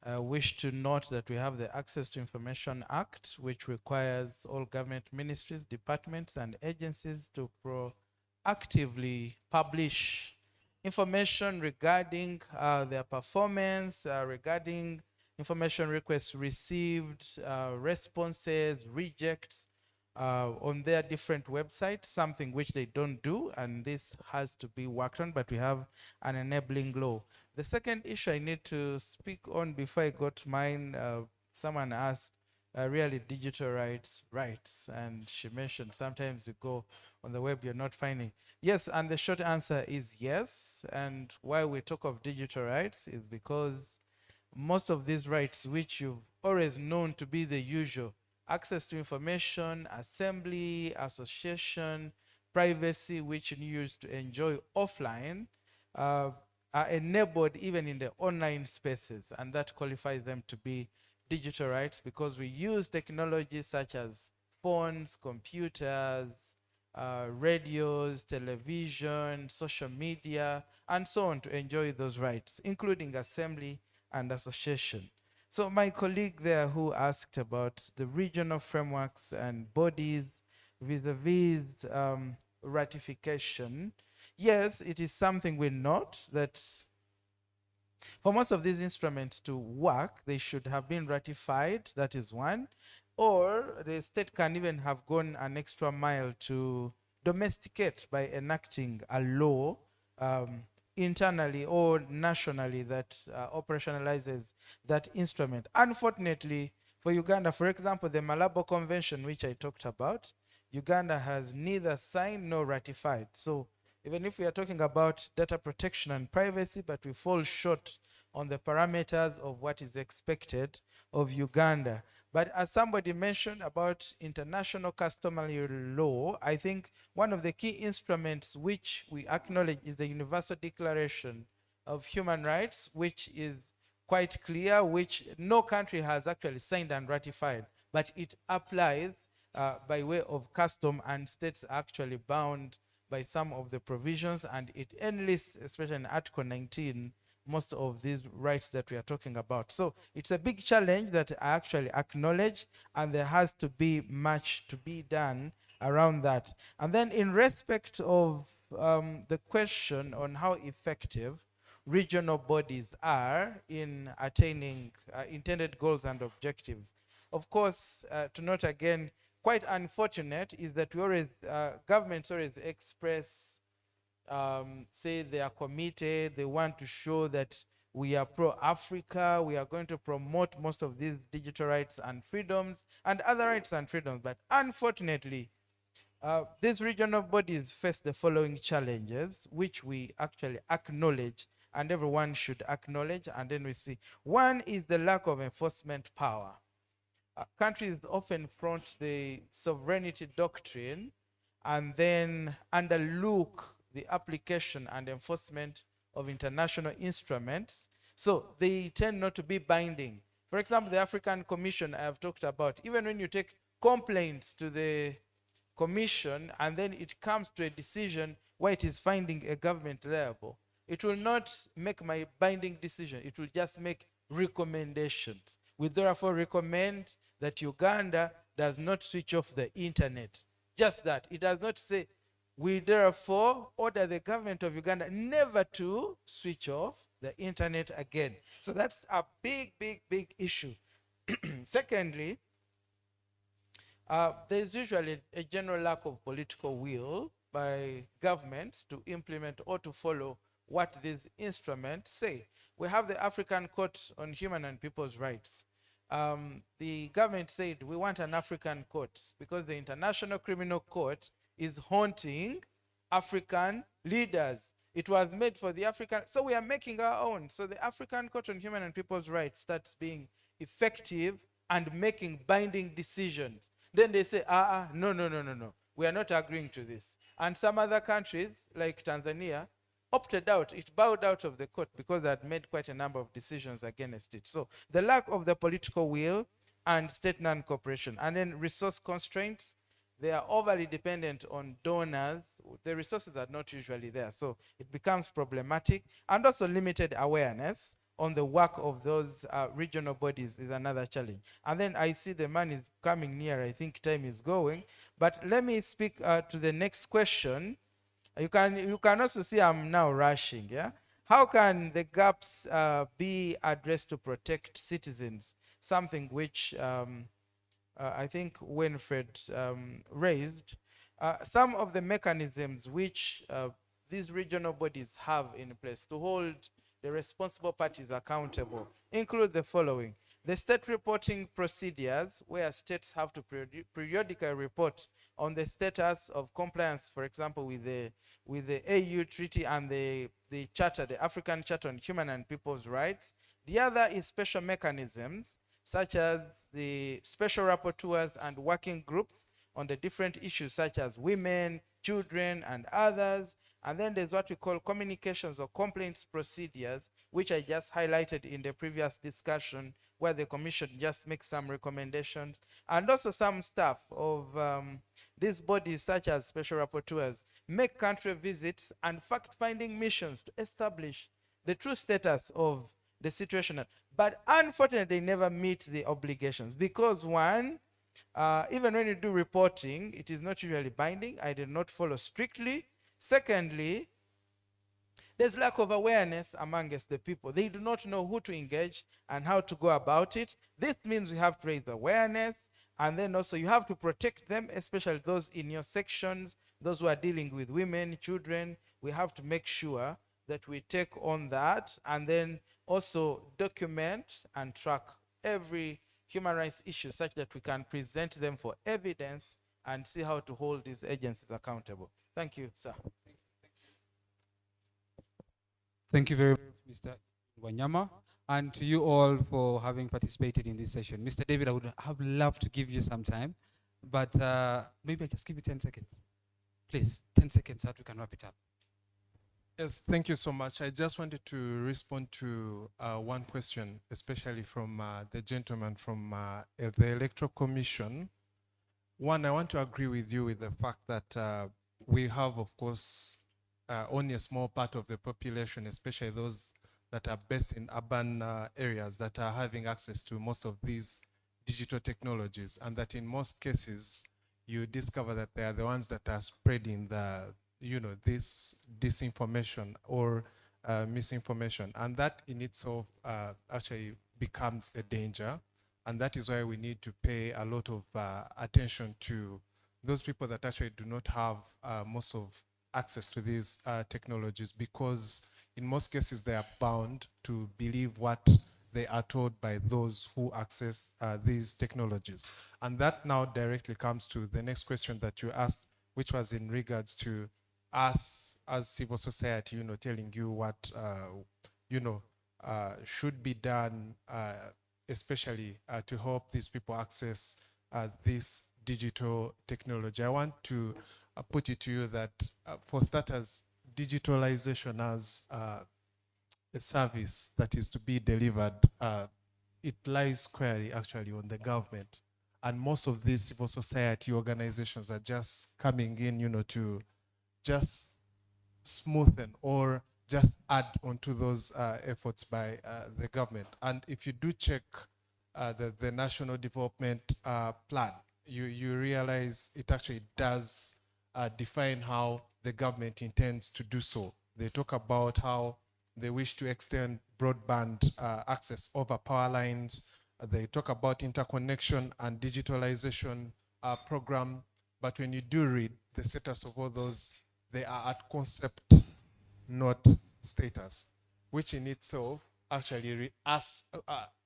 I wish to note that we have the Access to Information Act, which requires all government ministries, departments, and agencies to proactively publish information regarding their performance, regarding information requests received, responses, rejects, on their different websites, something which they don't do, and this has to be worked on, but we have an enabling law. The second issue I need to speak on before I go to mine, someone asked, really digital rights, and she mentioned sometimes you go on the web, you're not finding. Yes, and the short answer is yes, and why we talk of digital rights is because most of these rights, which you've always known to be the usual, access to information, assembly, association, privacy, which you use to enjoy offline, are enabled even in the online spaces, and that qualifies them to be digital rights because we use technologies such as phones, computers, radios, television, social media, and so on to enjoy those rights, including assembly and association. So my colleague there who asked about the regional frameworks and bodies vis-a-vis ratification, yes, it is something we note that for most of these instruments to work, they should have been ratified, that is one, or the state can even have gone an extra mile to domesticate by enacting a law internally or nationally that operationalizes that instrument. Unfortunately, for Uganda, for example, the Malabo Convention, which I talked about, Uganda has neither signed nor ratified. So even if we are talking about data protection and privacy, but we fall short on the parameters of what is expected of Uganda. But as somebody mentioned about international customary law, I think one of the key instruments which we acknowledge is the Universal Declaration of Human Rights, which is quite clear, which no country has actually signed and ratified, but it applies by way of custom, and states are actually bound by some of the provisions, and it enlists, especially in Article 19, most of these rights that we are talking about. So it's a big challenge that I actually acknowledge, and there has to be much to be done around that. And then in respect of the question on how effective regional bodies are in attaining intended goals and objectives, of course, to note again, quite unfortunate is that we always, governments always express, say they are committed, they want to show that we are pro-Africa, we are going to promote most of these digital rights and freedoms and other rights and freedoms. But unfortunately, these regional bodies face the following challenges, which we actually acknowledge and everyone should acknowledge, and then we see. One is the lack of enforcement power. Countries often front the sovereignty doctrine and then underlook the application and enforcement of international instruments. So they tend not to be binding. For example, the African Commission I have talked about, even when you take complaints to the Commission and then it comes to a decision where it is finding a government liable, it will not make my binding decision, it will just make recommendations. We therefore recommend that Uganda does not switch off the internet. Just that. It does not say, we therefore order the government of Uganda never to switch off the internet again. So that's a big, big, big issue. Secondly, there's usually a general lack of political will by governments to implement or to follow what these instruments say. We have the African Court on Human and People's Rights. The government said we want an African court because the International Criminal Court is haunting African leaders. It was made for the African, so we are making our own. So the African Court on Human and People's Rights starts being effective and making binding decisions. Then they say, no, we are not agreeing to this. And some other countries, like Tanzania, opted out, it bowed out of the court because they had made quite a number of decisions against it. So the lack of the political will and state non-cooperation. And then resource constraints, they are overly dependent on donors. The resources are not usually there. So it becomes problematic. And also limited awareness on the work of those regional bodies is another challenge. And then I see the man is coming near. I think time is going. But let me speak to the next question. You can also see I'm now rushing. Yeah, how can the gaps be addressed to protect citizens? Something which I think Winfred raised. Some of the mechanisms which these regional bodies have in place to hold the responsible parties accountable include the following. The state reporting procedures, where states have to periodically report on the status of compliance, for example, with the AU Treaty and the Charter, the African Charter on Human and People's Rights. The other is special mechanisms, such as the special rapporteurs and working groups on the different issues, such as women, children, and others. And then there's what we call communications or complaints procedures, which I just highlighted in the previous discussion, where the Commission just makes some recommendations. And also some staff of these bodies, such as special rapporteurs, make country visits and fact-finding missions to establish the true status of the situation. But unfortunately, they never meet the obligations because one, even when you do reporting, it is not usually binding. I did not follow strictly. Secondly, there's lack of awareness amongst the people. They do not know who to engage and how to go about it. This means we have to raise awareness, and then also you have to protect them, especially those in your sections, those who are dealing with women, children. We have to make sure that we take on that, and then also document and track every human rights issue such that we can present them for evidence and see how to hold these agencies accountable. Thank you, sir. Thank you very much, Mr. Wanyama, and to you all for having participated in this session. Mr. David, I would have loved to give you some time, but maybe I just give you 10 seconds. Please, 10 seconds so that we can wrap it up. Yes, thank you so much. I just wanted to respond to one question, especially from the gentleman from the Electoral Commission. One, I want to agree with you with the fact that we have, of course, only a small part of the population, especially those that are based in urban areas, that are having access to most of these digital technologies, and that in most cases, you discover that they are the ones that are spreading the, this disinformation or misinformation, and that in itself actually becomes a danger And that is why we need to pay a lot of attention to those people that actually do not have most of access to these technologies, because in most cases they are bound to believe what they are told by those who access these technologies. And that now directly comes to the next question that you asked, which was in regards to us as civil society, telling you what, should be done, especially to help these people access this digital technology. I want to put it to you that for starters, digitalization as a service that is to be delivered, it lies squarely actually on the government. And most of these civil society organizations are just coming in, to just smoothen or just add onto those efforts by the government. And if you do check the National Development Plan, you realize it actually does define how the government intends to do so. They talk about how they wish to extend broadband access over power lines. They talk about interconnection and digitalization program. But when you do read the status of all those, they are at concept, not status, which in itself actually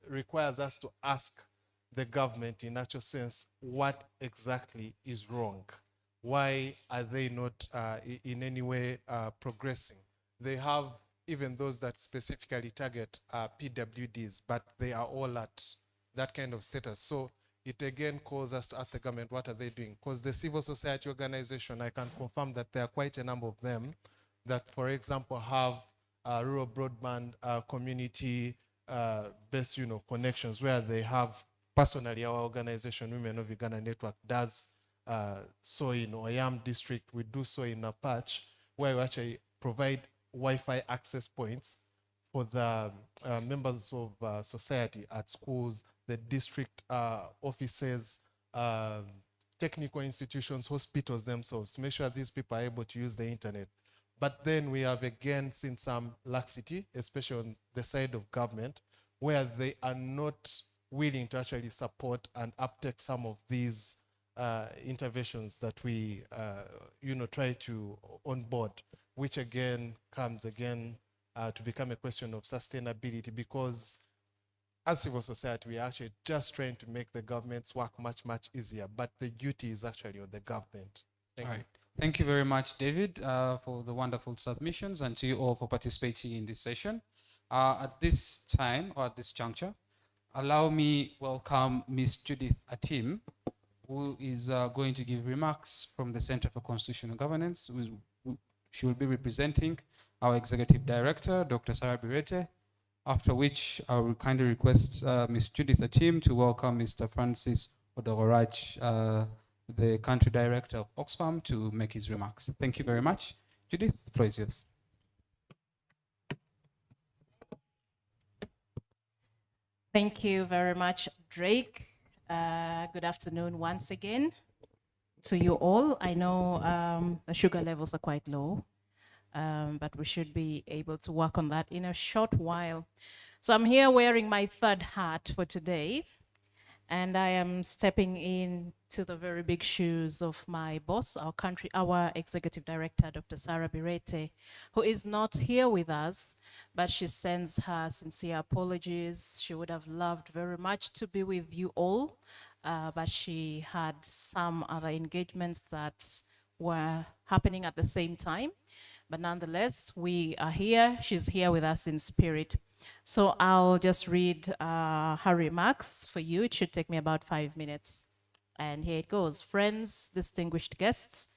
requires us to ask the government in actual sense what exactly is wrong. Why are they not in any way progressing? They have even those that specifically target PWDs, but they are all at that kind of status. So it again calls us to ask the government, what are they doing? Because the civil society organization, I can confirm that there are quite a number of them that, for example, have rural broadband community based, connections where they have, personally, our organization, Women of Uganda Network, does so in Oyam district. We do so in a patch where we actually provide Wi-Fi access points for the members of society at schools, the district offices, technical institutions, hospitals themselves, to make sure these people are able to use the internet. But then we have again seen some laxity, especially on the side of government, where they are not willing to actually support and uptake some of these interventions that we, try to onboard, which again comes to become a question of sustainability, because as civil society, we are actually just trying to make the government's work much, much easier, but the duty is actually on the government. Thank you. Thank you very much, David, for the wonderful submissions, and to you all for participating in this session. At this time, or at this juncture, allow me welcome Ms. Judith Atim, who is going to give remarks from the Center for Constitutional Governance. She will be representing our Executive Director, Dr. Sarah Birete, after which I will kindly request Ms. Judith Atim to welcome Mr. Francis Odogoraj, the Country Director of Oxfam, to make his remarks. Thank you very much. Judith, the floor is yours. Thank you very much, Drake. Good afternoon once again to you all. I know the sugar levels are quite low, but we should be able to work on that in a short while. So I'm here wearing my third hat for today, and I am stepping into the very big shoes of my boss, our Executive Director, Dr. Sarah Birete, who is not here with us, but she sends her sincere apologies. She would have loved very much to be with you all, but she had some other engagements that were happening at the same time. But nonetheless, we are here. She's here with us in spirit. So I'll just read her remarks for you. It should take me about 5 minutes. And here it goes. Friends, distinguished guests,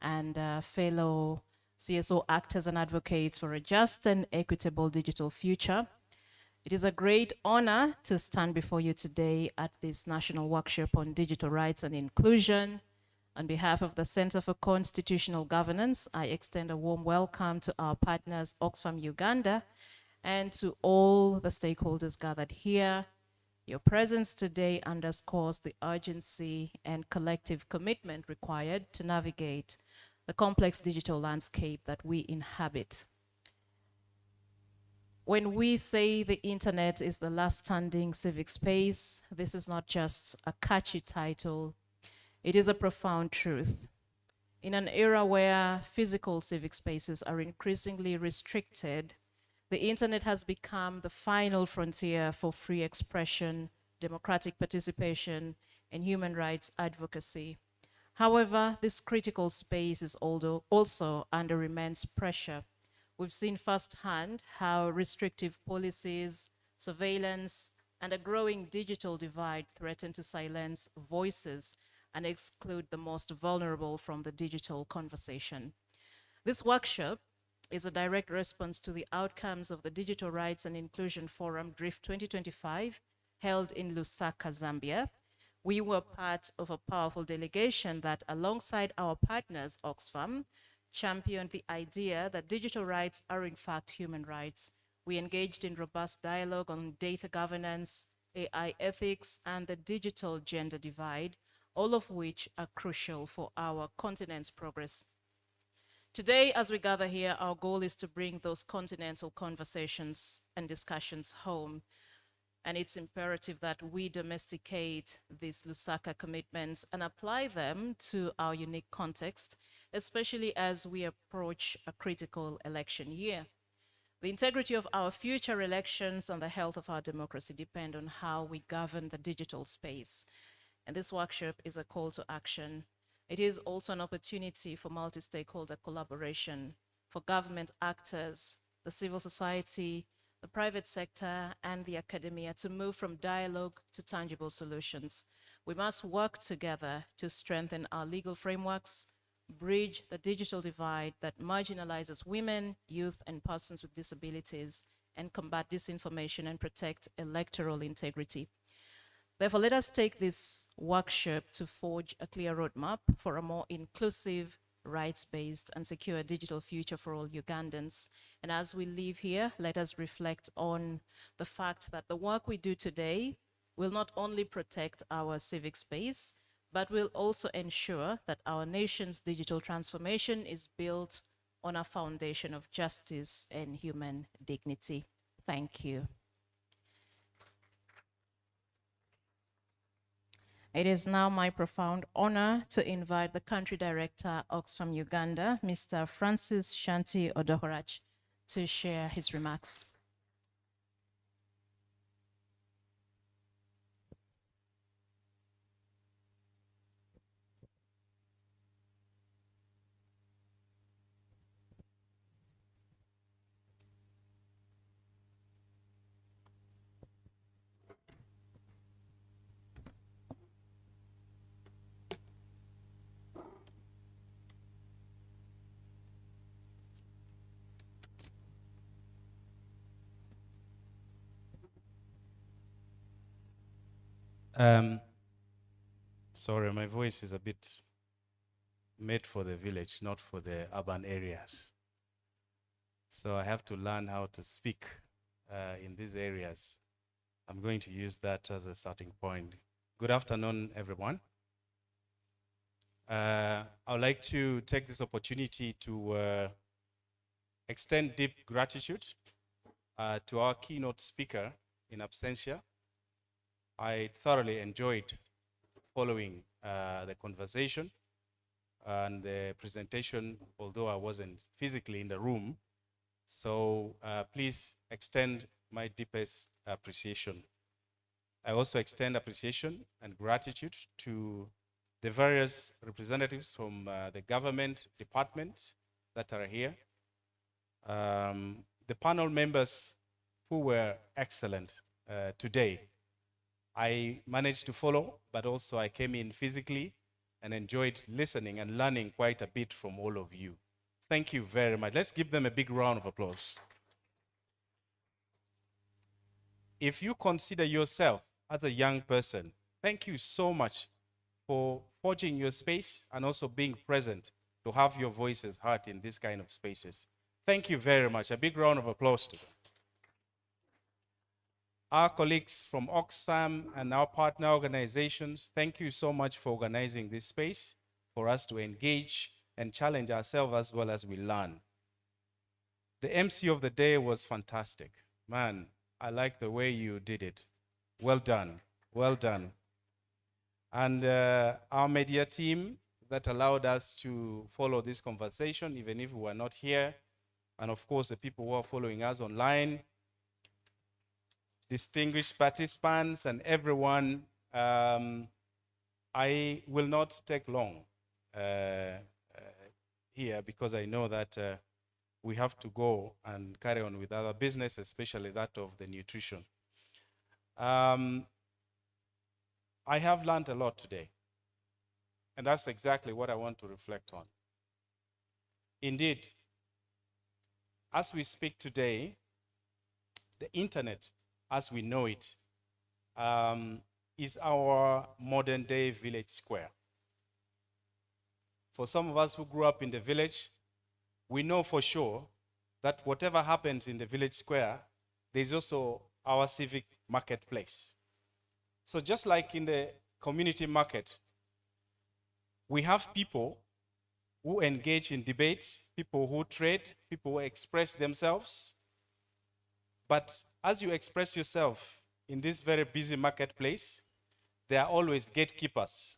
and fellow CSO actors and advocates for a just and equitable digital future. It is a great honor to stand before you today at this national workshop on digital rights and inclusion. On behalf of the Center for Constitutional Governance, I extend a warm welcome to our partners, Oxfam Uganda, and to all the stakeholders gathered here. Your presence today underscores the urgency and collective commitment required to navigate the complex digital landscape that we inhabit. When we say the internet is the last standing civic space, this is not just a catchy title, it is a profound truth. In an era where physical civic spaces are increasingly restricted, the internet has become the final frontier for free expression, democratic participation, and human rights advocacy. However, this critical space is also under immense pressure. We've seen firsthand how restrictive policies, surveillance, and a growing digital divide threaten to silence voices and exclude the most vulnerable from the digital conversation. This workshop is a direct response to the outcomes of the Digital Rights and Inclusion Forum Drift 2025, held in Lusaka, Zambia. We were part of a powerful delegation that, alongside our partners, Oxfam, championed the idea that digital rights are in fact human rights. We engaged in robust dialogue on data governance, AI ethics, and the digital gender divide, all of which are crucial for our continent's progress. Today, as we gather here, our goal is to bring those continental conversations and discussions home. And it's imperative that we domesticate these Lusaka commitments and apply them to our unique context, especially as we approach a critical election year. The integrity of our future elections and the health of our democracy depend on how we govern the digital space. And this workshop is a call to action. It is also an opportunity for multi-stakeholder collaboration, for government actors, the civil society, the private sector, and the academia to move from dialogue to tangible solutions. We must work together to strengthen our legal frameworks, bridge the digital divide that marginalizes women, youth, and persons with disabilities, and combat disinformation and protect electoral integrity. Therefore, let us take this workshop to forge a clear roadmap for a more inclusive, rights-based, and secure digital future for all Ugandans. And as we leave here, let us reflect on the fact that the work we do today will not only protect our civic space, but will also ensure that our nation's digital transformation is built on a foundation of justice and human dignity. Thank you. It is now my profound honor to invite the Country Director, Oxfam Uganda, Mr. Francis Shanti Odohorach, to share his remarks. Sorry, my voice is a bit made for the village, not for the urban areas. So I have to learn how to speak in these areas. I'm going to use that as a starting point. Good afternoon, everyone. I would like to take this opportunity to extend deep gratitude to our keynote speaker in absentia. I thoroughly enjoyed following the conversation and the presentation, although I wasn't physically in the room. So please extend my deepest appreciation. I also extend appreciation and gratitude to the various representatives from the government departments that are here. The panel members who were excellent today. I managed to follow, but also I came in physically and enjoyed listening and learning quite a bit from all of you. Thank you very much. Let's give them a big round of applause. If you consider yourself as a young person, thank you so much for forging your space and also being present to have your voices heard in these kind of spaces. Thank you very much. A big round of applause to them. Our colleagues from Oxfam and our partner organizations, thank you so much for organizing this space for us to engage and challenge ourselves as well as we learn. The MC of the day was fantastic. Man, I like the way you did it. Well done. Well done. And our media team that allowed us to follow this conversation, even if we were not here. And of course, the people who are following us online, distinguished participants, and everyone. I will not take long here because I know that we have to go and carry on with other business, especially that of the nutrition. I have learned a lot today, and that's exactly what I want to reflect on. Indeed, as we speak today, the internet, as we know it, is our modern day village square. For some of us who grew up in the village, we know for sure that whatever happens in the village square, there's also our civic marketplace. So just like in the community market, we have people who engage in debates, people who trade, people who express themselves. But as you express yourself in this very busy marketplace, there are always gatekeepers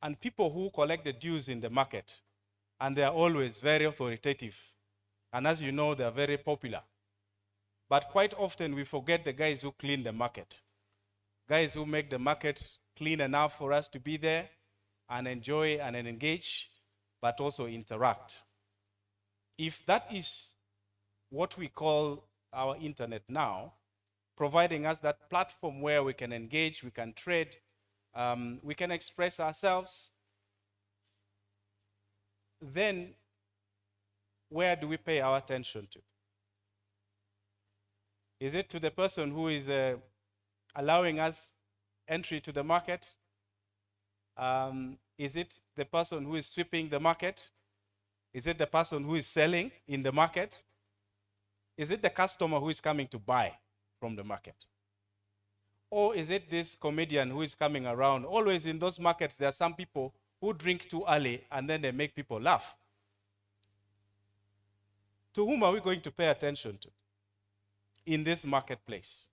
and people who collect the dues in the market, and they are always very authoritative. And as you know, they are very popular. But quite often we forget the guys who clean the market, guys who make the market clean enough for us to be there and enjoy and engage, but also interact. If that is what we call our internet now, providing us that platform where we can engage, we can trade, we can express ourselves, then where do we pay our attention to? Is it to the person who is allowing us entry to the market? Is it the person who is sweeping the market? Is it the person who is selling in the market? Is it the customer who is coming to buy from the market? Or is it this comedian who is coming around? Always in those markets, there are some people who drink too early and then they make people laugh. To whom are we going to pay attention to in this marketplace,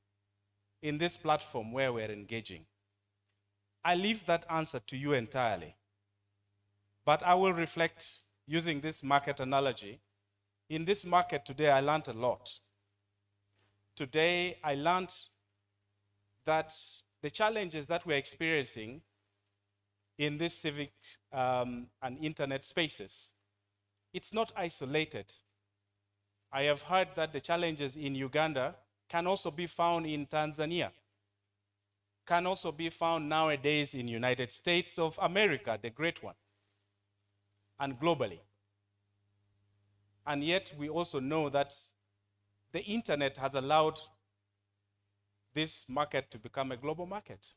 in this platform where we're engaging? I leave that answer to you entirely. But I will reflect using this market analogy. In this market today, I learned a lot. Today, I learned that the challenges that we're experiencing in this civic and internet spaces, it's not isolated. I have heard that the challenges in Uganda can also be found in Tanzania, can also be found nowadays in United States of America, the great one, and globally. And yet we also know that the internet has allowed this market to become a global market.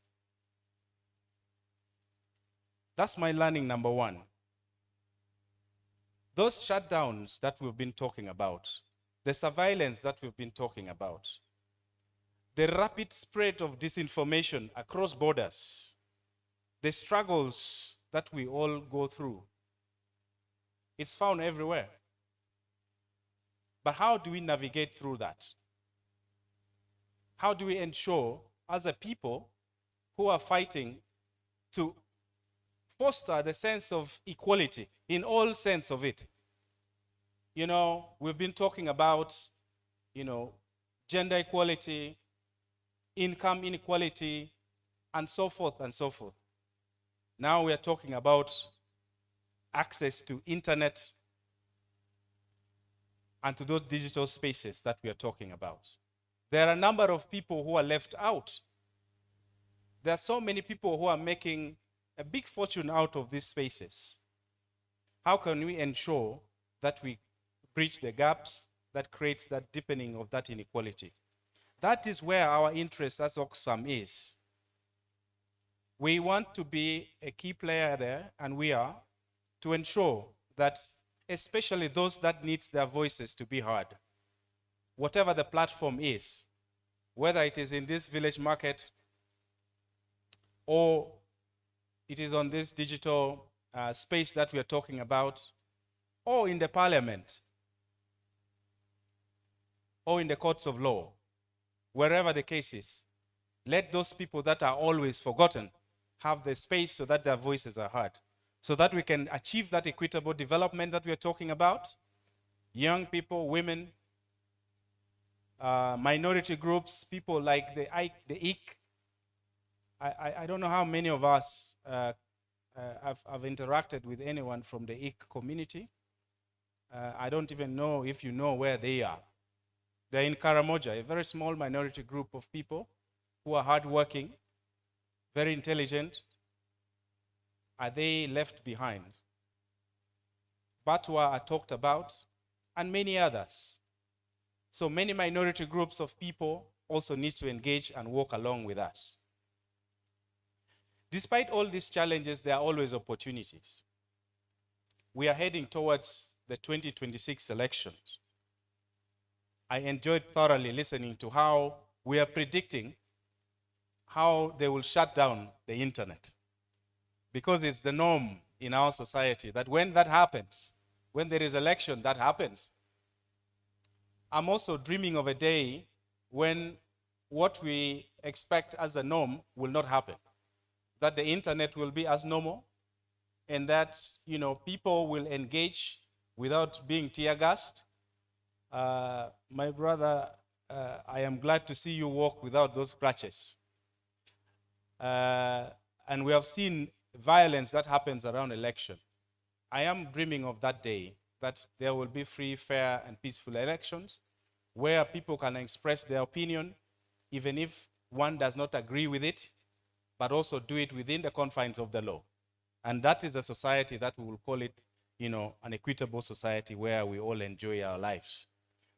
That's my learning number one. Those shutdowns that we've been talking about, the surveillance that we've been talking about, the rapid spread of disinformation across borders, the struggles that we all go through, it's found everywhere. But how do we navigate through that? How do we ensure, as a people who are fighting to foster the sense of equality in all sense of it? You know, we've been talking about, gender equality, income inequality, and so forth and so forth. Now we are talking about access to internet and to those digital spaces that we are talking about. There are a number of people who are left out. There are so many people who are making a big fortune out of these spaces. How can we ensure that we bridge the gaps that creates that deepening of that inequality? That is where our interest as Oxfam is. We want to be a key player there, and we are, to ensure that especially those that needs their voices to be heard, whatever the platform is, whether it is in this village market or it is on this digital space that we are talking about, or in the parliament. or in the courts of law, wherever the case is. Let those people that are always forgotten have the space so that their voices are heard, so that we can achieve that equitable development that we are talking about. Young people, women, minority groups, people like the IC. I don't know how many of us have interacted with anyone from the IC community. I don't even know if you know where they are. They're in Karamoja, a very small minority group of people who are hardworking, very intelligent. Are they left behind? Batwa are talked about, and many others. So many minority groups of people also need to engage and walk along with us. Despite all these challenges, there are always opportunities. We are heading towards the 2026 elections. I enjoyed thoroughly listening to how we are predicting how they will shut down the internet, because it's the norm in our society that when that happens, when there is election, that happens. I'm also dreaming of a day when what we expect as a norm will not happen, that the internet will be as normal, and that, you know, people will engage without being tear gassed. My brother, I am glad to see you walk without those crutches. And we have seen violence that happens around election. I am dreaming of that day, that there will be free, fair, and peaceful elections where people can express their opinion, even if one does not agree with it, but also do it within the confines of the law. And that is a society that we will call it, you know, an equitable society where we all enjoy our lives.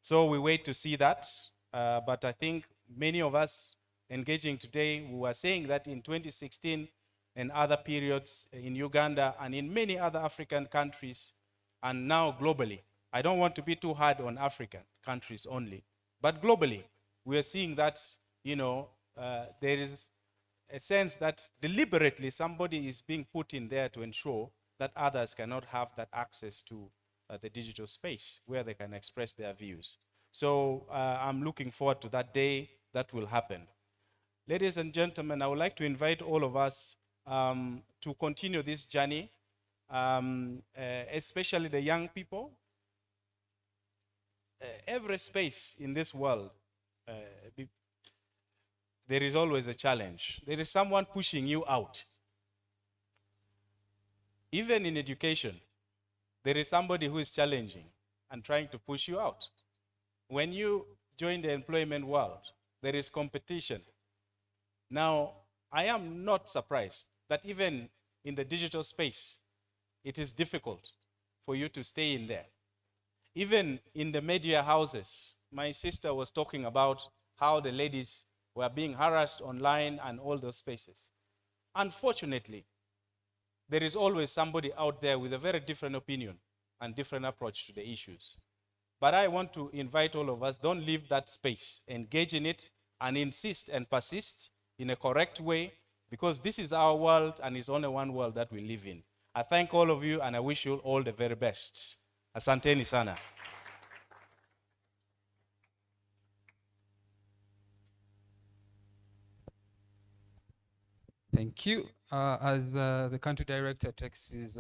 So we wait to see that, but I think many of us engaging today, we were saying that in 2016 and other periods in Uganda and in many other African countries, and now globally, I don't want to be too hard on African countries only, but globally, we are seeing that, you know, there is a sense that deliberately somebody is being put in there to ensure that others cannot have that access to the digital space where they can express their views. So I'm looking forward to that day that will happen. Ladies and gentlemen, I would like to invite all of us to continue this journey, especially the young people. Every space in this world, there is always a challenge. There is someone pushing you out. Even in education, there is somebody who is challenging and trying to push you out. When you join the employment world, there is competition. Now, I am not surprised that even in the digital space, it is difficult for you to stay in there. Even in the media houses, my sister was talking about how the ladies were being harassed online and all those spaces. Unfortunately, there is always somebody out there with a very different opinion and different approach to the issues. But I want to invite all of us, don't leave that space. Engage in it and insist and persist in a correct way, because this is our world and it's only one world that we live in. I thank all of you and I wish you all the very best. Asanteni sana. Thank you. As the country director takes his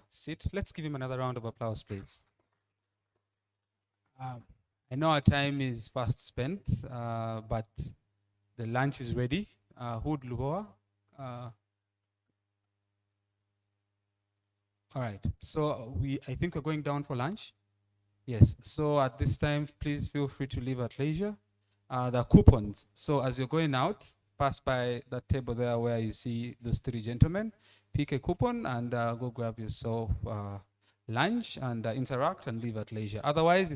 seat, let's give him another round of applause, please. I know our time is fast spent, but the lunch is ready. Hood Luboa. All right, so I think we're going down for lunch. Yes, so at this time, please feel free to leave at leisure. The coupons, so as you're going out, pass by that table there where you see those three gentlemen, pick a coupon and go grab yourself lunch and interact and leave at leisure. Otherwise,